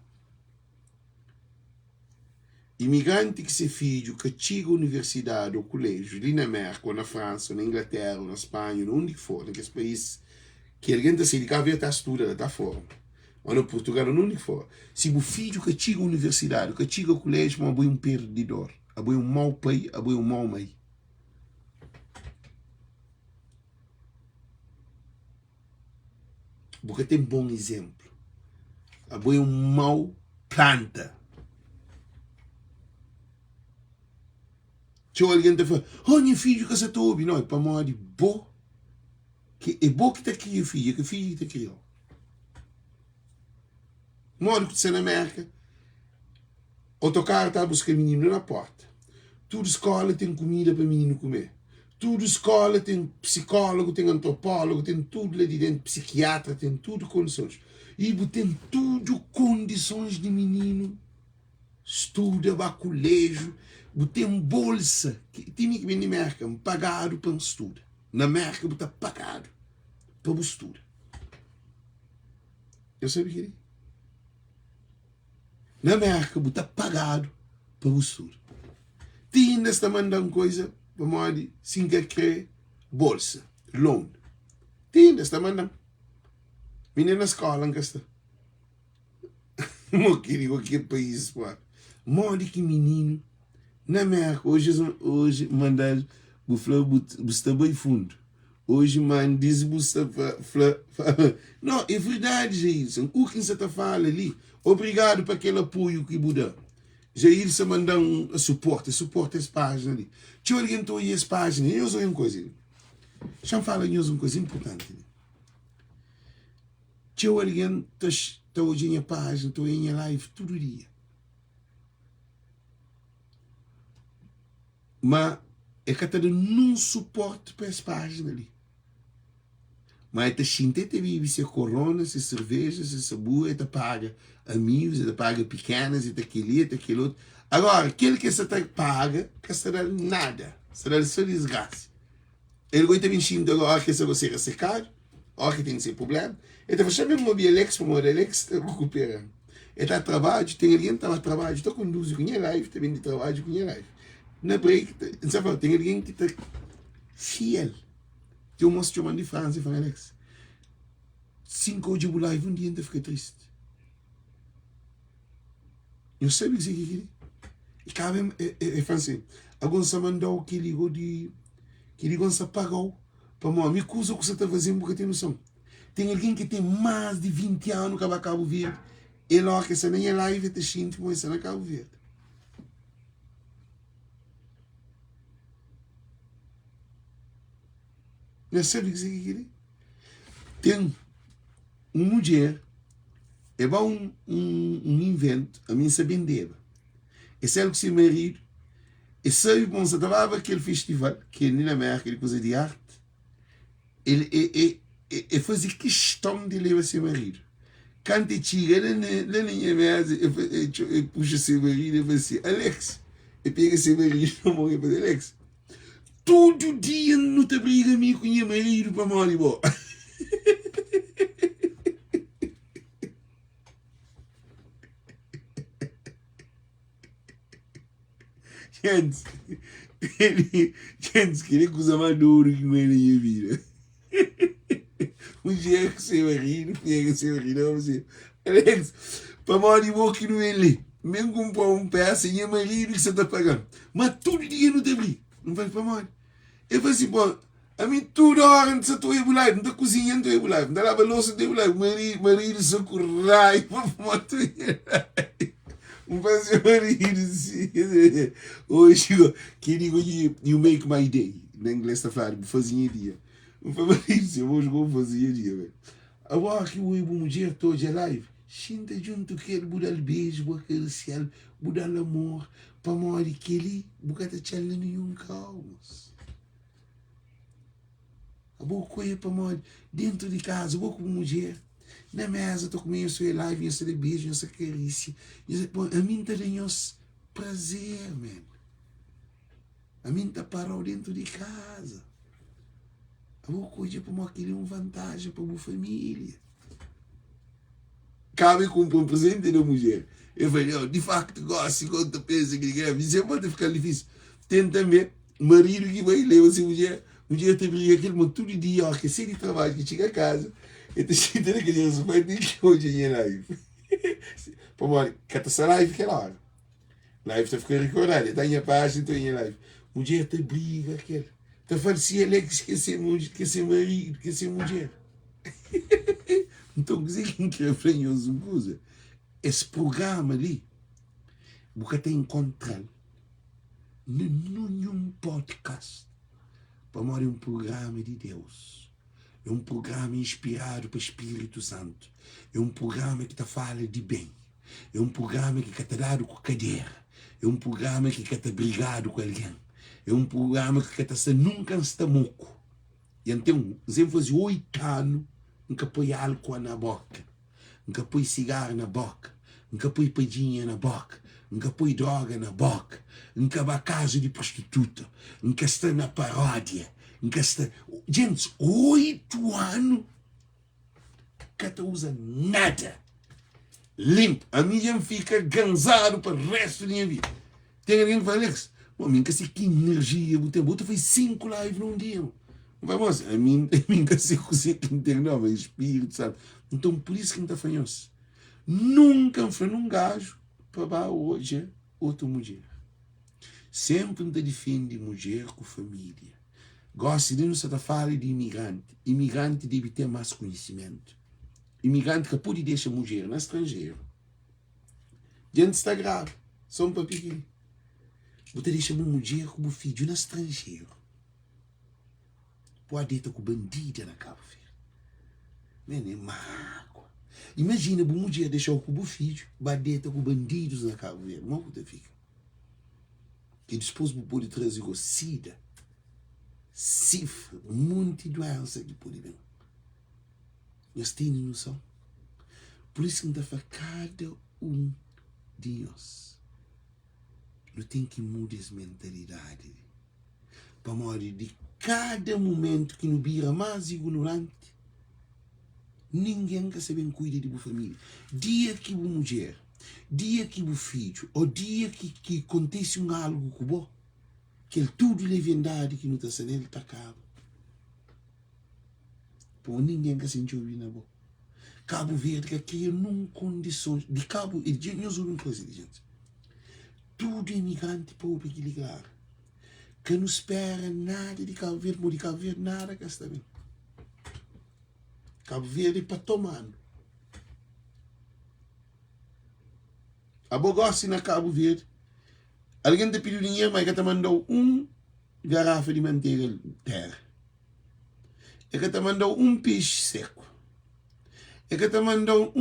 Imigrante que se filho, que chega à universidade ou colégio, ali na América, ou na França, ou na Inglaterra, ou na Espanha, ou onde for, naqueles países que alguém está se ligar a ver a estuda, está fora. Ou no Portugal, ou onde for. Se o filho que chega à universidade, que chega ao colégio, mas é um perdedor, é um mau pai, é um mau mãe. Porque tem bom exemplo. É um mau planta. Se alguém te fala, oh, meu filho que você está ouvindo, não, é para morrer de bo. É bo que te criou, filho, que filho que te criou. Moro que você na América, autocarro está a buscar menino na porta. Toda escola tem comida para menino comer. Toda escola tem psicólogo, tem antropólogo, tem tudo lá de dentro, psiquiatra, tem tudo condições. E tem tudo condições de menino. Estuda, vai ao colégio, tem bolsa. Tem que vir na América, pagado para estudo. Na América, está pagado para estudo. Eu sei o que é. Na América, está pagado para estudo. Tem ainda está mandando coisa, para modo, sem querer, bolsa, loan. Tem ainda está mandando. Menina na escola, não está. Não queria qualquer país, pô. Modo que menino, na América, hoje mandar, você está bem fundo. Hoje, man, diz você não, é verdade, Jailson. O que você está falando ali? Obrigado por aquele apoio que Buda. Jailson manda suporte as páginas ali. Tinha alguém que olha as páginas, eu sou uma coisa. Já fala em uma coisa importante. Tinha alguém que está olhando a página, está olhando a live todo dia. Mas é que está dando um suporte para as páginas ali. Mas está xinte, vive se corona, se cerveja, se sabor, está paga amigos, está paga pequenas, está aquele outro. Agora, aquele que você paga, que você dá nada, você dá só desgraça. Ele vai estar mexendo agora que você vai ser caro, agora que tem esse problema. Ele está fazendo uma Alex para o Alex está recuperando. Ele está a trabalho, tem alguém que está a trabalho, está conduzindo com a live, também de trabalho com a live. Na break, tem alguém que está fiel. Eu mostro uma de França e falo, Alex, 5 de live, dia ainda fica triste. Eu sei o que você quer. E cada vez é francês. Agora você mandou que ligou você pagou. Para mim, me acusa o que você está fazendo porque tem noção. Tem alguém que tem mais de 20 anos que vai a Cabo Verde. E lá que você nem é live, te xinte, mas você não é Cabo Verde. Não sabe o que você quer? Tem uma mulher, é um invento, a mim sabendo dela. Esse é o que se marido, E sabe, bom, você estava aquele festival, que nem na América, de coisa de arte, ele fazia questão de levar seu marido. Quando ele chega lá na minha mesa, ele puxa seu marido e fala assim, Alex, ele pega seu marido e fala, Alex, todo dia não te briga a mim com meu marido para morrer, bom. Gente, queria coisa mais dura que me na minha vida. Um dia que você vai rir, pega seu marido, eu vou dizer, Alex, para morrer bom que não é ali. Mesmo comprar um peça e meu marido que você está pagando. Mas todo dia não te briga. Não vai para morrer. Eu falei assim, pô, a mim toda hora antes eu estou a ebular, não estou cozinhando, estou a ebular, não estou a lavar louça, estou a ebular. O marido só corrai, para moto um passeio marido assim, hoje, que digo, you make my day, na inglês está falando, fazia dia. Um marido assim, hoje vou fazer dia, velho. Agora que o mulher toda live, sinta junto que ele muda o beijo, aquele céu, muda o amor, para morrer que ele, bocata tchala nenhum caos. A boa coisa para morrer dentro de casa, boa como mulher. Na mesa, estou comendo sua live, essa de beijo, essa carícia. A mim está dando prazer, man. A mim está parado dentro de casa. A boa coisa para morrer que é uma vantagem para a minha família. Cabe comprar um presente da mulher. Eu falei, oh, de facto, gosto, quando pensa que greve, isso pode ficar difícil. Tem também marido que vai ler, assim, mulher tem briga aquele monte todo dia, ó, que sai de trabalho, que chega a casa, e te sente na criança, vai nem que hoje é live. Pô, mano, cata essa live que é lá. Live está ficando recordada, está em página, está em live. Mulher tem briga, aquele. Está falando Alex, que ser marido, que ser mulher. Então, quer dizer que é franhoso coisa. Esse programa ali, você tem encontrado nenhum podcast para morrer um programa de Deus. É um programa inspirado pelo Espírito Santo. É um programa que te fala de bem. É um programa que te dado com cadeira. É um programa que te brigado com alguém. É um programa que te nunca está moco. E então, você faz 8 anos, nunca põe álcool na boca. Nunca põe cigarro na boca. Nunca põe padinha na boca. Nunca põe droga na boca. Nunca vai a casa de prostituta. Nunca está na paródia. Nunca está... Gente, 8 anos que não usa nada. Limpo. A minha fica gansado para o resto da minha vida. Tem alguém que fala, Alex, a minha que energia. Eu fiz 5 lives num dia. Vamos, a mim que se consegue entender, mas Espírito, sabe? Então, por isso que não está fanhoso. Nunca foi num gajo para hoje outra mulher. Sempre não defende mulher com família. Gosta de não se falar de imigrante. Imigrante deve ter mais conhecimento. Imigrante que pode deixar mulher no estrangeiro. Gente está grave. Só um papinho. Você deixa uma mulher com o filho no estrangeiro. Pode estar com bandida na Cabo Verde. É mágoa. Imagina uma mulher deixar o cubo filho, badeta com bandidos na Cabo Verde. Como você fica? E depois pode trazer o sida, cifra, um monte de doença que pode vir. Nós temos noção. Por isso que ainda cada um de nós não tem que mudar essa mentalidade. Para morrer de cada momento que não vira mais ignorante, ninguém quer saber cuidar de sua família. Dia que uma mulher, dia que o filho, ou dia que acontece algo com você, que ele tudo é verdade que não está sendo, ele está cabo. Por ninguém quer sentir ouvir na boca. Cabo Verde que aqui não condições de Cabo, e eu sou uma coisa, gente. Tudo imigrante pobre que ligar. Que não espera nada de Cabo Verde, mas de Cabo Verde nada que está bem. Cabo Verde para tomar. A bogosse na Cabo Verde. Alguém te pediu dinheiro, mas que te mandou garrafa de manteiga de terra. É que te mandou peixe seco. É que te mandou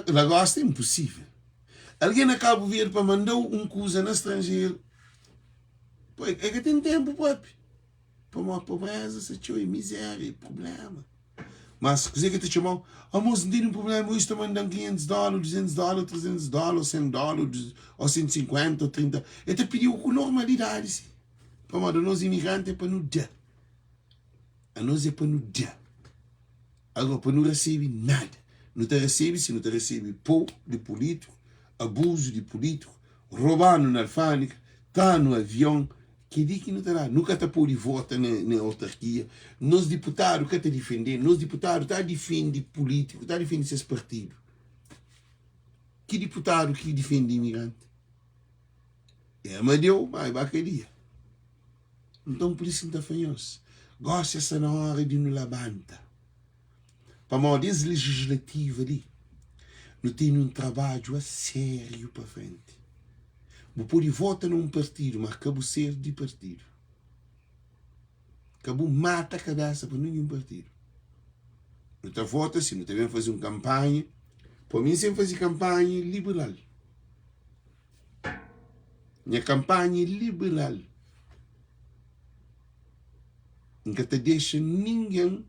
lagosta, é impossível. Alguém na Cabo Verde para mandou coisa no estrangeiro. Pô, é que tem tempo, papi. Para uma pobreza, se tinha miséria, problema. Mas, coisa que te chamou, vamos não tem um problema, eu estou mandando $500, $200, $300, $100, ou 150, ou 30. Eu te pediu com normalidade, sim. Para nós imigrantes é para no dia. A nós é para no dia. Agora, para não receber nada. Não te recebe, se não te recebe pouco de político, abuso de político, roubando na alfândega, tá no avião, que diz que não terá. Nunca te pôde votar na autarquia. Nós deputados que te defender, nós deputados tá defende político, tá defende esses partidos. Que deputado que defende imigrante? É, mas deu, mas vai aquele dia. Então, por isso que não está fanhoso. Gosta essa na hora de nos levantar. Para uma audiência legislativa ali, não tem um trabalho a sério para frente. Vou pôr votar num partido, mas acabou ser de partido. Acabou mata a cabeça para nenhum partido. Não está vota assim, não está bem fazer uma campanha. Para mim, sempre fazer campanha liberal. Minha campanha liberal. Nunca te deixa ninguém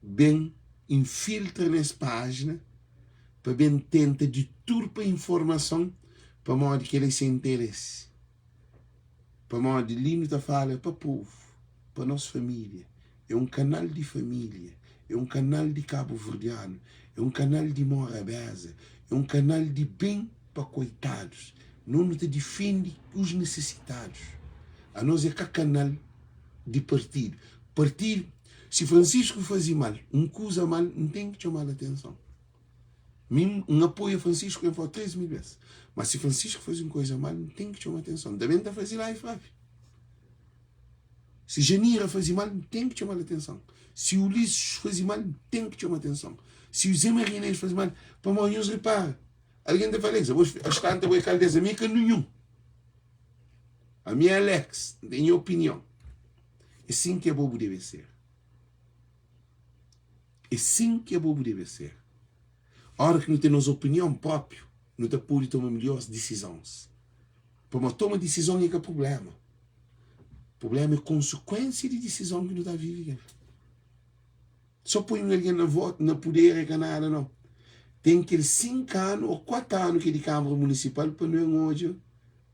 bem infiltra nessa página para bem tenta de turpa informação para modo que ele se interesse. Para modo de lindo tá fala para o povo, para nossa família. É um canal de família, é um canal de Cabo Verdeano, é um canal de Morabeza, é um canal de bem para coitados. Não te defende os necessitados. A nós é que canal de partido. Partido, se Francisco fazia mal, coisa mal, não tem que chamar a atenção. Um apoio a Francisco eu falo 3.000 vezes. Mas se Francisco faz uma coisa mal, não tem que chamar a atenção. Também está a fazer live, Fábio. Se Janira fazia mal, não tem que chamar a atenção. Se Ulisses fazia mal, não tem que chamar a atenção. Se o Zé Marinês fazia mal, para amanhã os repara. Alguém te fala isso, a estante vai caldeira, a minha que nenhum. A minha Alex, tem opinião. É assim que é bobo deve ser. É assim que é bobo deve ser. A hora que não temos opinião própria, não te pode tomar melhores decisões. Para uma toma de decisão é que é problema. O problema é consequência de decisão que não está vivendo. Só põe alguém na voto, na poder é nada, não. Tem que ir 5 anos ou 4 anos que é de Câmara Municipal para não hoje,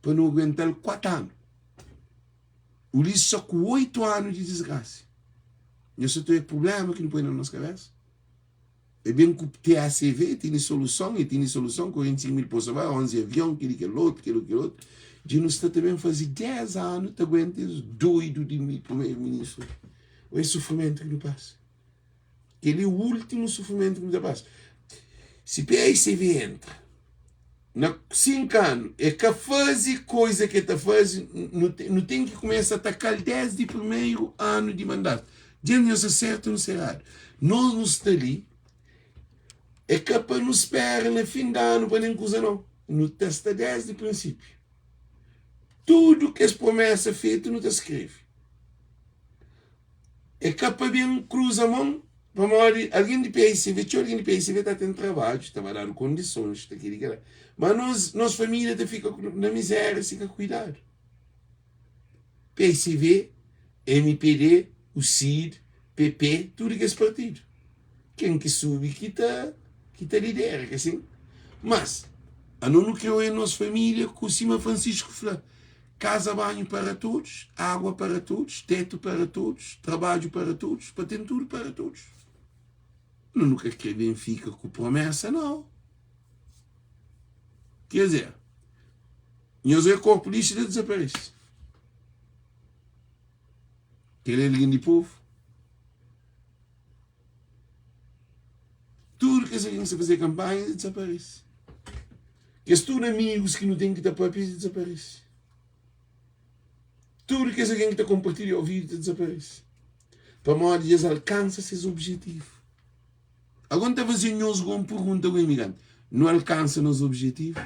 para não aguentar 4 anos. O Ulisses só com 8 anos de desgraça. Isso é o problema que não põe na nossa cabeça. É bem que o TACV tem solução, e tem solução, 45.000 pessoas, 11 aviões, aquele outro. De nós também fazer 10 anos, te aguentas doido de mim, primeiro-ministro. É sofrimento que não passa. Aquele é o último sofrimento que não passa. Se PACV entra, na 5 anos, é que faz coisa que está fazendo, não tem que começar a atacar desde o primeiro ano de mandato. Gente, não se acerta, não se errado. Nós não estamos ali, é que para nos esperar no fim do ano, para nem coisa não. Não testa desde o princípio. Tudo que as promessas feitas não te escreve. É que para bem cruza a mão, para alguém de PACV, alguém de PACV está tendo trabalho, está a dar condições, está aqui, mas nossa família fica na miséria, fica cuidado. PACV, MPD, o CID, PP, tudo que é esse partido. Quem que sube que lidera, que assim. Mas, a não criou em nossa família, com o Cima Francisco Flá. Casa, banho para todos, água para todos, teto para todos, trabalho para todos, para ter tudo para todos. Não nunca que bem fica com promessa, não. Quer dizer, nós é corpo polícia e desaparece. Aquele é alguém de povo. Tudo que alguém se fazer campanha desaparece. Que tudo amigos que não têm que estar para desaparece. Tudo que alguém que está compartilhando ao vídeo desaparece. Para modo de alcança seus objetivos. Agora está fazendo uma pergunta ao imigrante. Não alcança nos objetivos?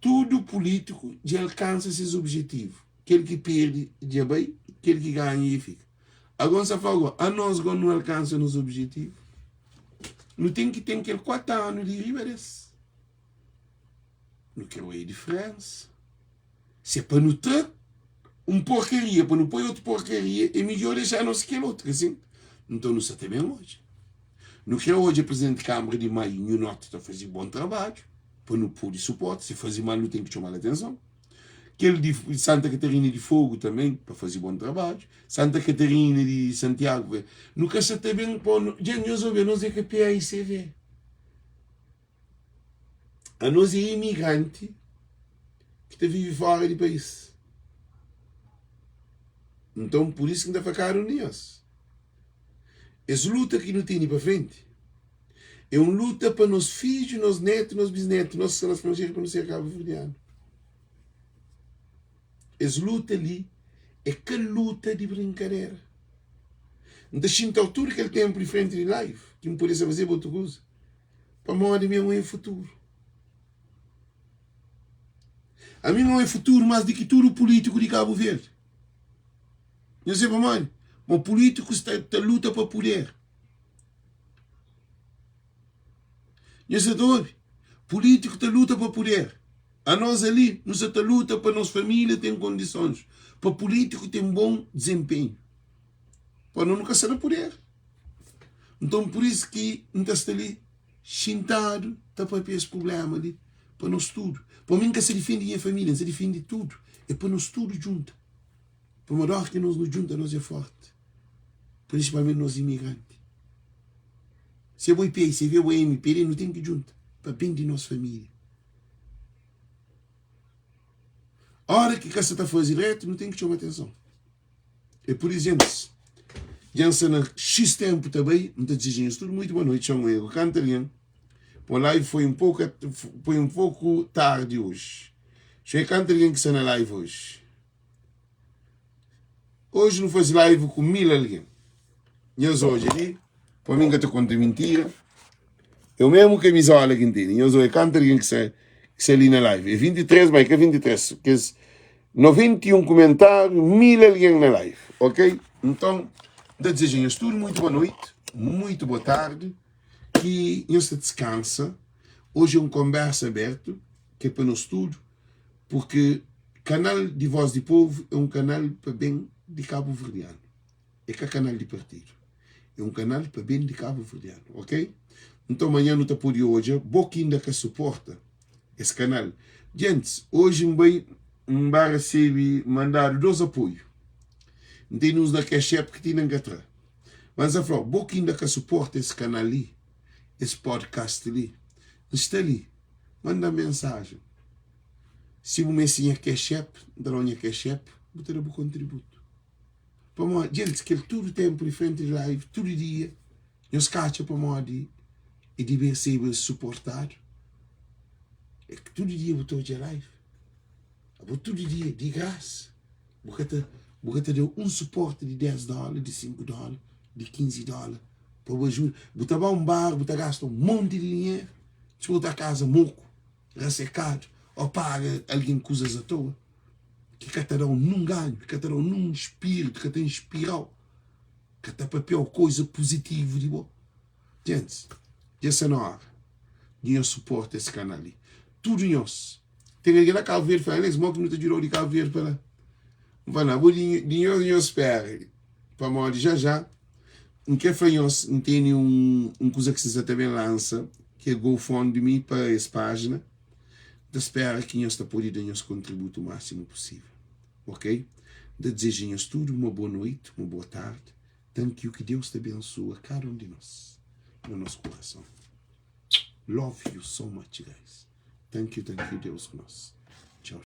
Tudo político de alcança seus objetivos. Aquele que perde, já vai. Aquele que ganha, e fica. Agora, se fala, a nós não alcança nos objetivos. Não tem que ter aquele 4 anos de riba desse. não quero a diferença. Se é para não ter porcaria, para não pôr outra porcaria, é melhor deixar não se quer outro, assim. Então não se tem bem hoje. Não quero hoje a Presidente de Câmara de Maio e o Norte está a fazer bom trabalho, para não pôr de suporte, se fazer mal não tem que chamar a atenção. Aquele de Santa Catarina de Fogo também, para fazer bom trabalho. Santa Catarina de Santiago, nunca se tem bem, gente, nós é que a PAICV. A nós é imigrante que vive fora do país. Então, por isso que ainda ficaram nisso. Essa luta que não tem para frente é uma luta para nos filhos, nos netos, nos bisnetos, nós que estrangeiros, para não ser cabo-verdiano. Essa luta ali é que luta de brincadeira. Não sinto a altura que ele tem por frente de live, que me poderia fazer outra coisa. Para morrer mesmo é futuro. A mim não é futuro mais do que tudo político de Cabo Verde. Não sei para mais. O político está luta para poder. Não sei de político está luta para poder. A nós ali, nós está luta para nossa família ter condições. Para político ter um bom desempenho. Para não nunca ser a poder. Então por isso que não está ali chintado, está para esse problema ali. Para nós tudo. Para mim que se defende minha família, se defende tudo. É para nós tudo junto. Para uma que nós nos junta, nós é forte. Principalmente nós imigrantes. Se é o IP, se é o MP, não tem que juntar. Para bem de nossa família. A hora que você está fazendo direto, não tem que chamar atenção. É por exemplo, já na X tempo também, não está dizendo isso tudo, muito boa noite, chamo eu, Cantarino. A live foi um pouco tarde hoje. Cheguei Cantarino que está na live hoje. Hoje não faz live com 1000 alguém. E eu sou hoje ali, para mim que estou contando mentira. Eu mesmo camisola que entendo. Eu sou o Cantarino que está ali na live. É 23, mas que é 23. Que é 91 comentários, 1000 alguém na live. Ok? Então, desejo tudo muito boa noite, muito boa tarde. Que você descansa. Hoje é uma conversa aberta, que é para nós tudo, porque o canal de Voz do Povo é um canal para bem de Cabo Verdeano. É que é canal de partido. É um canal para bem de Cabo Verdeano, ok? Então amanhã não está por hoje, pouquinho que suporta esse canal. Gente, hoje me vai receber, mandar 2 apoios. Não tem uns da Cash App que tem na Gatra. Mas a falar, pouquinho que suporta esse canal ali, esse podcast ali, está ali, manda mensagem. Se o Messinha Cash App, dará uma Cash App, botará o contributo. Para mim, gente, que ele todo tempo em frente de live, todo dia, nos cacha para mim e deve ser suportado. É que todo dia eu estou de live. Todo dia, de graça. Porque deu um suporte de $10, de $5, de $15. Para o ajuda. Você vai a um bar, você gasta um monte de dinheiro. Se você a casa moco, ressecado, ou paga alguém coisas à toa. Que te dá num ganho, que te dá num espírito, que te inspirou. Que te papel coisa positiva de bom. Gente, essa não é hora. Dinheiro suporte esse canal ali. Tudo nós. Tem alguém lá Cabo Verde, fala, que não te girou de Cabo Verde para lá. Vai lá, dinheiro espera. Para morrer já. Em que foi nós, tem coisa que você também lança, que é GoFundMe para essa página. Espera que nós está podendo dar nosso contributo o máximo possível. Ok? Desejo-nos tudo uma boa noite, uma boa tarde. Thank you, que Deus te abençoe, cada um de nós, no nosso coração. Love you so much, guys. Thank you, Deus, nós. Tchau.